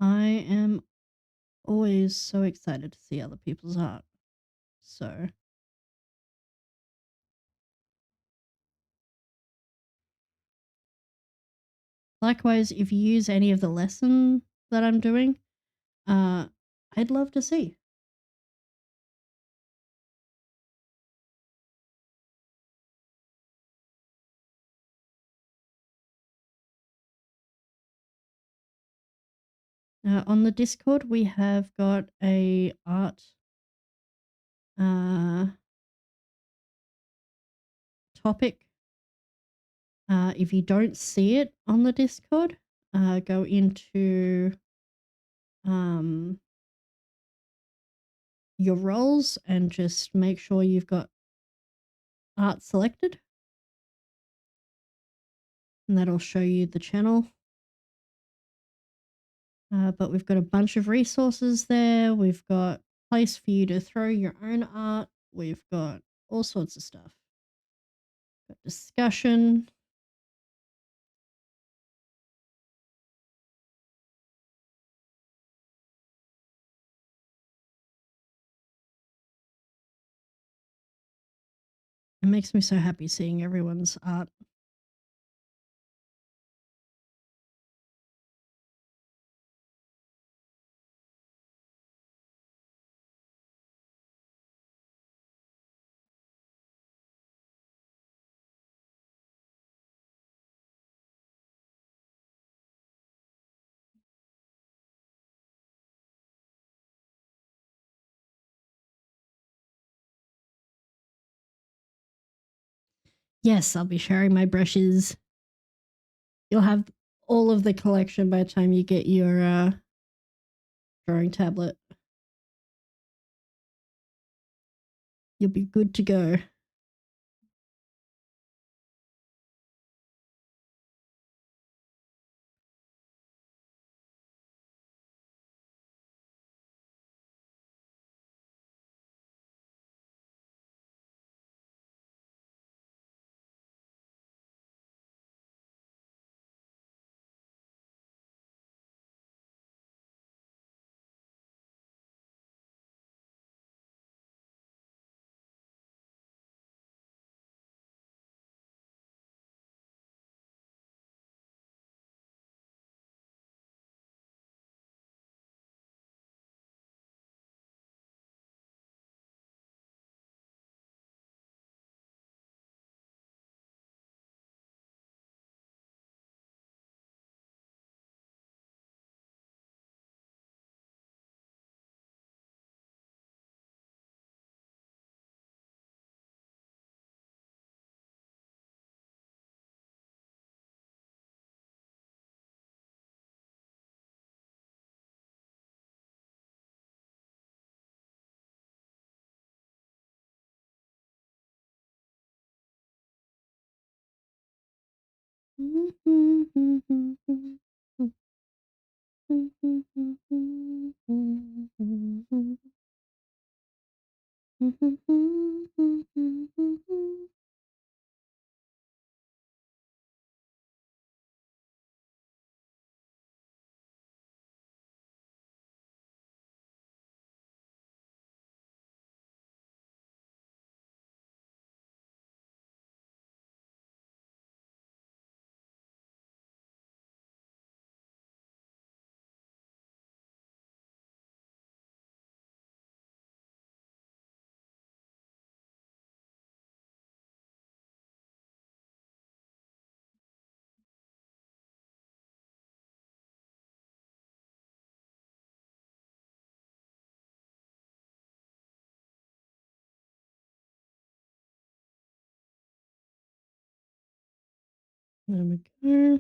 A: I am always so excited to see other people's art. So, likewise, if you use any of the lesson that I'm doing, uh, I'd love to see. On the Discord, we have got a art uh, topic. If you don't see it on the Discord, go into um, your roles and just make sure you've got art selected, and that'll show you the channel. But we've got a bunch of resources there. We've got place for you to throw your own art. We've got all sorts of stuff. Got discussion. It makes me so happy seeing everyone's art. Yes, I'll be sharing my brushes. You'll have all of the collection by the time you get your drawing tablet. You'll be good to go. There we go.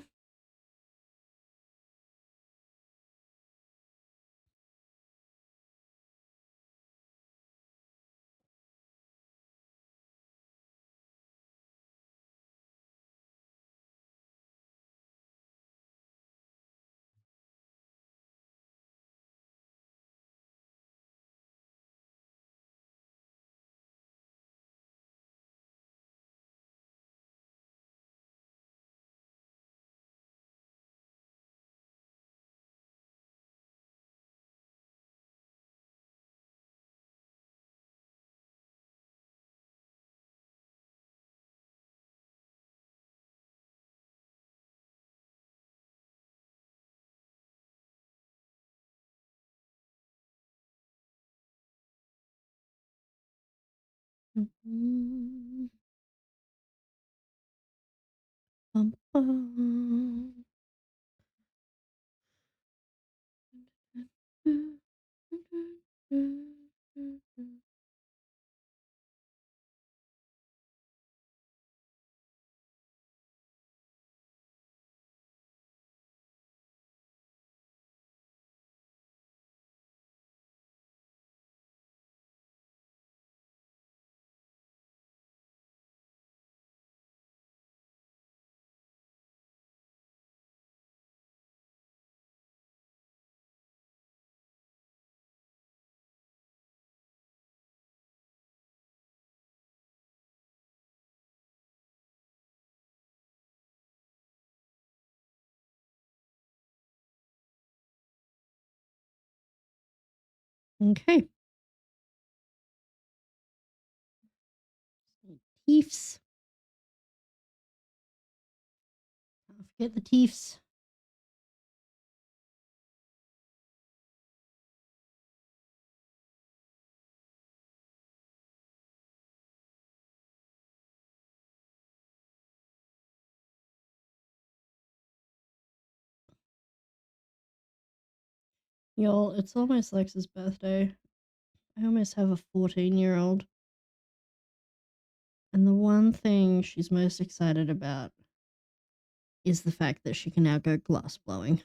A: Mm, bum, bum. Okay. Teeths. Don't forget the teeths. Y'all, it's almost Lex's birthday. I almost have a 14-year-old. And the one thing she's most excited about is the fact that she can now go glass blowing.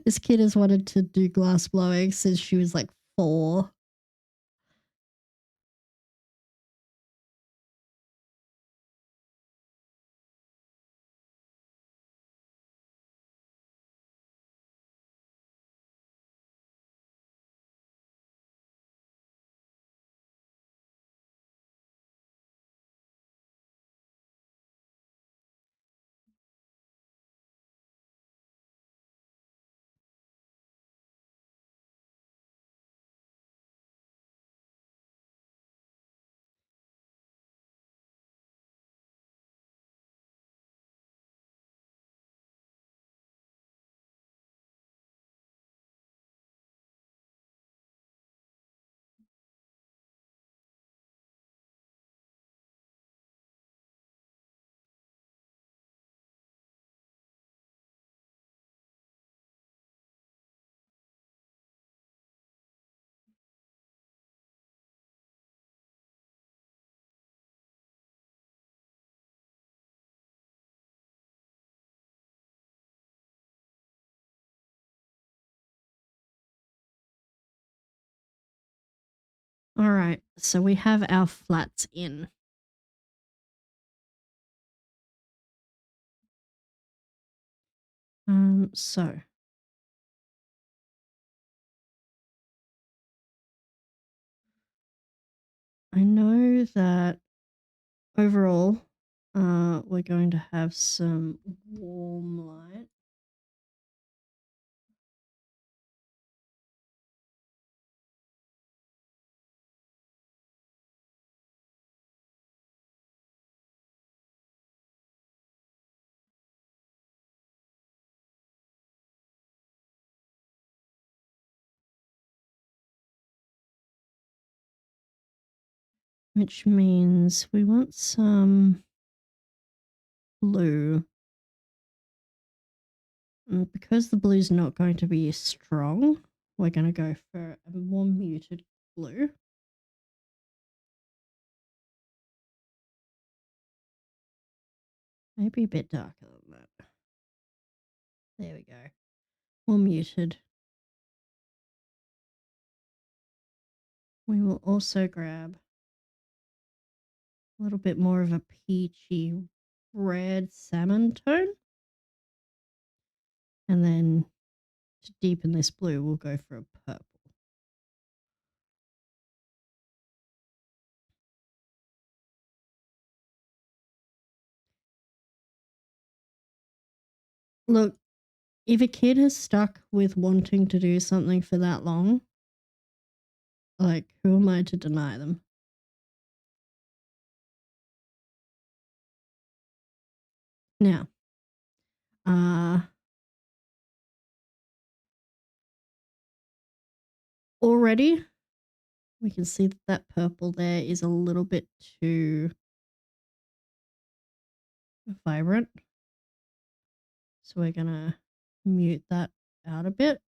A: This kid has wanted to do glass blowing since she was like 4. All right, so we have our flats in. So I know that overall, we're going to have some warm light. Which means we want some blue. And because the blue's not going to be strong, we're going to go for a more muted blue. Maybe a bit darker than that. There we go. More muted. We will also grab a little bit more of a peachy red salmon tone. And then to deepen this blue, we'll go for a purple. Look, if a kid has stuck with wanting to do something for that long, like, who am I to deny them? Now, already We can see that that purple there is a little bit too vibrant. So we're going to mute that out a bit.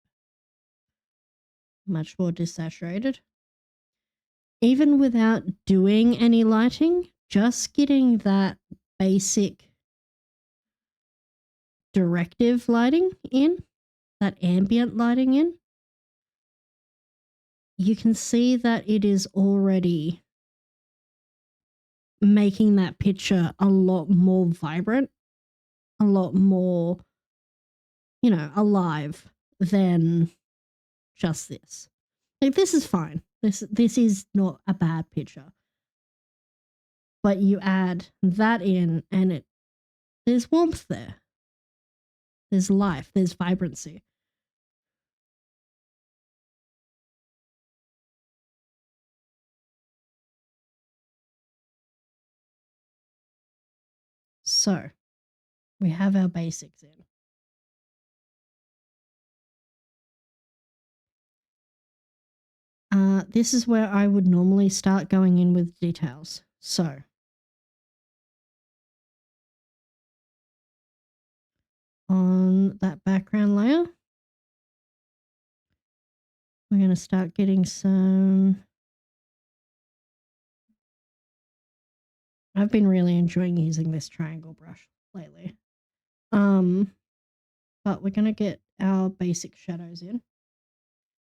A: Much more desaturated. Even without doing any lighting, just getting that basic directive lighting in, that ambient lighting in, you can see that it is already making that picture a lot more vibrant, a lot more, alive than just this. Like, this is fine. This is not a bad picture. But you add that in and there's warmth there. There's life, there's vibrancy. So, we have our basics in. This is where I would normally start going in with details. So, on that background layer, we're going to start getting some... I've been really enjoying using this triangle brush lately. But we're going to get our basic shadows in.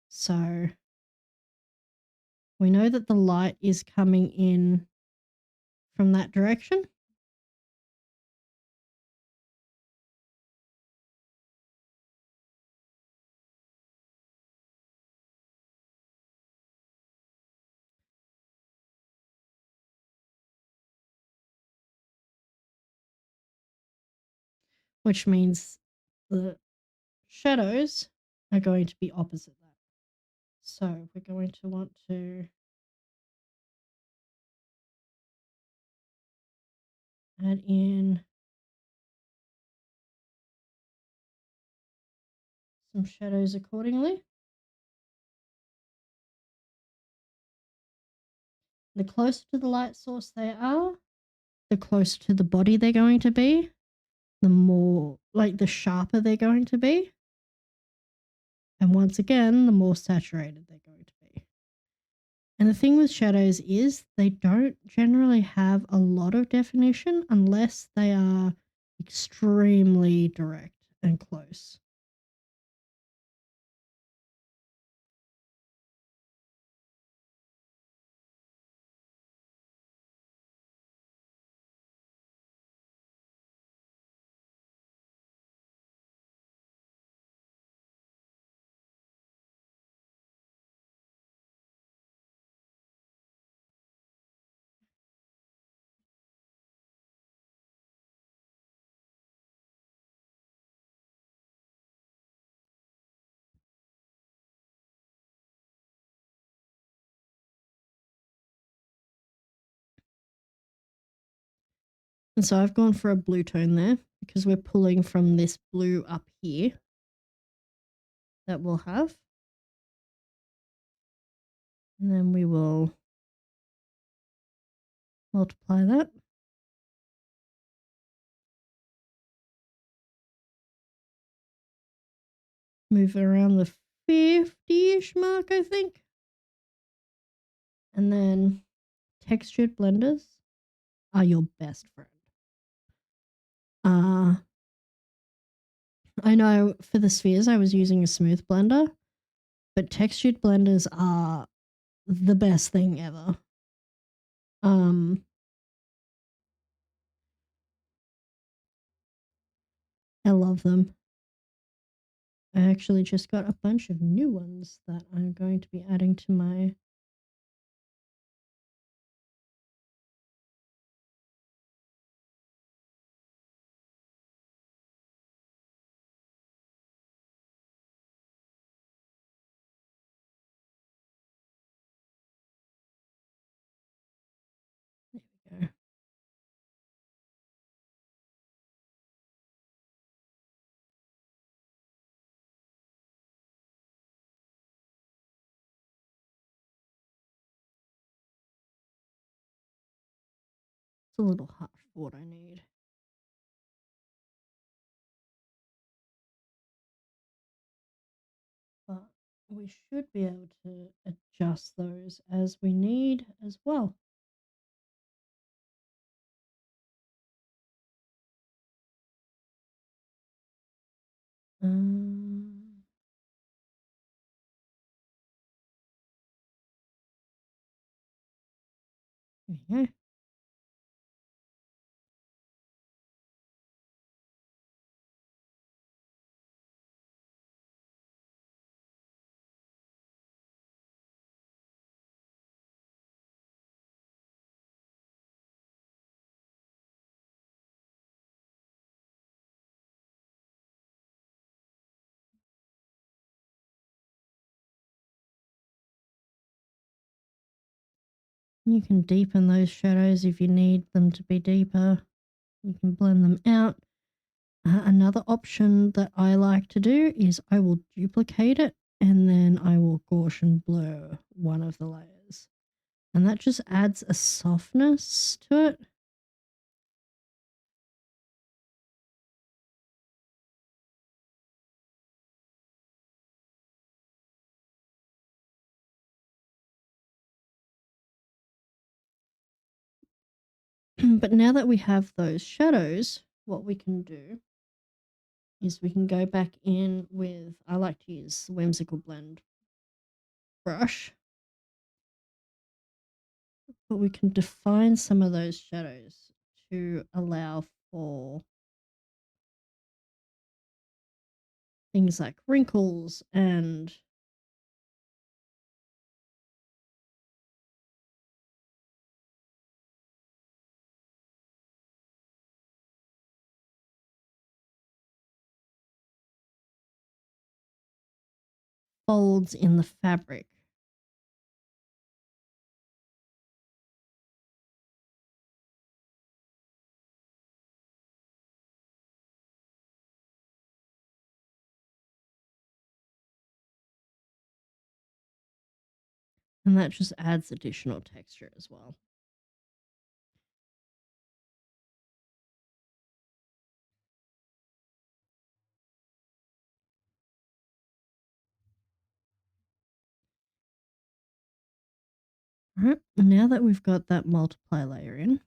A: So we know that the light is coming in from that direction. Which means the shadows are going to be opposite that. So we're going to want to add in some shadows accordingly. The closer to the light source they are, the closer to the body they're going to be, the more, the sharper they're going to be. And once again, the more saturated they're going to be. And the thing with shadows is they don't generally have a lot of definition unless they are extremely direct and close. And so I've gone for a blue tone there because we're pulling from this blue up here that we'll have. And then we will multiply that. Move around the 50-ish mark, I think. And then textured blenders are your best friend. I know for the spheres I was using a smooth blender, but textured blenders are the best thing ever. I love them. I actually just got a bunch of new ones that I'm going to be adding to my... There we go. It's a little harsh for what I need. But we should be able to adjust those as we need as well. Um, there you go. You can deepen those shadows if you need them to be deeper. You can blend them out. Another option that I like to do is I will duplicate it and then I will Gaussian blur one of the layers. And that just adds a softness to it. But now that we have those shadows, what we can do is we can go back in with, I like to use the Whimsical Blend brush, but we can define some of those shadows to allow for things like wrinkles and folds in the fabric. And that just adds additional texture as well. All right, now that we've got that multiply layer in,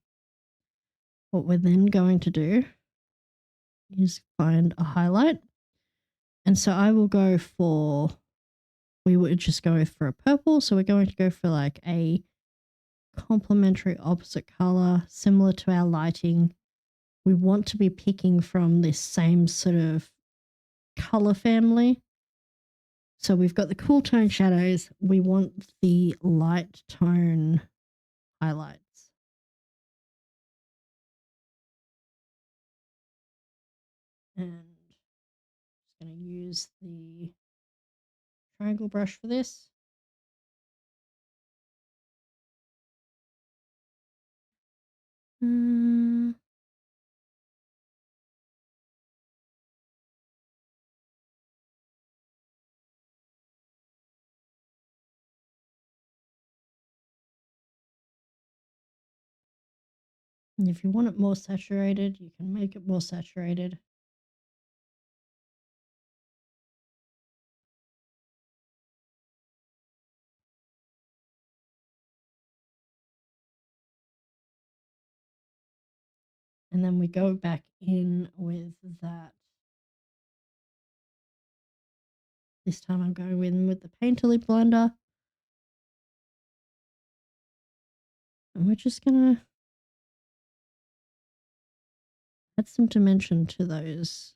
A: what we're then going to do is find a highlight. And so I will go for, we would just go for a purple. So we're going to go for like a complementary opposite color, similar to our lighting. We want to be picking from this same sort of color family. So we've got the cool tone shadows. We want the light tone highlights. And just going to use the triangle brush for this. Mm. And if you want it more saturated, you can make it more saturated. And then we go back in with that. This time I'm going in with the Painterly blender. And we're just going to add some dimension to those.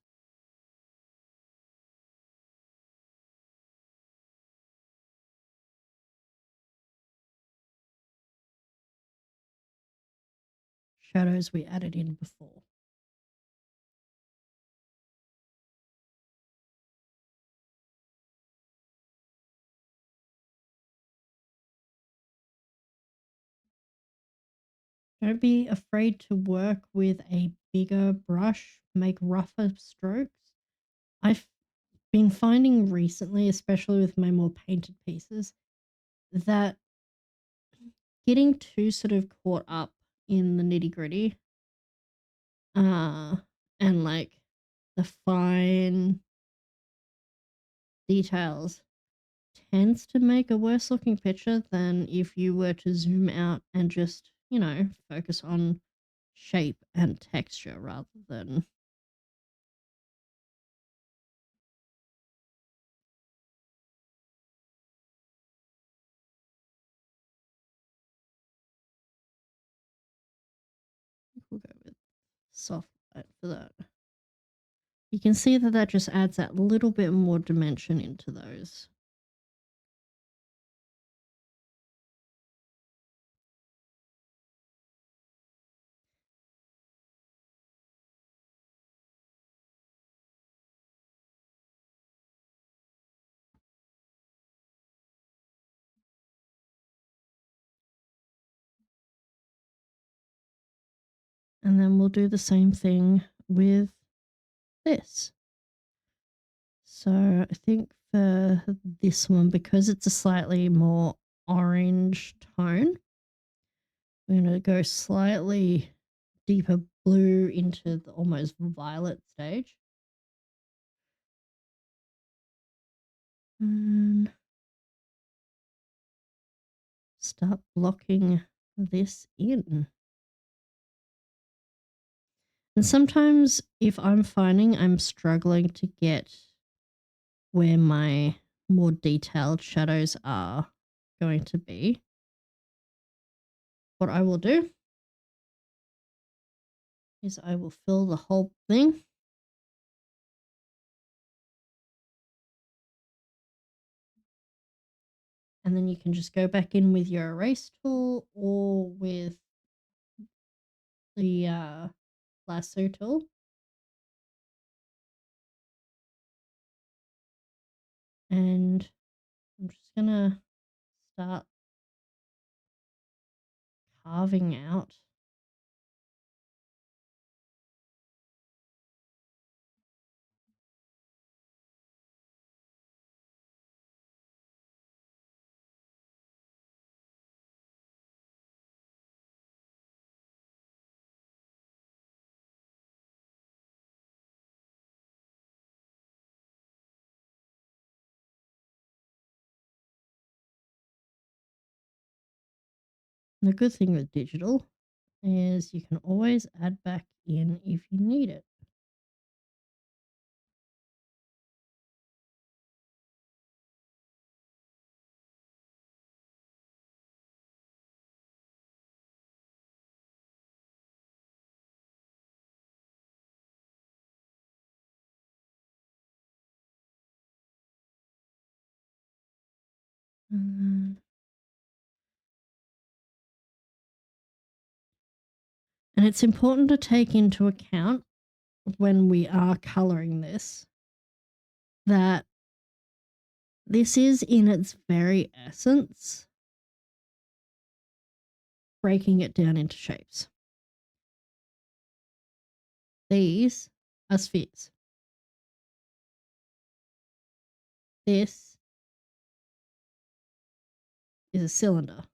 A: Shadows we added in before. Don't be afraid to work with a bigger brush, make rougher strokes. I've been finding recently, especially with my more painted pieces, that getting too sort of caught up in the nitty-gritty, and, like, the fine details tends to make a worse looking picture than if you were to zoom out and just, focus on shape and texture rather than. We'll go with soft light for that. You can see that that just adds that little bit more dimension into those. And then we'll do the same thing with this. So I think for this one, because it's a slightly more orange tone, we're going to go slightly deeper blue into the almost violet stage. And start blocking this in. And sometimes if I'm finding I'm struggling to get where my more detailed shadows are going to be, what I will do is I will fill the whole thing. And then you can just go back in with your erase tool or with the lasso tool. And I'm just going to start carving out the good thing with digital is you can always add back in if you need it. And it's important to take into account when we are coloring this that this is in its very essence breaking it down into shapes. These are spheres. This is a cylinder.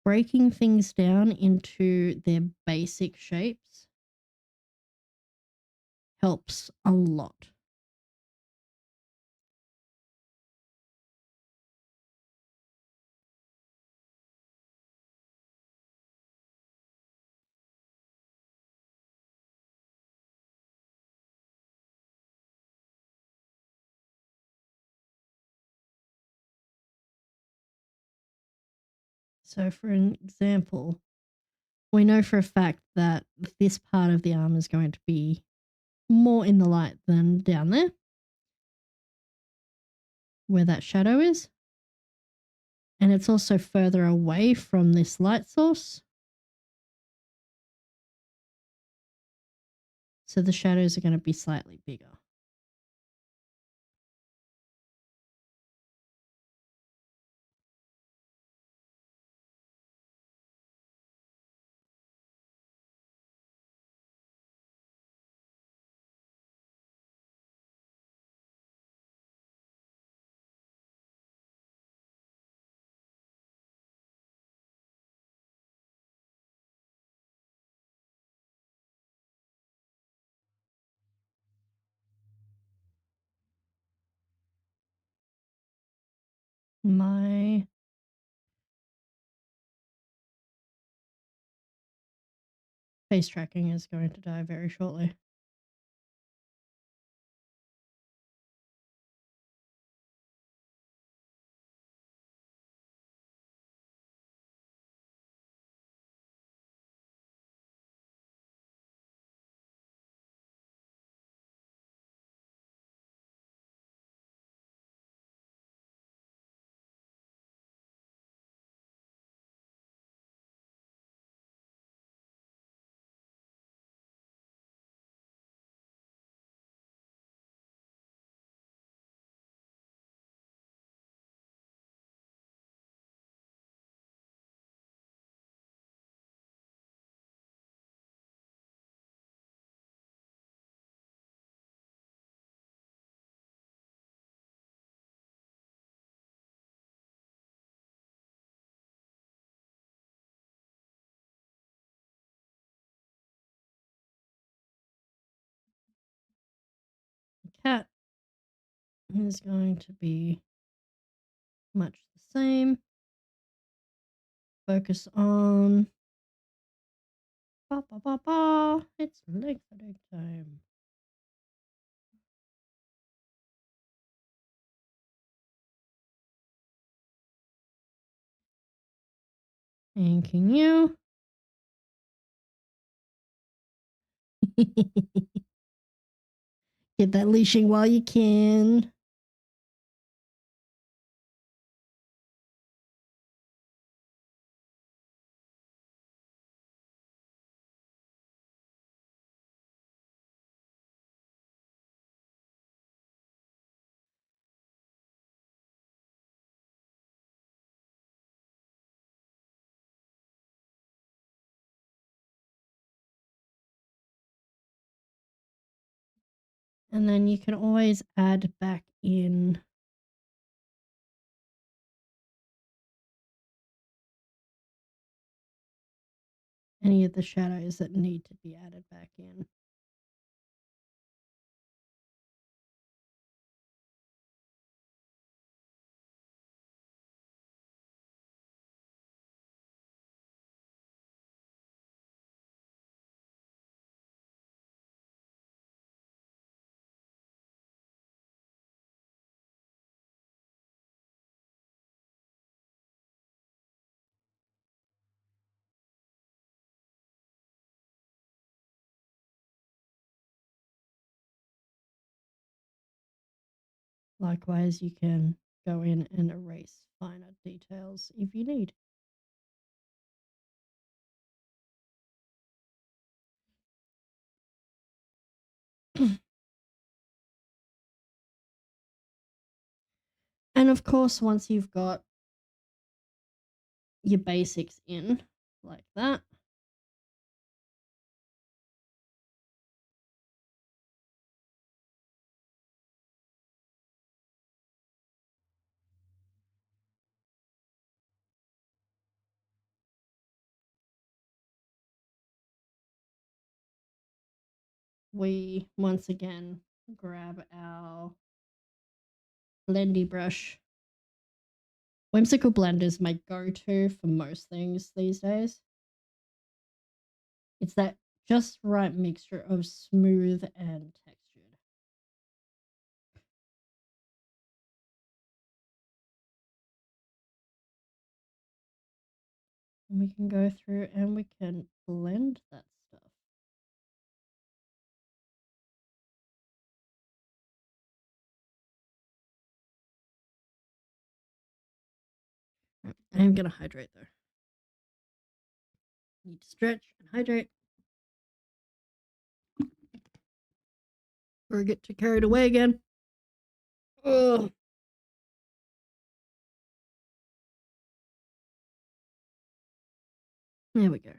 A: Breaking things down into their basic shapes helps a lot. So, for an example, we know for a fact that this part of the arm is going to be more in the light than down there, where that shadow is. And it's also further away from this light source. So the shadows are going to be slightly bigger. My face tracking is going to die very shortly. The cat is going to be much the same. Focus on ba ba ba ba. It's lengthening time. Thanking you. Get that leashing while you can. And then you can always add back in any of the shadows that need to be added back in. Likewise, you can go in and erase finer details if you need. And of course, once you've got your basics in like that, we once again grab our blendy brush. Whimsical Blend is my go-to for most things these days. It's that just right mixture of smooth and textured. And we can go through and we can blend that stuff. I'm going to hydrate though. Need to stretch and hydrate. Or get too carried away again. Ugh. There we go.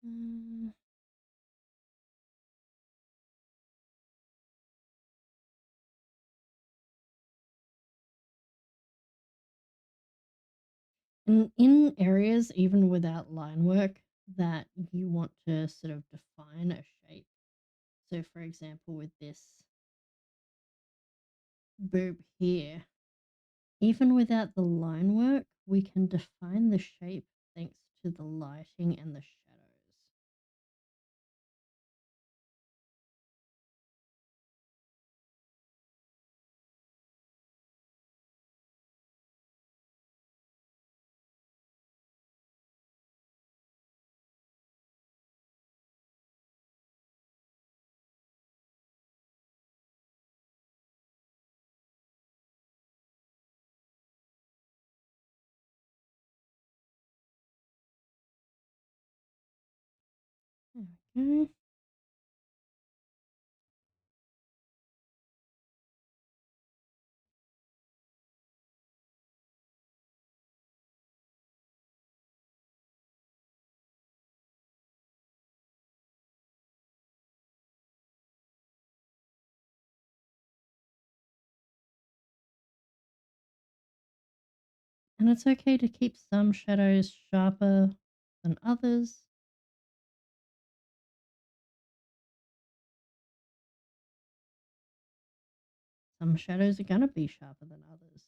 A: Mm. In areas, even without line work, that you want to sort of define a shape. So, for example, with this boob here, even without the line work, we can define the shape thanks to the lighting and the shadows. There we go. And it's okay to keep some shadows sharper than others. Some shadows are going to be sharper than others.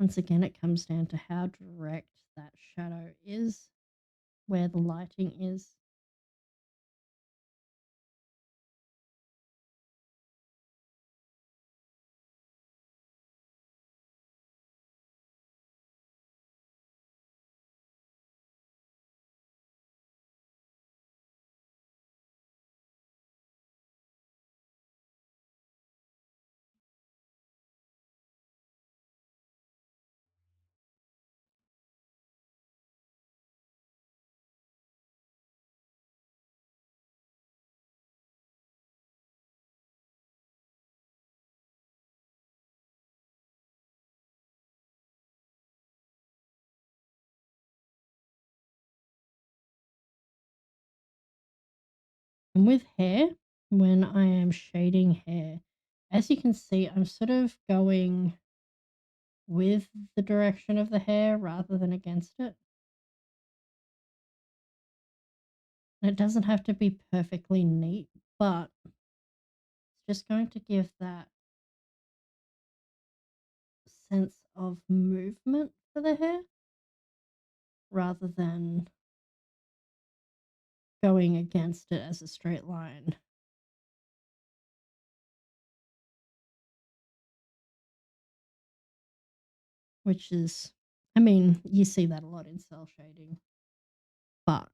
A: Once again, it comes down to how direct that shadow is, where the lighting is. And with hair, when I am shading hair, as you can see, I'm sort of going with the direction of the hair rather than against it. And it doesn't have to be perfectly neat, but it's just going to give that sense of movement for the hair rather than going against it as a straight line, which is, I mean, you see that a lot in cell shading, but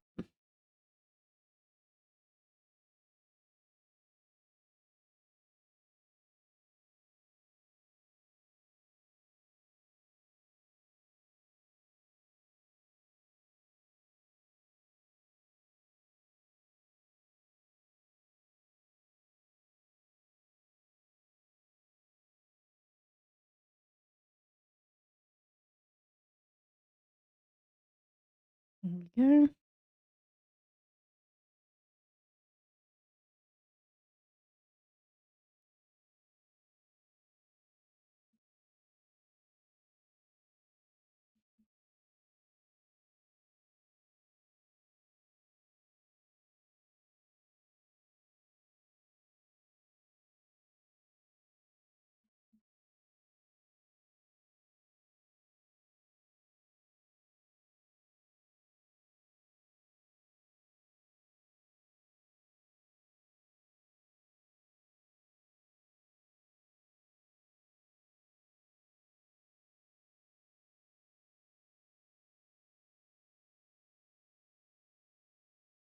A: There we go.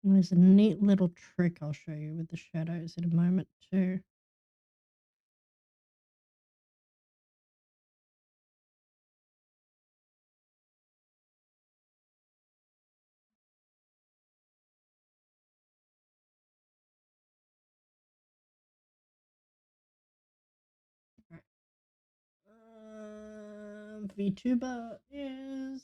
A: And there's a neat little trick I'll show you with the shadows in a moment too. VTuber is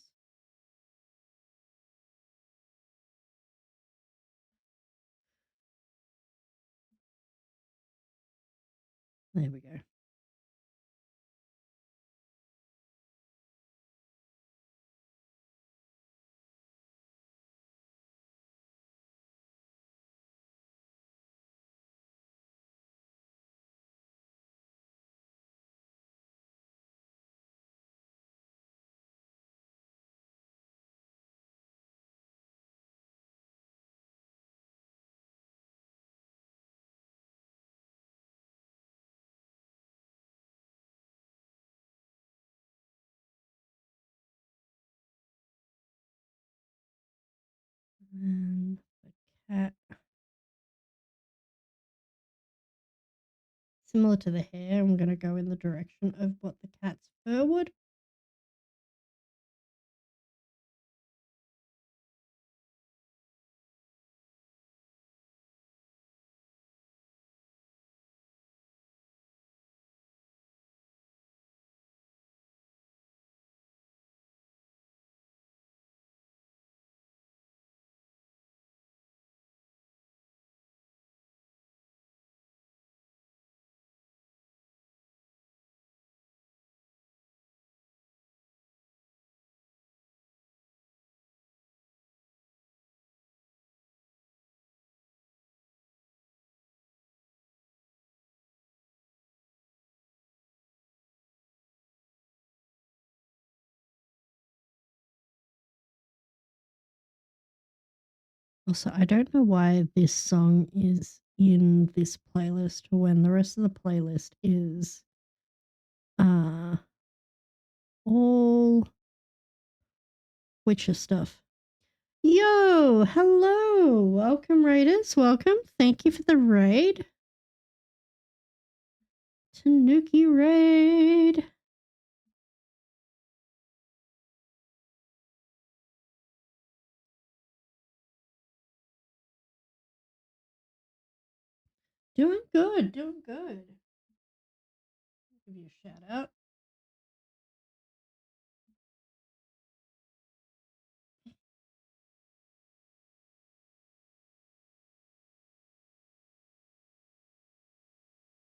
A: there we go. And the cat, similar to the hair, I'm going to go in the direction of what the cat's fur would. Also, I don't know why this song is in this playlist when the rest of the playlist is all Witcher stuff. Yo, hello. Welcome, raiders. Welcome. Thank you for the raid. Tanuki raid. Doing good. Doing good. Give you a shout out.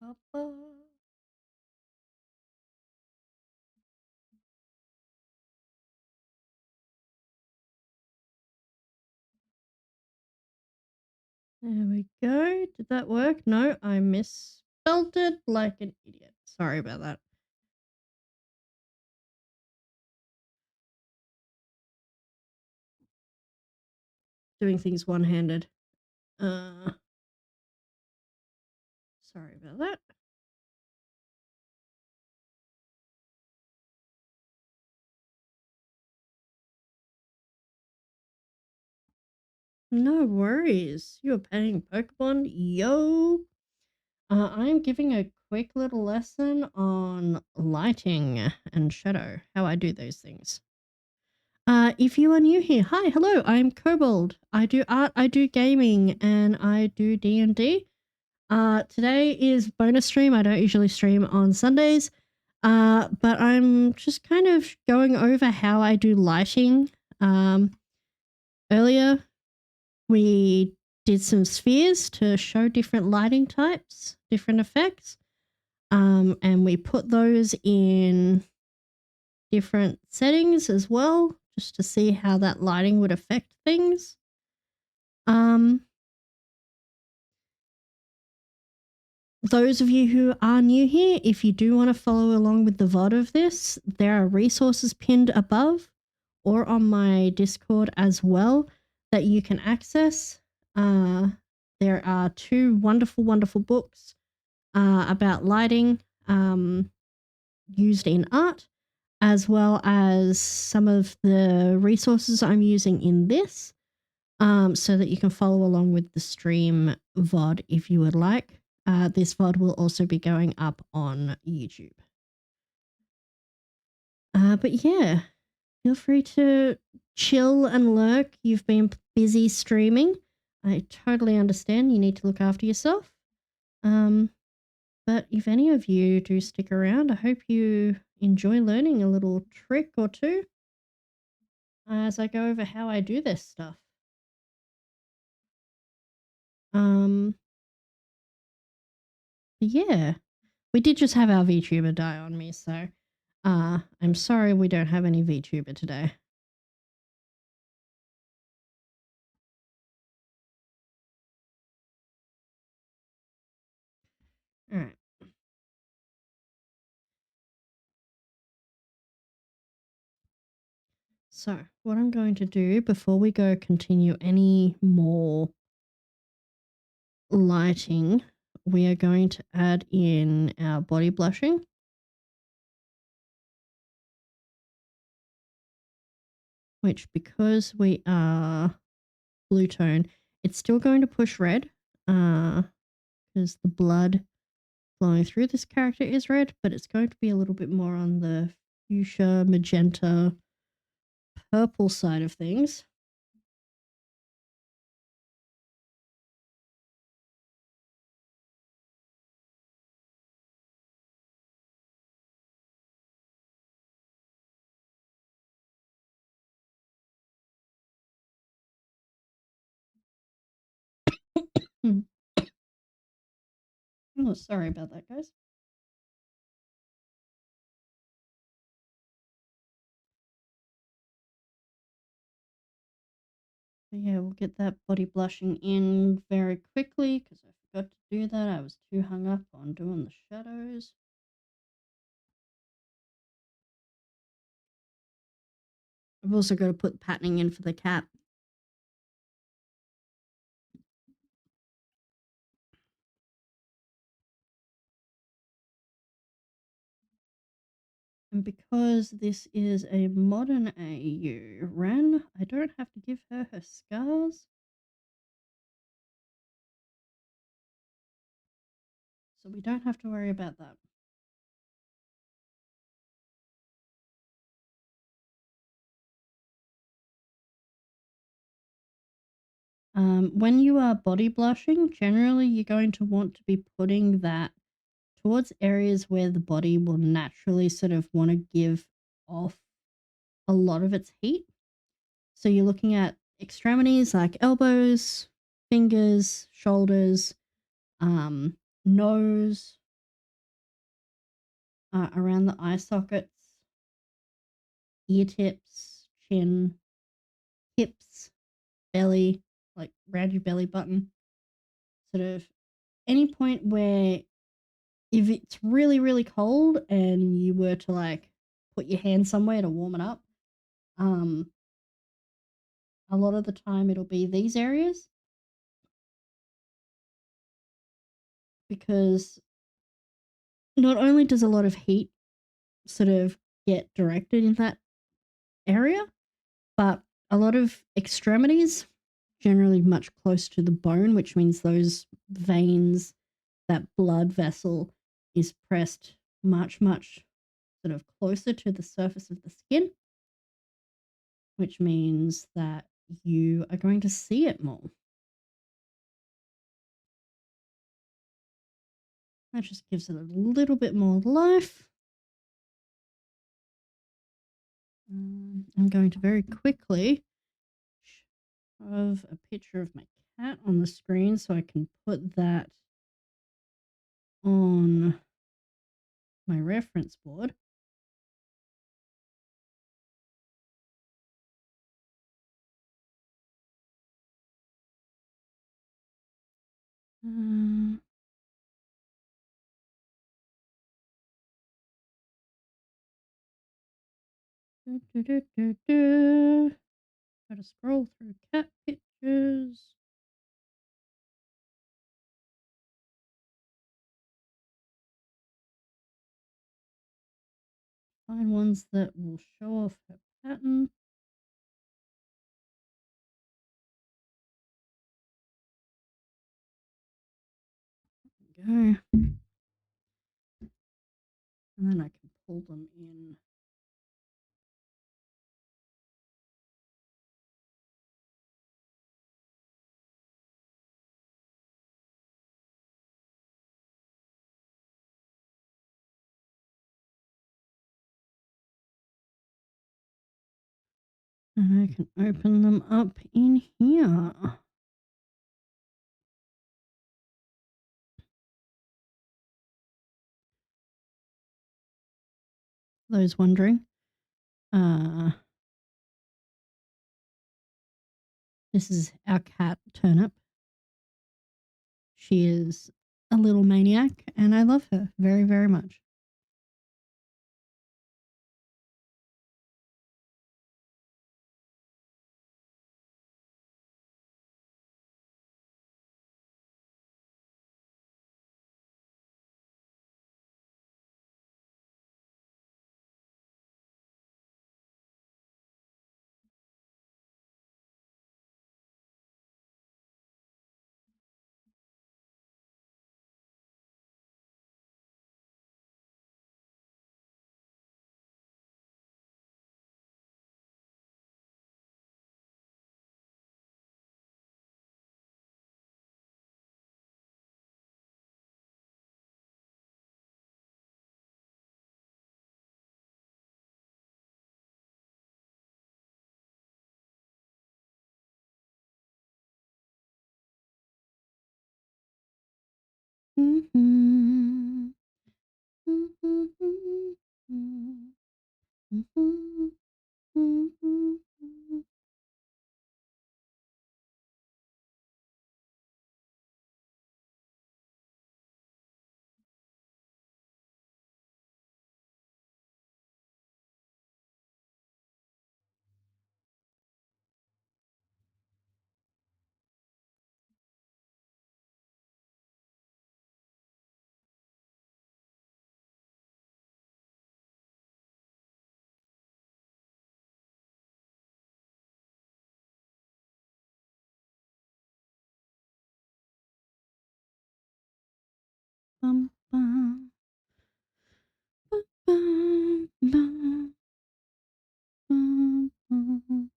A: Papa. There we go. Did that work? No, I misspelled it like an idiot. Sorry about that. Doing things one-handed. Sorry about that. No worries. You're playing Pokemon? Yo! I'm giving a quick little lesson on lighting and shadow, how I do those things. If you are new here, hi, hello, I'm Kobold. I do art, I do gaming, and I do D&D. Today is bonus stream. I don't usually stream on Sundays, but I'm just kind of going over how I do lighting. earlier we did some spheres to show different lighting types, different effects. And we put those in different settings as well, just to see how that lighting would affect things. Those of you who are new here, if you do want to follow along with the VOD of this, there are resources pinned above or on my Discord as well that you can access. There are 2 wonderful, wonderful books about lighting used in art, as well as some of the resources I'm using in this, so that you can follow along with the stream VOD if you would like. This VOD will also be going up on YouTube. But yeah, feel free to chill and lurk. You've been busy streaming. I totally understand. You need to look after yourself. But if any of you do stick around, I hope you enjoy learning a little trick or two as I go over how I do this stuff. Yeah, we did just have our VTuber die on me, so I'm sorry we don't have any VTuber today. All right. So what I'm going to do before we go continue any more lighting, we are going to add in our body blushing. Which, because we are blue tone, it's still going to push red, because the blood flowing through this character is red, but it's going to be a little bit more on the fuchsia, magenta, purple side of things. Oh, sorry about that, guys. But yeah, we'll get that body blushing in very quickly because I forgot to do that. I was too hung up on doing the shadows. I've also got to put patterning in for the cat. And because this is a modern AU Ren, I don't have to give her her scars. So we don't have to worry about that. When you are body blushing, generally you're going to want to be putting that towards areas where the body will naturally sort of want to give off a lot of its heat. So you're looking at extremities like elbows, fingers, shoulders, nose, around the eye sockets, ear tips, chin, hips, belly, like around your belly button. Sort of any point where if it's really, really cold and you were to like put your hand somewhere to warm it up, a lot of the time it'll be these areas because not only does a lot of heat sort of get directed in that area, but a lot of extremities, generally much close to the bone, which means those veins, that blood vessel is pressed much, much sort of closer to the surface of the skin, which means that you are going to see it more. That just gives it a little bit more life. I'm going to very quickly have a picture of my cat on the screen so I can put that on my reference board. Uh, Gotta scroll through cat pictures. Find ones that will show off her pattern. Go. And then I can pull them in. And I can open them up in here. Those wondering. This is our cat Turnip. She is a little maniac and I love her very, very much. Mm-hmm. Bum, bum, bum, bum, bum, bum.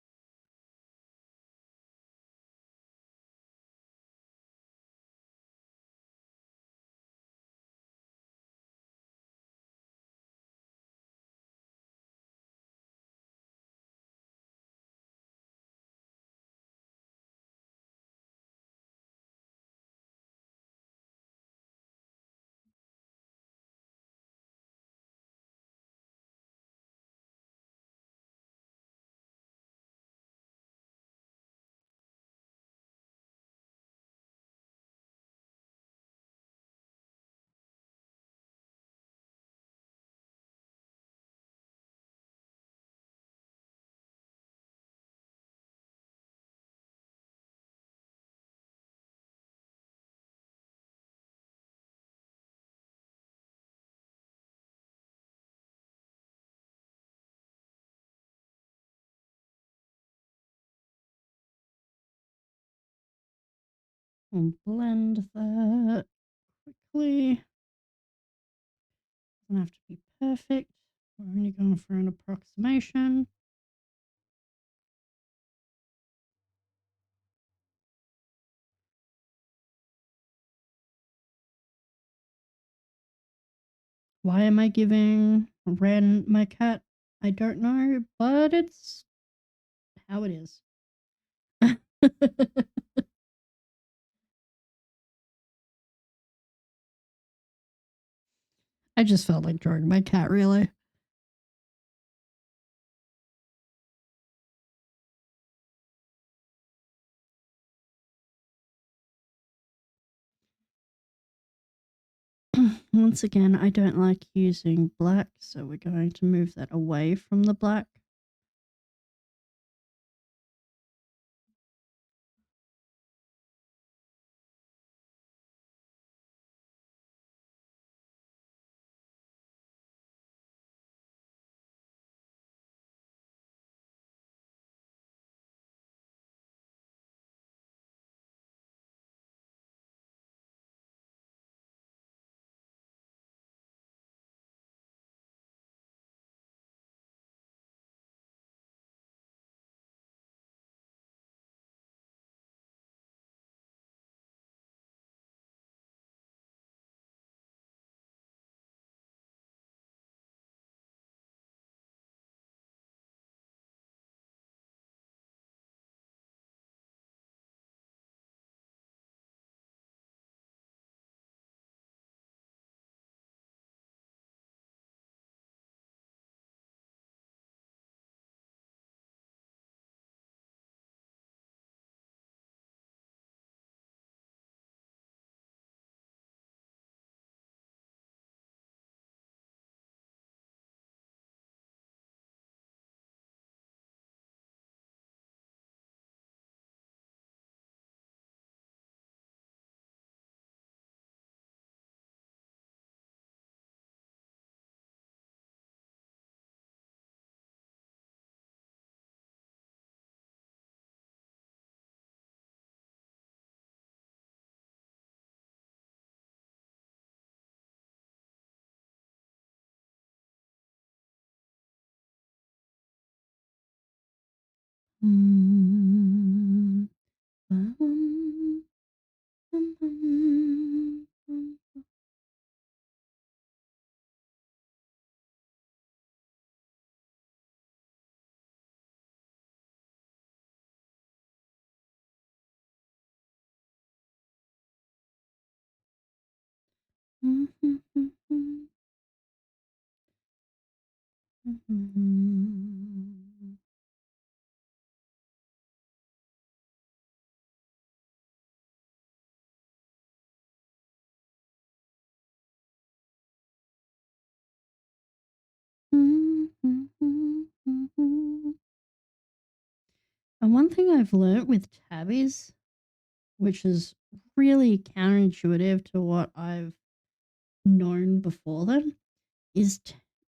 A: I'll blend that quickly. Doesn't have to be perfect. We're only going for an approximation. Why am I giving Ren my cat? I don't know, but it's how it is. I just felt like drawing my cat, really. Once again, I don't like using black, so we're going to move that away from the black. Mm, bum, bum, bum, bum. And one thing I've learnt with tabbies, which is really counterintuitive to what I've known before then, is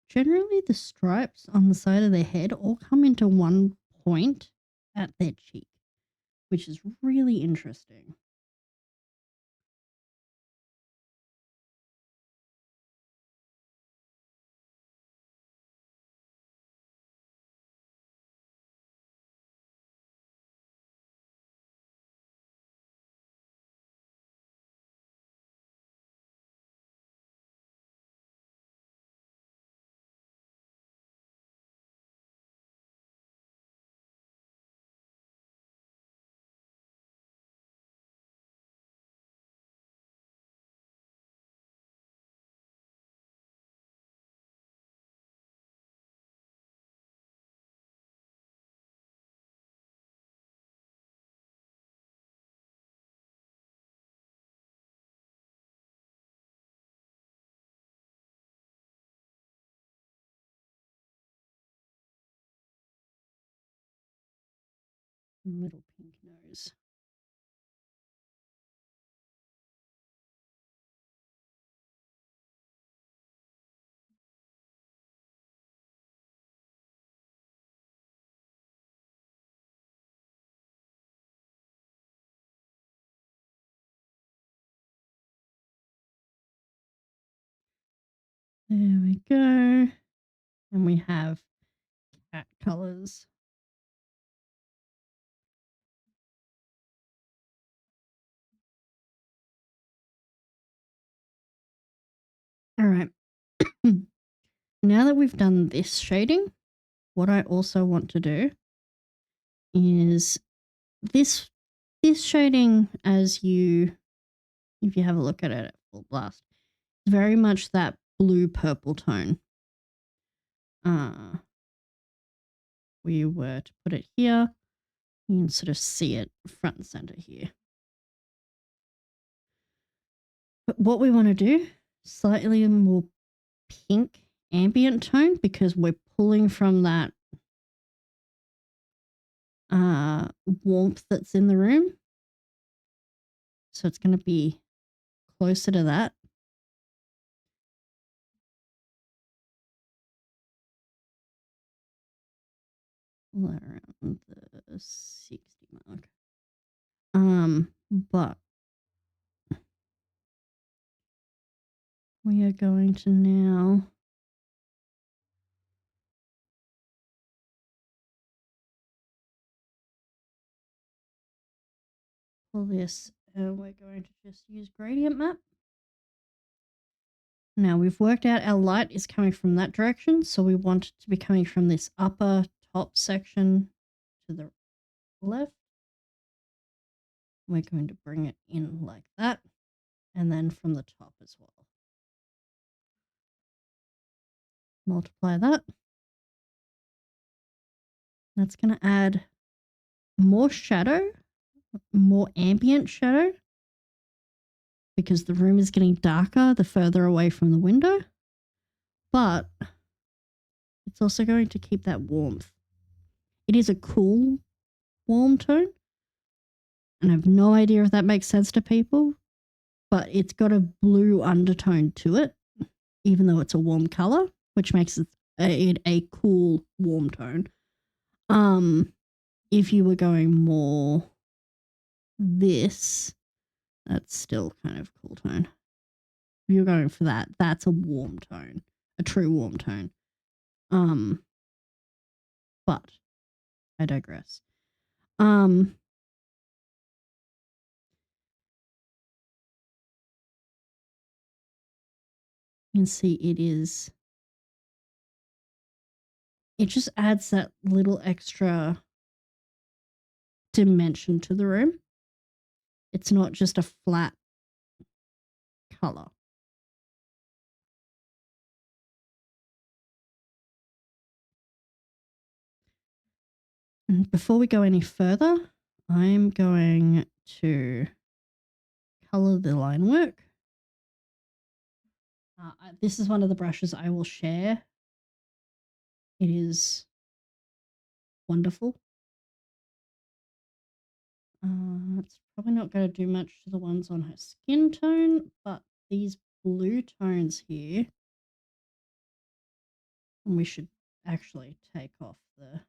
A: generally the stripes on the side of their head all come into one point at their cheek, which is really interesting. Little pink nose. There we go. And we have cat colors. All right. Now that we've done this shading, what I also want to do is this this shading, if you have a look at it at full blast, is very much that blue purple tone. We were to put it here, you can sort of see it front and center here. But what we want to do, slightly more pink ambient tone, because we're pulling from that warmth that's in the room. So it's going to be closer to that. Around the 60 mark. But we are going to now pull this, and we're going to just use gradient map. Now we've worked out our light is coming from that direction, so we want it to be coming from this upper top section to the left. We're going to bring it in like that, and then from the top as well. Multiply that. That's going to add more shadow, more ambient shadow, because the room is getting darker the further away from the window. But it's also going to keep that warmth. It is a cool, warm tone. And I have no idea if that makes sense to people, but it's got a blue undertone to it, even though it's a warm color, which makes it a cool, warm tone. If you were going more this, that's still kind of cool tone. If you're going for that, that's a warm tone, a true warm tone. But I digress. You can see it just adds that little extra dimension to the room. It's not just a flat color. And before we go any further, I'm going to color the line work. This is one of the brushes I will share. It is wonderful. It's probably not going to do much to the ones on her skin tone, but these blue tones here, and we should actually take off the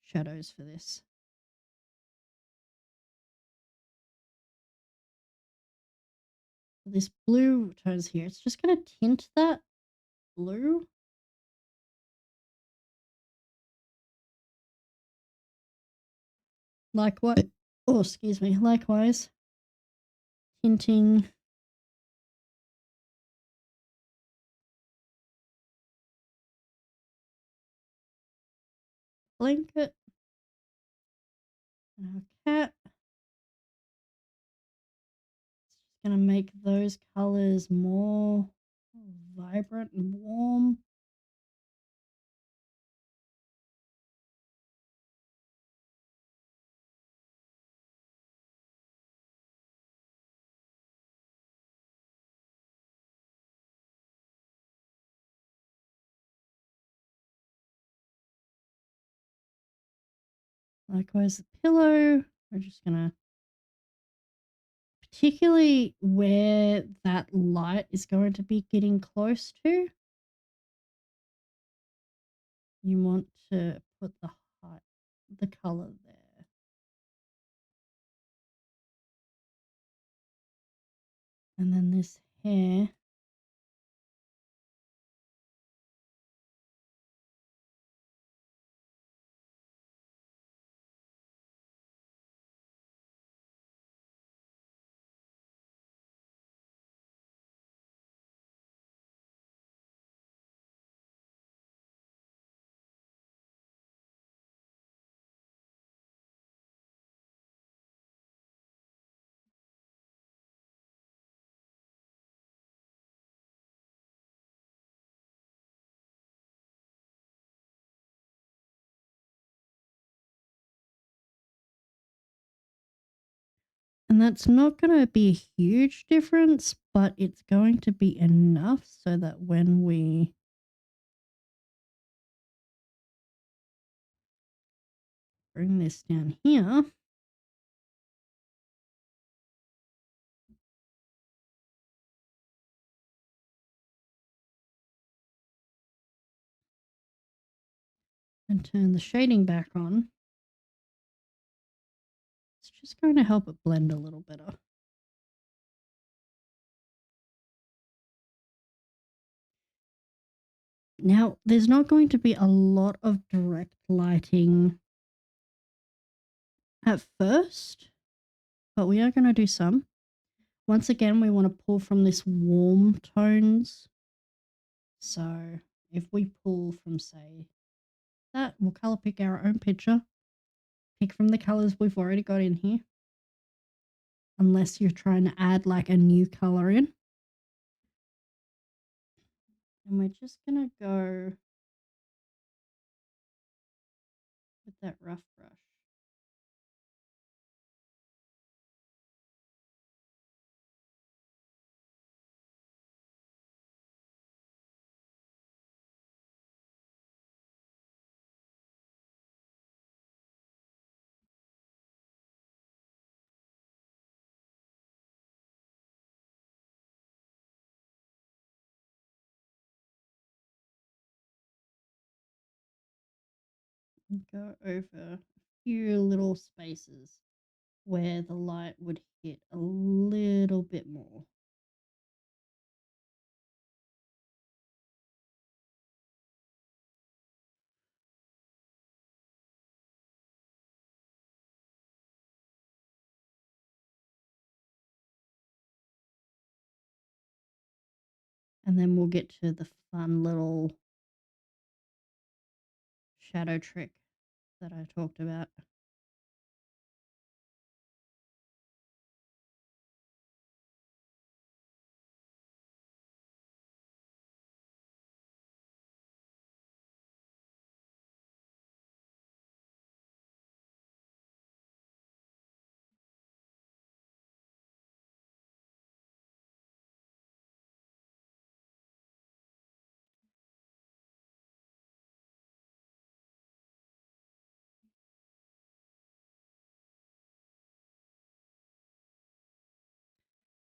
A: shadows for this. This blue tones here, it's just going to tint that blue. Likewise, oh, excuse me, likewise, tinting blanket, our cat. It's just going to make those colors more vibrant and warm. Likewise, the pillow, we're just going to, particularly where that light is going to be getting close to, you want to put the color there. And then this hair, And that's not going to be a huge difference, but it's going to be enough so that when we bring this down here, and turn the shading back on, it's just going to help it blend a little better. Now, there's not going to be a lot of direct lighting at first, but we are going to do some. Once again, we want to pull from this warm tones. So if we pull from, say, that, we'll color pick our own picture. Pick from the colors we've already got in here. Unless you're trying to add like a new color in. And we're just going to go with that rough brush. And go over a few little spaces where the light would hit a little bit more. And then we'll get to the fun little shadow trick that I talked about.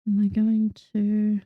A: Am I going to...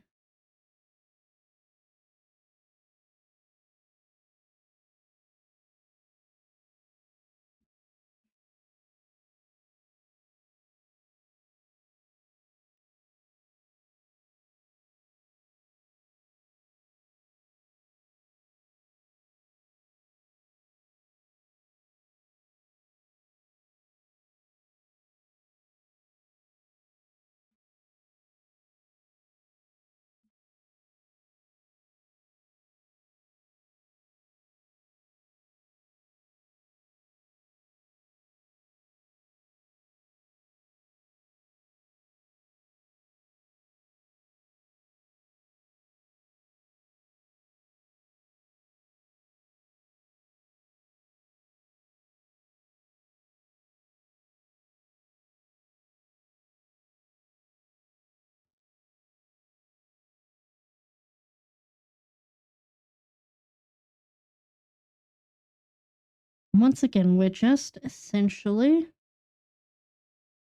A: Once again, we're just essentially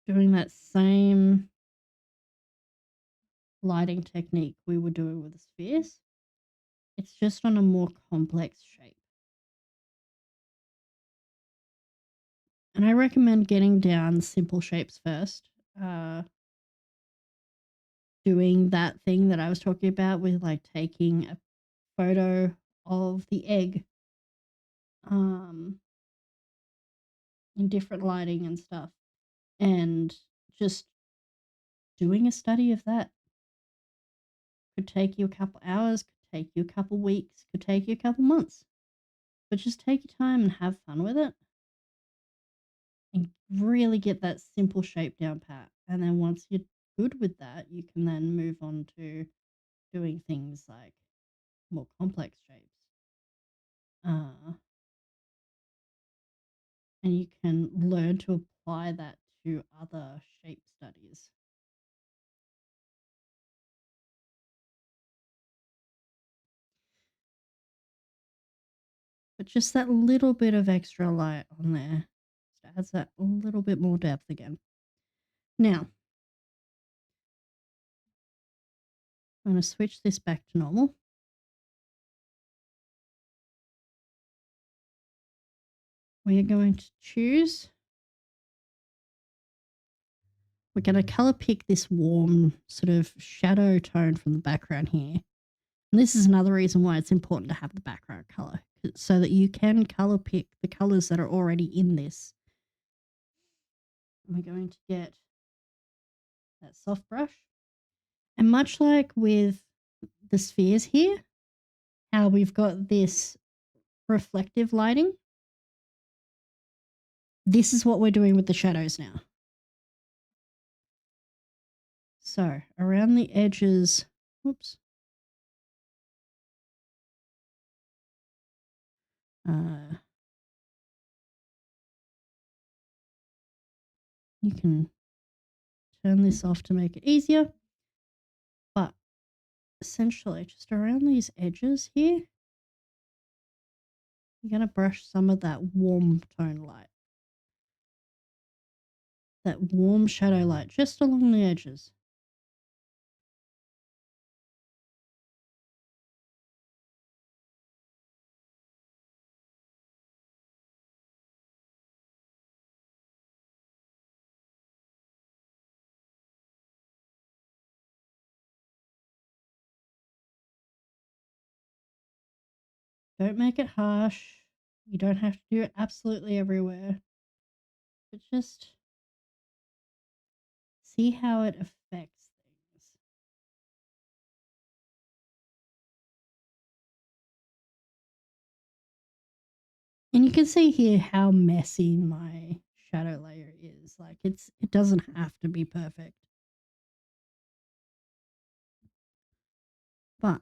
A: doing that same lighting technique we were doing with the spheres. It's just on a more complex shape. And I recommend getting down simple shapes first. Doing that thing that I was talking about with like taking a photo of the egg um, in different lighting and stuff, and just doing a study of that. Could take you a couple hours, could take you a couple weeks, could take you a couple months. But just take your time and have fun with it and really get that simple shape down pat. And then once you're good with that, you can then move on to doing things like more complex shapes. Uh, and you can learn to apply that to other shape studies. but just that little bit of extra light on there just adds that little bit more depth again. Now, I'm going to switch this back to normal. We are going to choose. We're going to color pick this warm sort of shadow tone from the background here. And this is another reason why it's important to have the background color, so that you can color pick the colors that are already in this. And we're going to get that soft brush. And much like with the spheres here, how we've got this reflective lighting, this is what we're doing with the shadows now. So around the edges, whoops. You can turn this off to make it easier, but essentially just around these edges here, you're going to brush some of that warm tone light, that warm shadow light just along the edges. Don't make it harsh. You don't have to do it absolutely everywhere, but just see how it affects things. And you can see here how messy my shadow layer is. Like it doesn't have to be perfect. But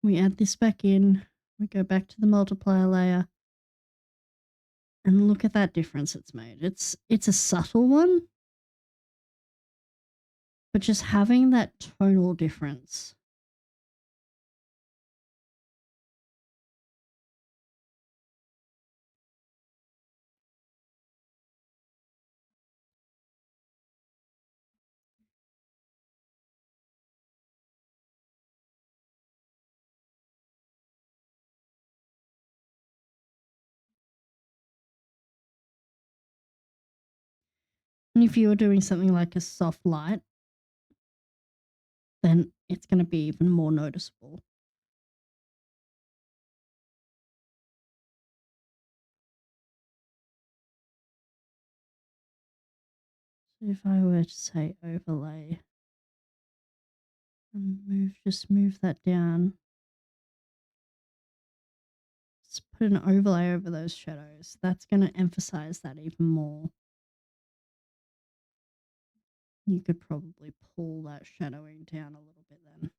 A: we add this back in, we go back to the multiplier layer, and look at that difference it's made. It's a subtle one, but just having that tonal difference. And if you're doing something like a soft light, then it's going to be even more noticeable. So if I were to say overlay and just move that down, just put an overlay over those shadows, that's going to emphasize that even more. You could probably pull that shadowing down a little bit then.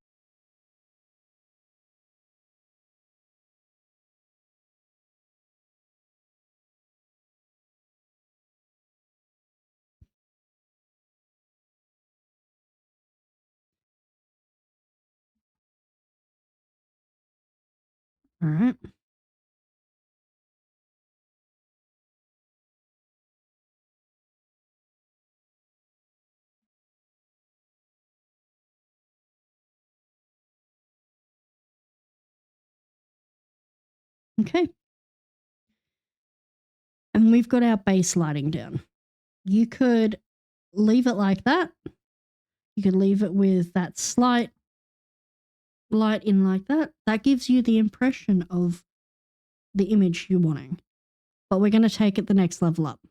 A: All right. Okay. And we've got our base lighting down. You could leave it like that. You could leave it with that slight light in like that. That gives you the impression of the image you're wanting. But we're going to take it the next level up.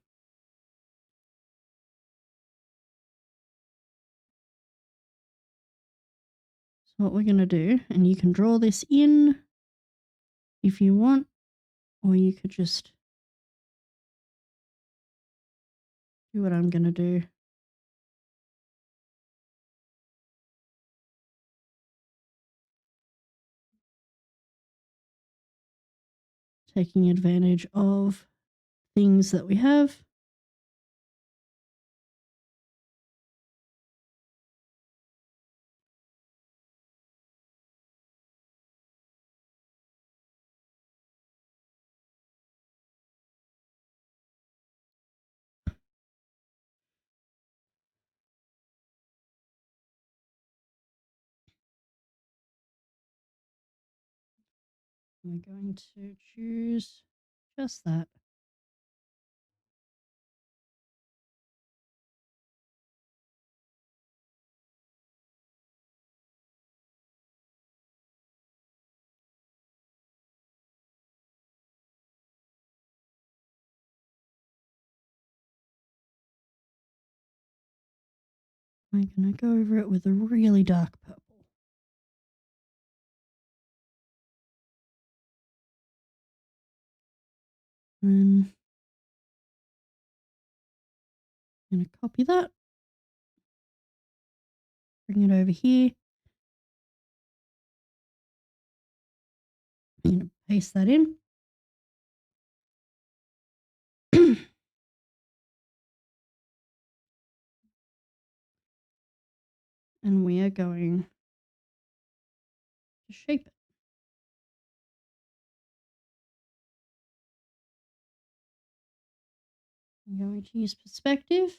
A: So what we're going to do, and you can draw this in if you want, or you could just do what I'm going to do. Taking advantage of things that we have. We're going to choose just that. I'm going to go over it with a really dark purple. And I'm going to copy that. Bring it over here. I'm going to paste that in. And we are going to shape it. I'm going to use perspective.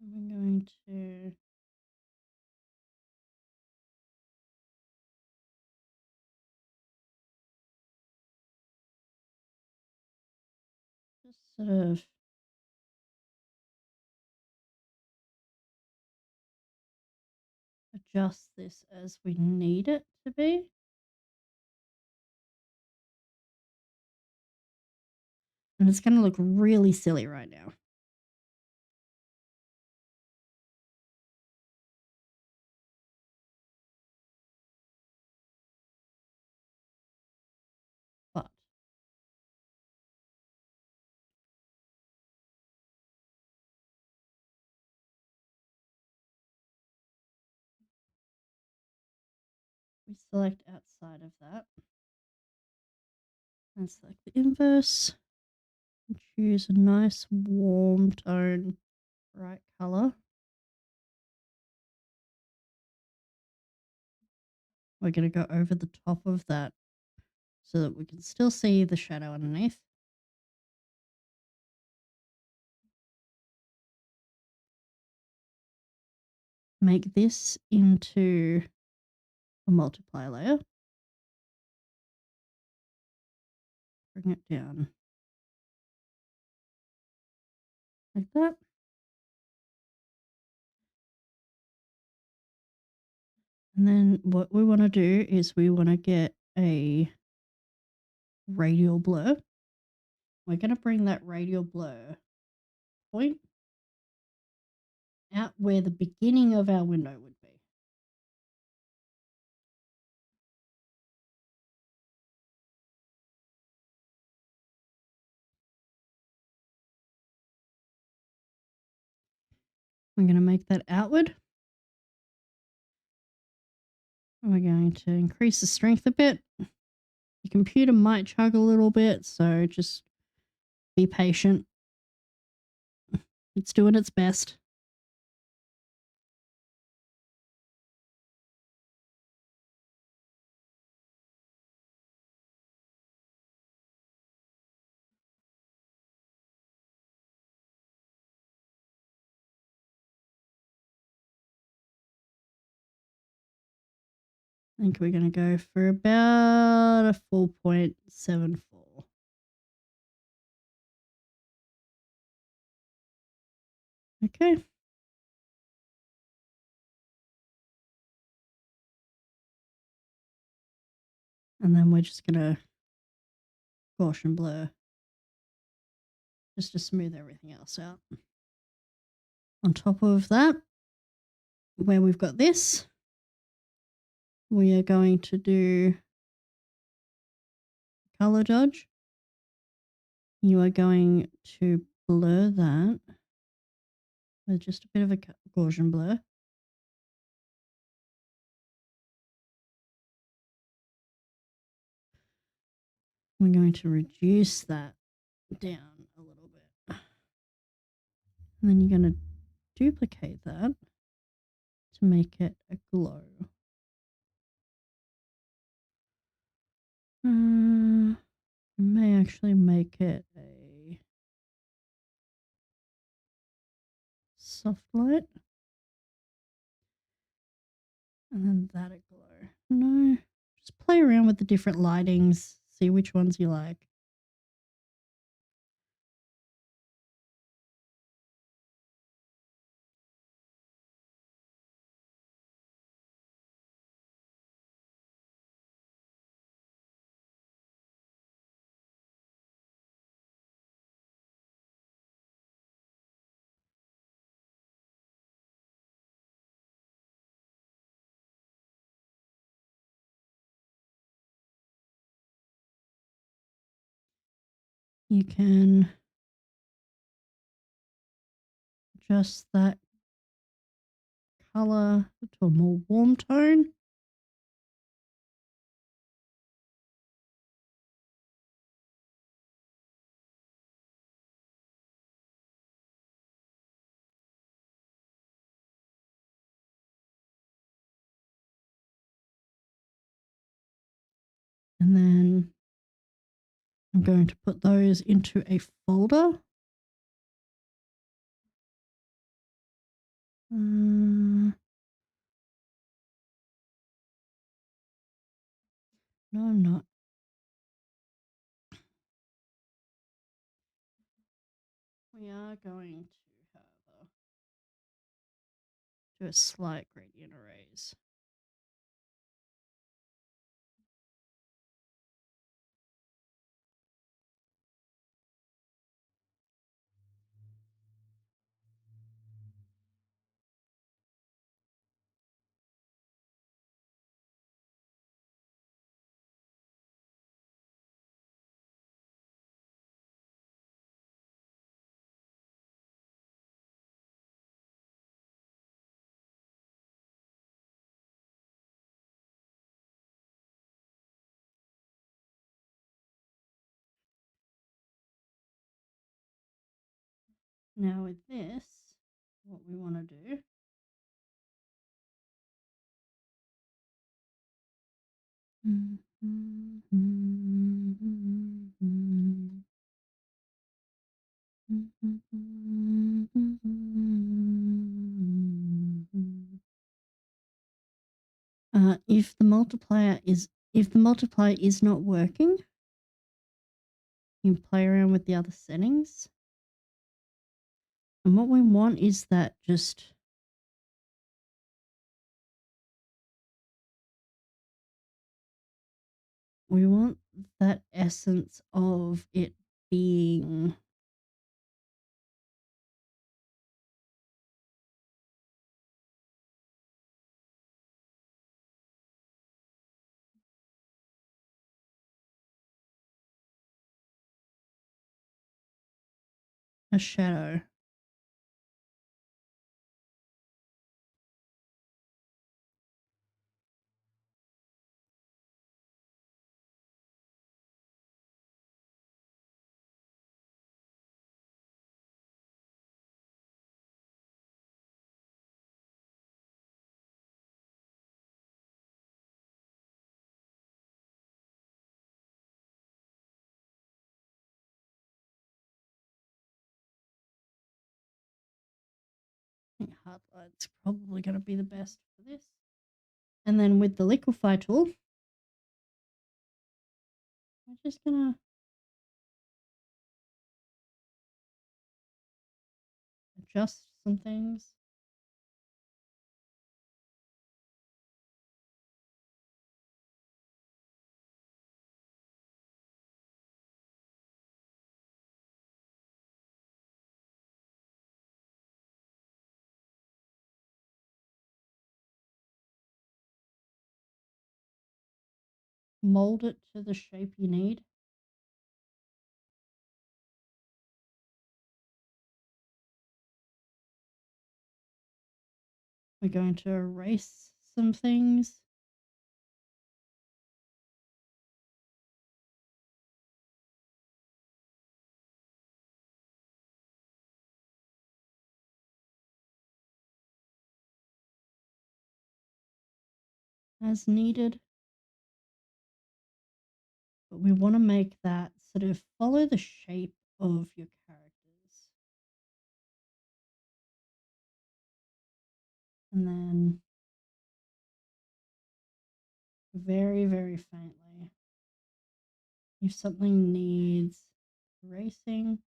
A: I'm going to just sort of adjust this as we need it to be. And it's going to look really silly right now. But we select outside of that and select the inverse and choose a nice warm tone, bright color. We're going to go over the top of that so that we can still see the shadow underneath. Make this into a multiply layer. Bring it down like that. And then what we want to do is we want to get a radial blur. We're going to bring that radial blur point out where the beginning of our window would be. I'm going to make that outward. We're going to increase the strength a bit. Your computer might chug a little bit, so just be patient. It's doing its best. I think we're going to go for about a 4.74. Okay. And then we're just going to Gaussian blur just to smooth everything else out. On top of that, where we've got this, we are going to do color dodge. You are going to blur that with just a bit of a Gaussian blur. We're going to reduce that down a little bit. And then you're going to duplicate that to make it a glow. I may actually make it a soft light. And then that a glow. No, just play around with the different lightings, see which ones you like. You can adjust that color to a more warm tone. And then I'm going to put those into a folder. No, I'm not. We are going to, however, do a slight gradient erase. Now with this, what we want to do if the multiplier is not working, you can play around with the other settings. And what we want is that just we want that essence of it being a shadow. I think hard light's probably going to be the best for this. And then with the liquify tool, we're just going to adjust some things. mold it to the shape you need. We're going to erase some things. As needed. But we want to make that sort of follow the shape of your characters. And then very, very faintly, if something needs erasing,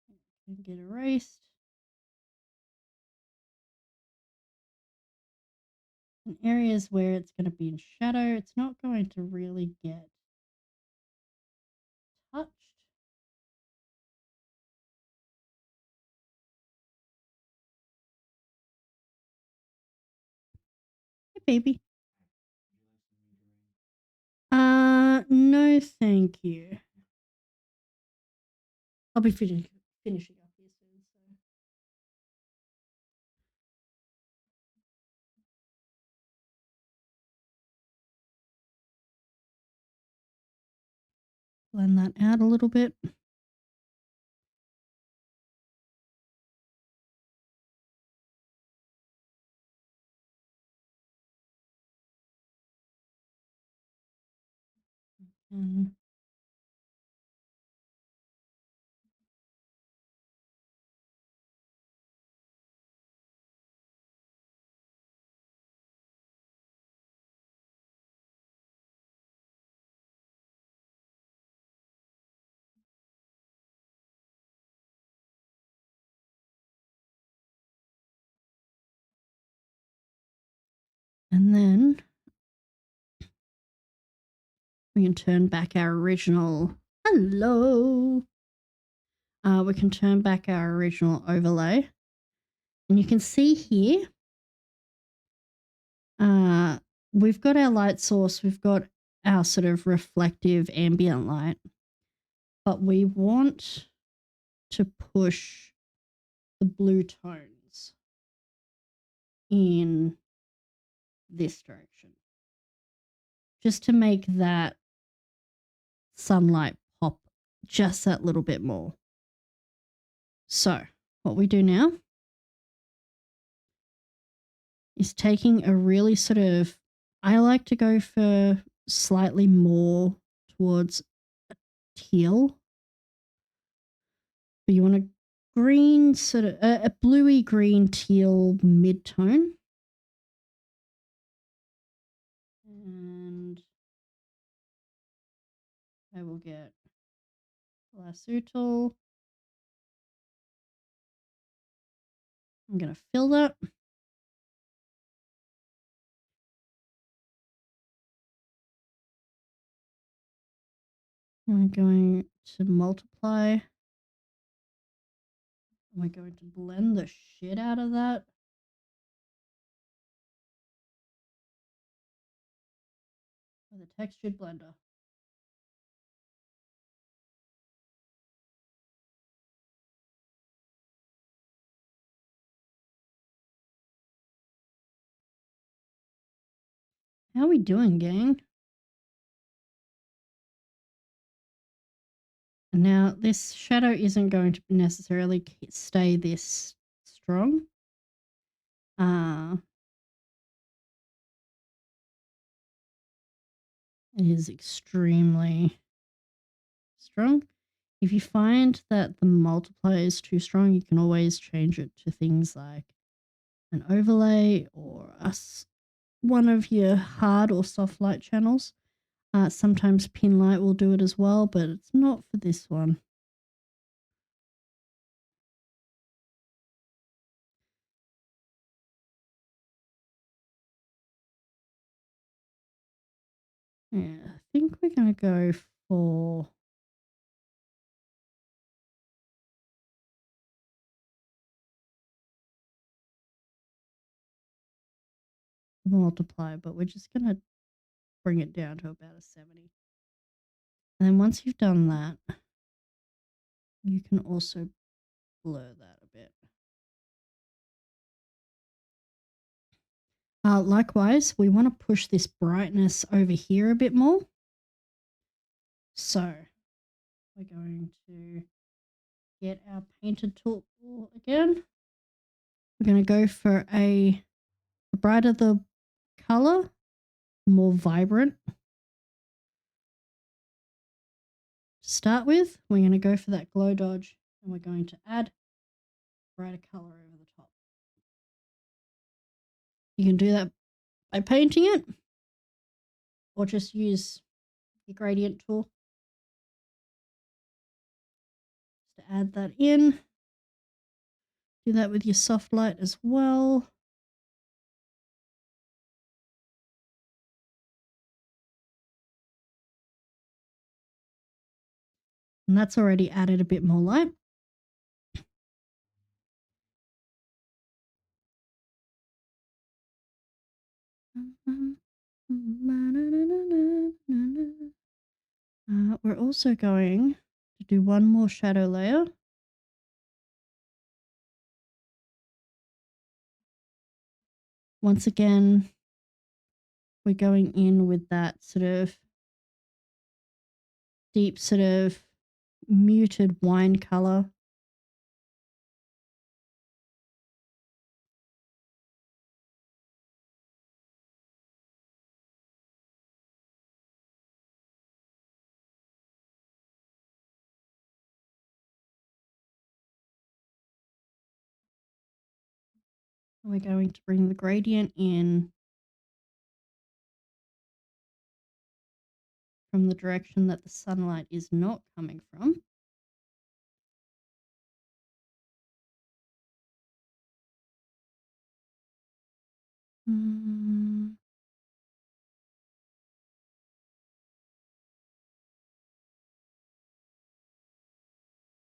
A: it can get erased. In areas where it's going to be in shadow, it's not going to really get touched. Hey, baby. No, thank you. I'll be finishing up here soon. So. Blend that out a little bit. And then we can turn back our original. Hello. We can turn back our original overlay. And you can see here, we've got our light source, we've got our sort of reflective ambient light, but we want to push the blue tones in this direction just to make that sunlight pop just that little bit more. So what we do now is taking a really sort of, I like to go for slightly more towards a teal. But you want a green, sort of a bluey green teal mid-tone. And I will get lasso tool. I'm going to fill that. I'm going to multiply. We're going to blend the shit out of that. With a textured blender. How are we doing, gang? Now, this shadow isn't going to necessarily stay this strong. It is extremely strong. If you find that the multiplier is too strong, you can always change it to things like an overlay or one of your hard or soft light channels. Sometimes pin light will do it as well, but it's not for this one. Yeah, I think we're going to go for multiply, but we're just going to bring it down to about a 70. And then once you've done that, you can also blur that a bit. Likewise, we want to push this brightness over here a bit more. So we're going to get our painted tool again. We're going to go for the brighter the color, more vibrant. To start with, we're going to go for that glow dodge, and we're going to add brighter color over the top. You can do that by painting it, or just use your gradient tool to add that in. Do that with your soft light as well. And that's already added a bit more light. We're also going to do one more shadow layer. Once again, we're going in with that sort of deep, sort of muted wine color. We're going to bring the gradient in from the direction that the sunlight is not coming from.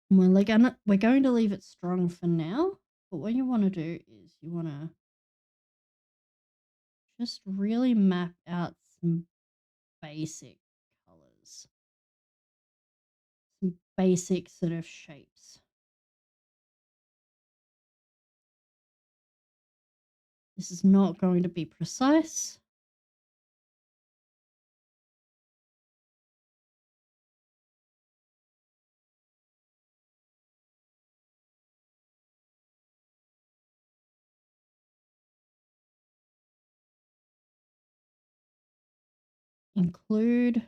A: We're going to leave it strong for now, but what you want to do is you want to just really map out some basic colors, some basic sort of shapes. This is not going to be precise. Include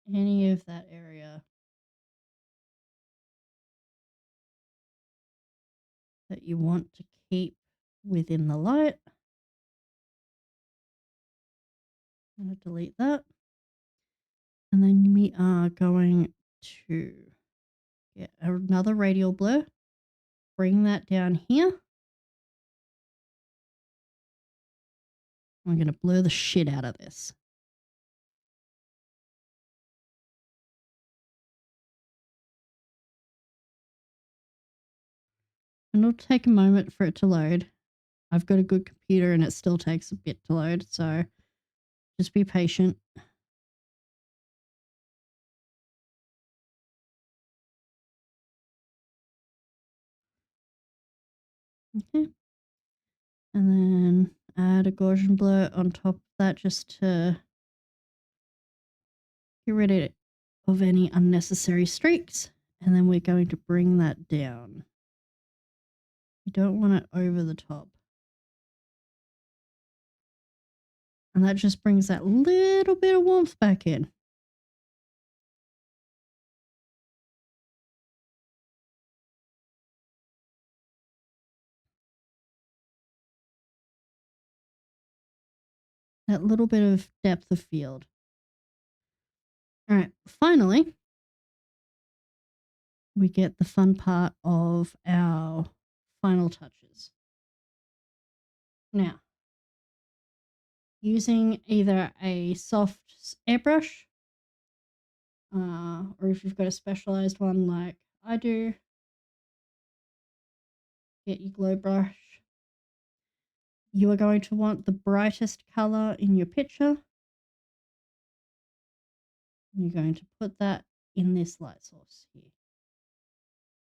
A: any of that area that you want to keep within the light. I'm going to delete that. And then we are going to get another radial blur, bring that down here. I'm going to blur the shit out of this. And it'll take a moment for it to load. I've got a good computer and it still takes a bit to load, so just be patient. Okay. And then add a Gaussian blur on top of that just to get rid of any unnecessary streaks. And then we're going to bring that down. You don't want it over the top. And that just brings that little bit of warmth back in. That little bit of depth of field. All right, finally, we get the fun part of our final touches. Now, using either a soft airbrush, or if you've got a specialized one like I do, get your glow brush. You are going to want the brightest color in your picture. You're going to put that in this light source here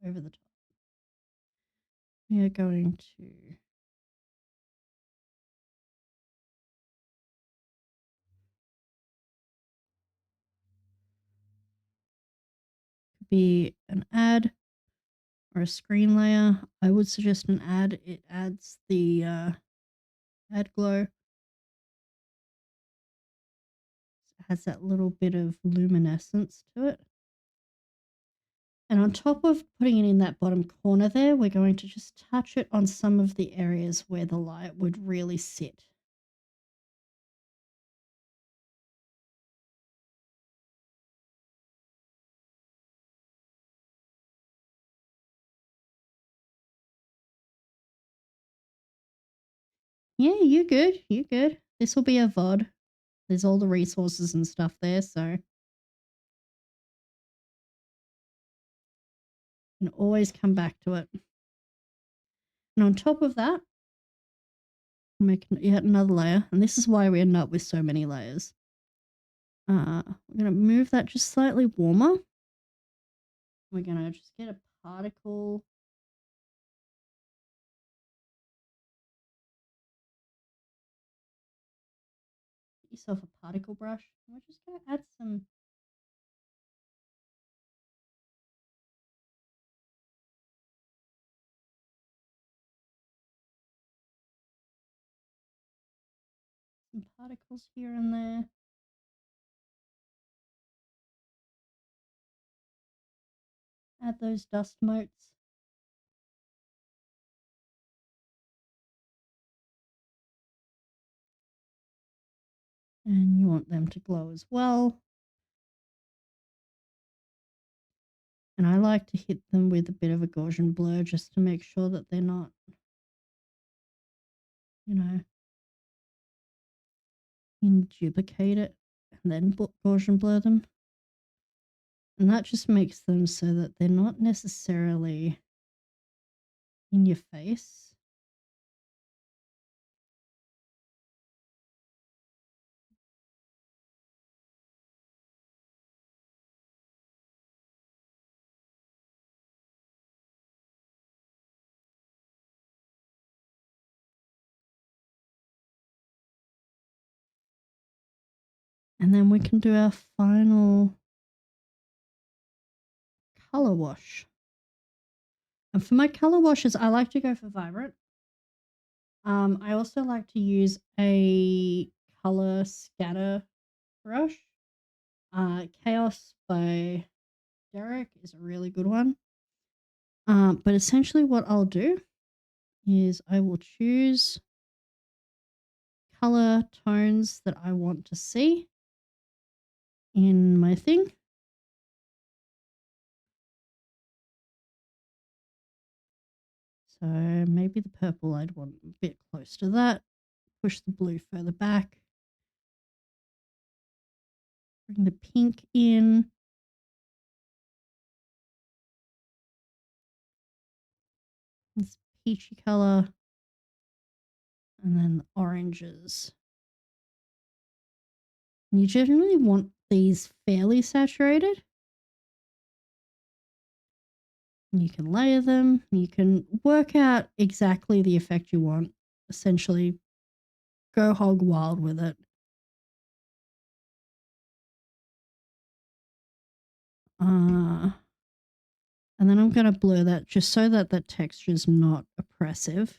A: over the top. We are going to be an add or a screen layer. I would suggest an add. It adds the add glow. It has that little bit of luminescence to it. And on top of putting it in that bottom corner there, we're going to just touch it on some of the areas where the light would really sit. Yeah, you're good. You're good. This will be a VOD. There's all the resources and stuff there, so you can always come back to it. And on top of that, make yet another layer. And this is why we end up with so many layers. We're going to move that just slightly warmer. We're going to just get a particle. Get yourself a particle brush. And we're just going to add some particles here and there. Add those dust motes. And you want them to glow as well. And I like to hit them with a bit of a Gaussian blur just to make sure that they're not, you know, duplicate it and then Gaussian blur them. And that just makes them so that they're not necessarily in your face. And then we can do our final color wash. And for my color washes, I like to go for Vibrant. I also like to use a color scatter brush. Chaos by Derek is a really good one. But essentially what I'll do is I will choose color tones that I want to see in my thing. So maybe the purple I'd want a bit close to that. Push the blue further back. Bring the pink in. This peachy color. And then the oranges. And you generally want these fairly saturated. And you can layer them. You can work out exactly the effect you want. Essentially, go hog wild with it. And then I'm going to blur that just so that that texture is not oppressive.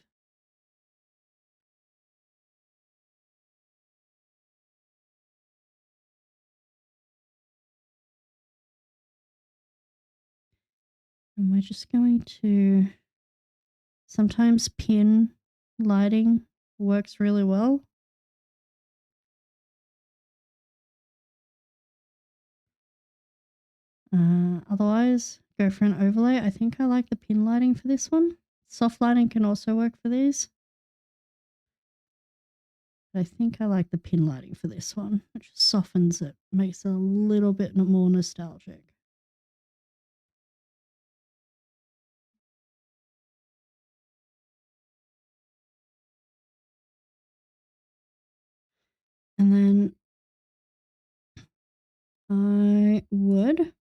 A: And we're just going to sometimes pin lighting works really well. Otherwise, go for an overlay. I think I like the pin lighting for this one. Soft lighting can also work for these. But I think I like the pin lighting for this one, which softens it, makes it a little bit more nostalgic. And then I would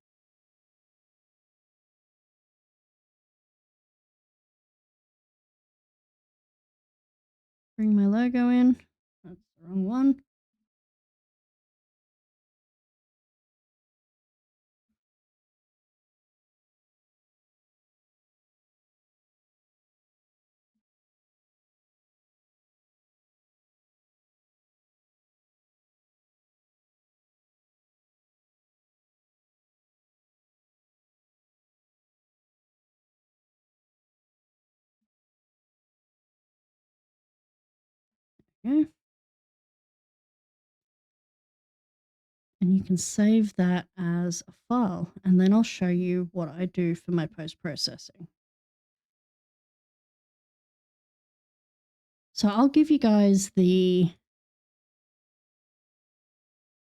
A: bring my logo in. That's the wrong one. Okay. And you can save that as a file, and then I'll show you what I do for my post-processing. So I'll give you guys the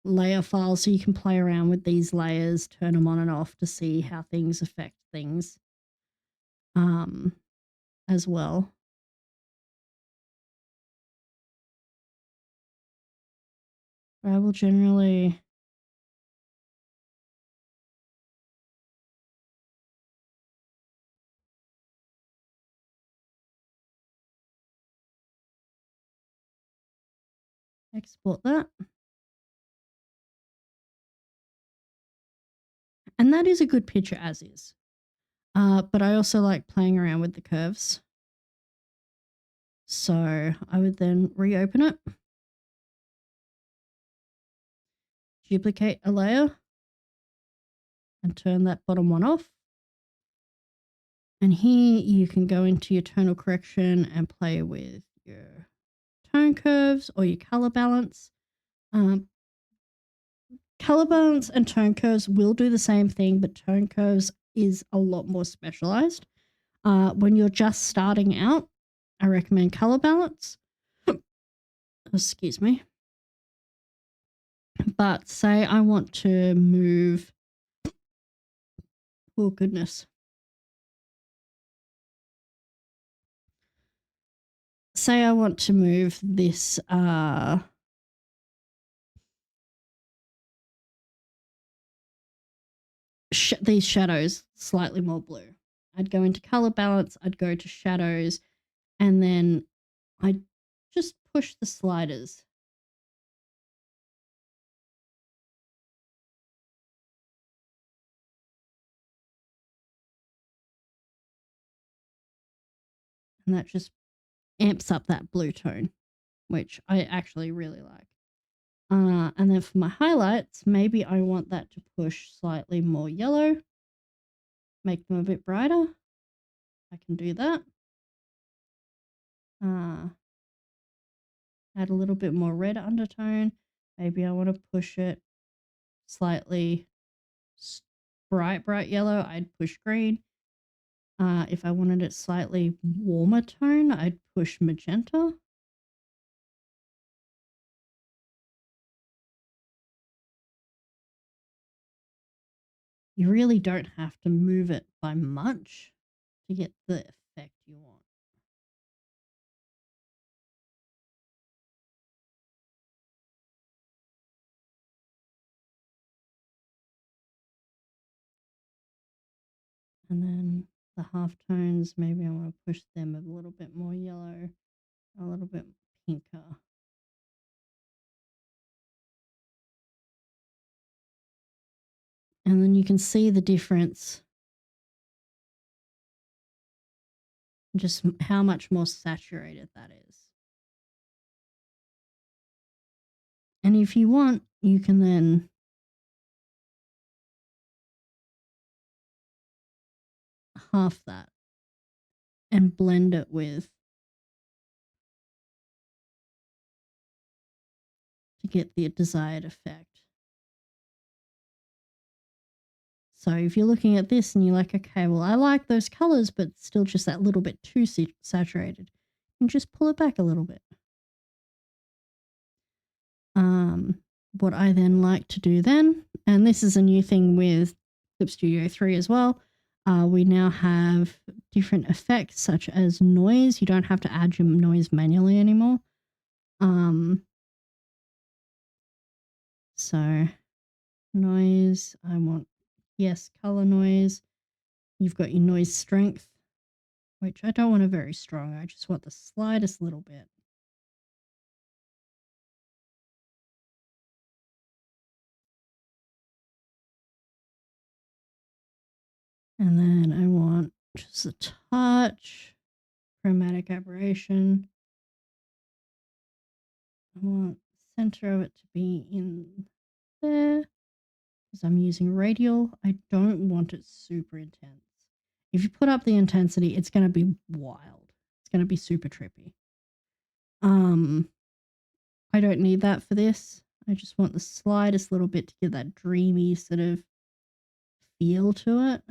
A: layer file so you can play around with these layers, turn them on and off to see how things affect things as well. I will generally export that. And that is a good picture as is. But I also like playing around with the curves. So I would then reopen it, duplicate a layer, and turn that bottom one off. And here you can go into your tonal correction and play with your tone curves or your color balance. Color balance and tone curves will do the same thing, but tone curves is a lot more specialized. When you're just starting out, I recommend color balance. Excuse me. But say I want to move, oh goodness. Say I want to move this these shadows slightly more blue. I'd go into color balance, I'd go to shadows, and then I'd just push the sliders. And that just amps up that blue tone, which I actually really like. And then for my highlights, maybe I want that to push slightly more yellow, make them a bit brighter. I can do that. Add a little bit more red undertone. Maybe I want to push it slightly bright yellow, I'd push green. If I wanted it slightly warmer tone, I'd push magenta. You really don't have to move it by much to get the effect you want. And then the half tones, maybe I want to push them a little bit more yellow, a little bit pinker. And then you can see the difference, just how much more saturated that is. And if you want, you can then half that and blend it with to get the desired effect. So if you're looking at this and you're like, okay, well, I like those colors, but still just that little bit too saturated, and just pull it back a little bit. What I then like to do then, and this is a new thing with Clip Studio 3 as well, we now have different effects such as noise. You don't have to add your noise manually anymore. So noise, I want, yes, color noise. You've got your noise strength, which I don't want a very strong. I just want the slightest little bit. And then I want just a touch chromatic aberration. I want the center of it to be in there because I'm using radial. I don't want it super intense. If you put up the intensity, it's going to be wild. It's going to be super trippy. Um, I don't need that for this. I just want the slightest little bit to give that dreamy sort of feel to it.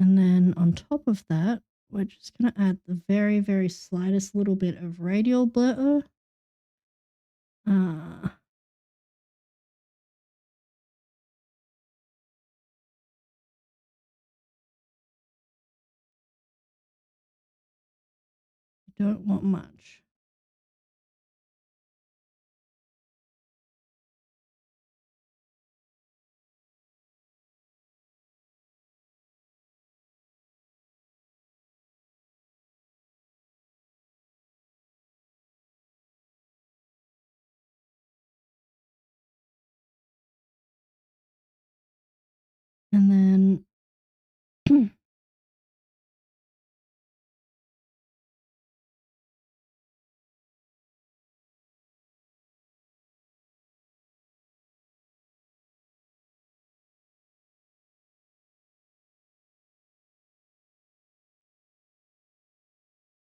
A: And then on top of that, we're just going to add the very, very slightest little bit of radial blur. I don't want much. And then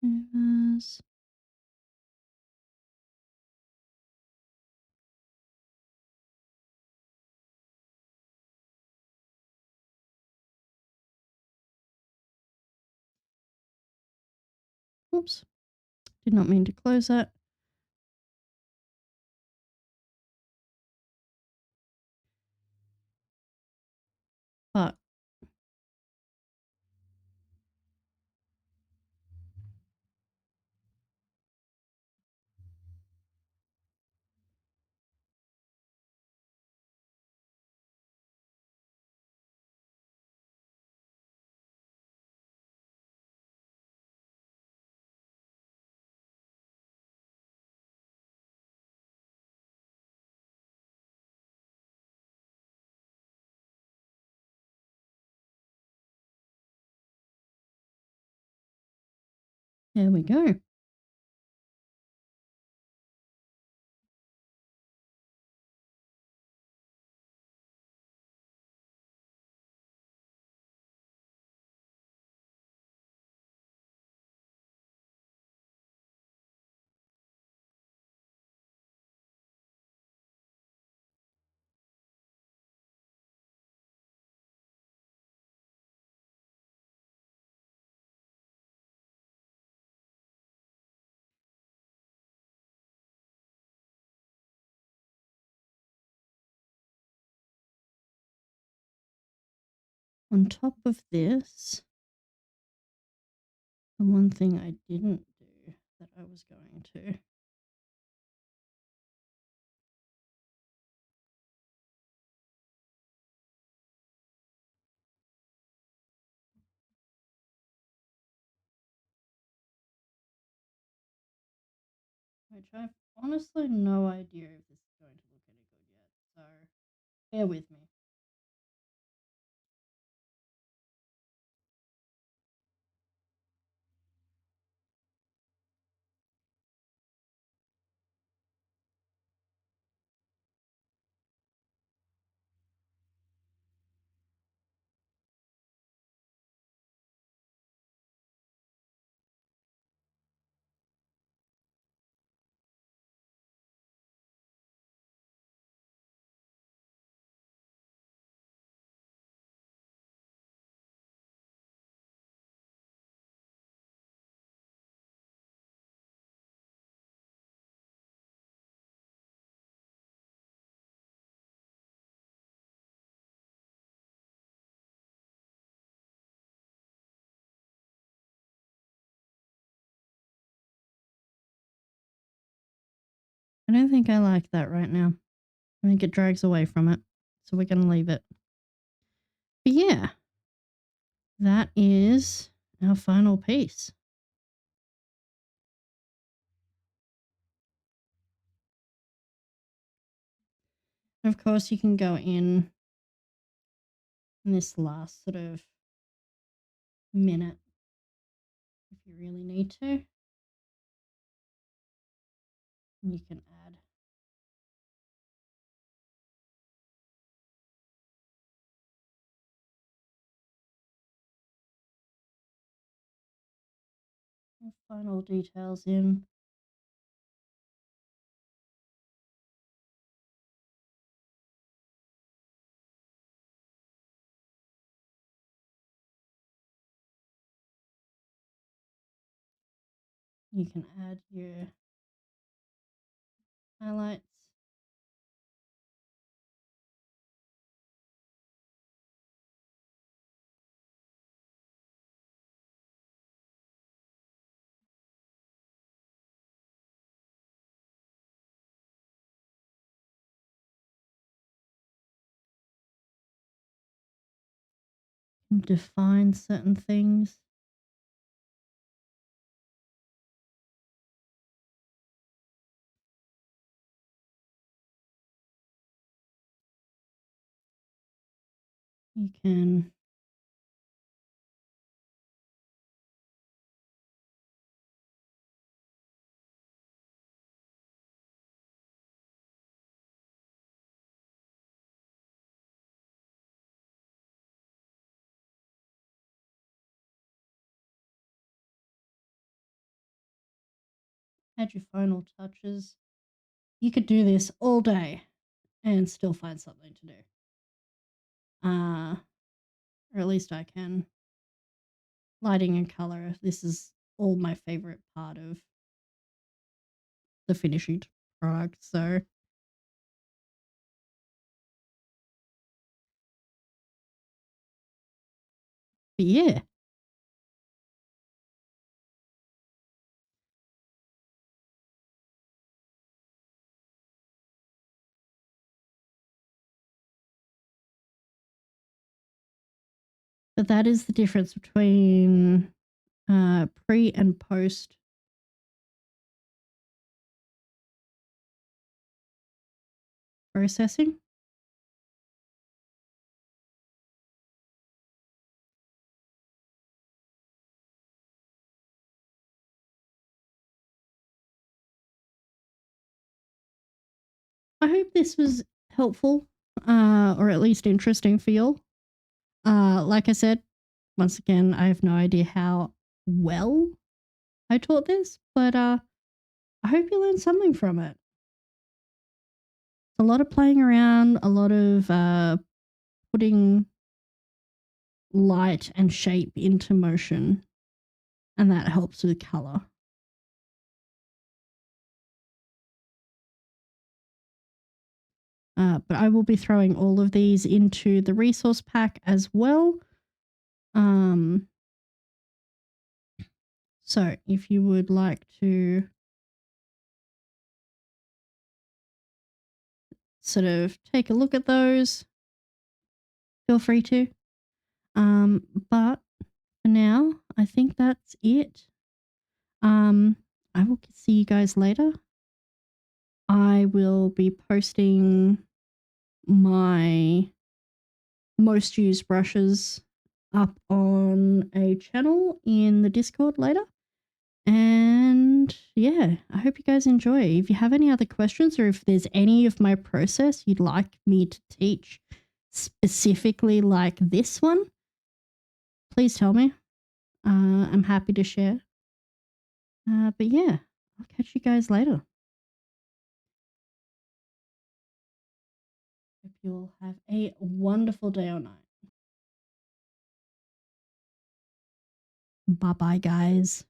A: Yes. Oops, did not mean to close that. But there we go. On top of this, the one thing I didn't do that I was going to. Which I've honestly no idea if this is going to look any good yet. So bear with me. don't think I like that right now. I think it drags away from it. So we're going to leave it. But yeah, that is our final piece. Of course, you can go in this last sort of minute if you really need to. You can add final details in. You can add your highlights. Define certain things. You can add your final touches. You could do this all day and still find something to do. Or at least I can. Lighting and color. This is all my favorite part of the finishing product. So but yeah. But that is the difference between pre and post processing. I hope this was helpful, or at least interesting for you all. Like I said, once again, I have no idea how well I taught this, but I hope you learned something from it. A lot of playing around, a lot of putting light and shape into motion, and that helps with color. But I will be throwing all of these into the resource pack as well. So if you would like to sort of take a look at those, feel free to. But for now, I think that's it. I will see you guys later. I will be posting my most used brushes up on a channel in the Discord later. And yeah, I hope you guys enjoy. If you have any other questions or if there's any of my process you'd like me to teach specifically like this one, please tell me. I'm happy to share. But yeah, I'll catch you guys later. Hope you all have a wonderful day or night. Bye bye, guys.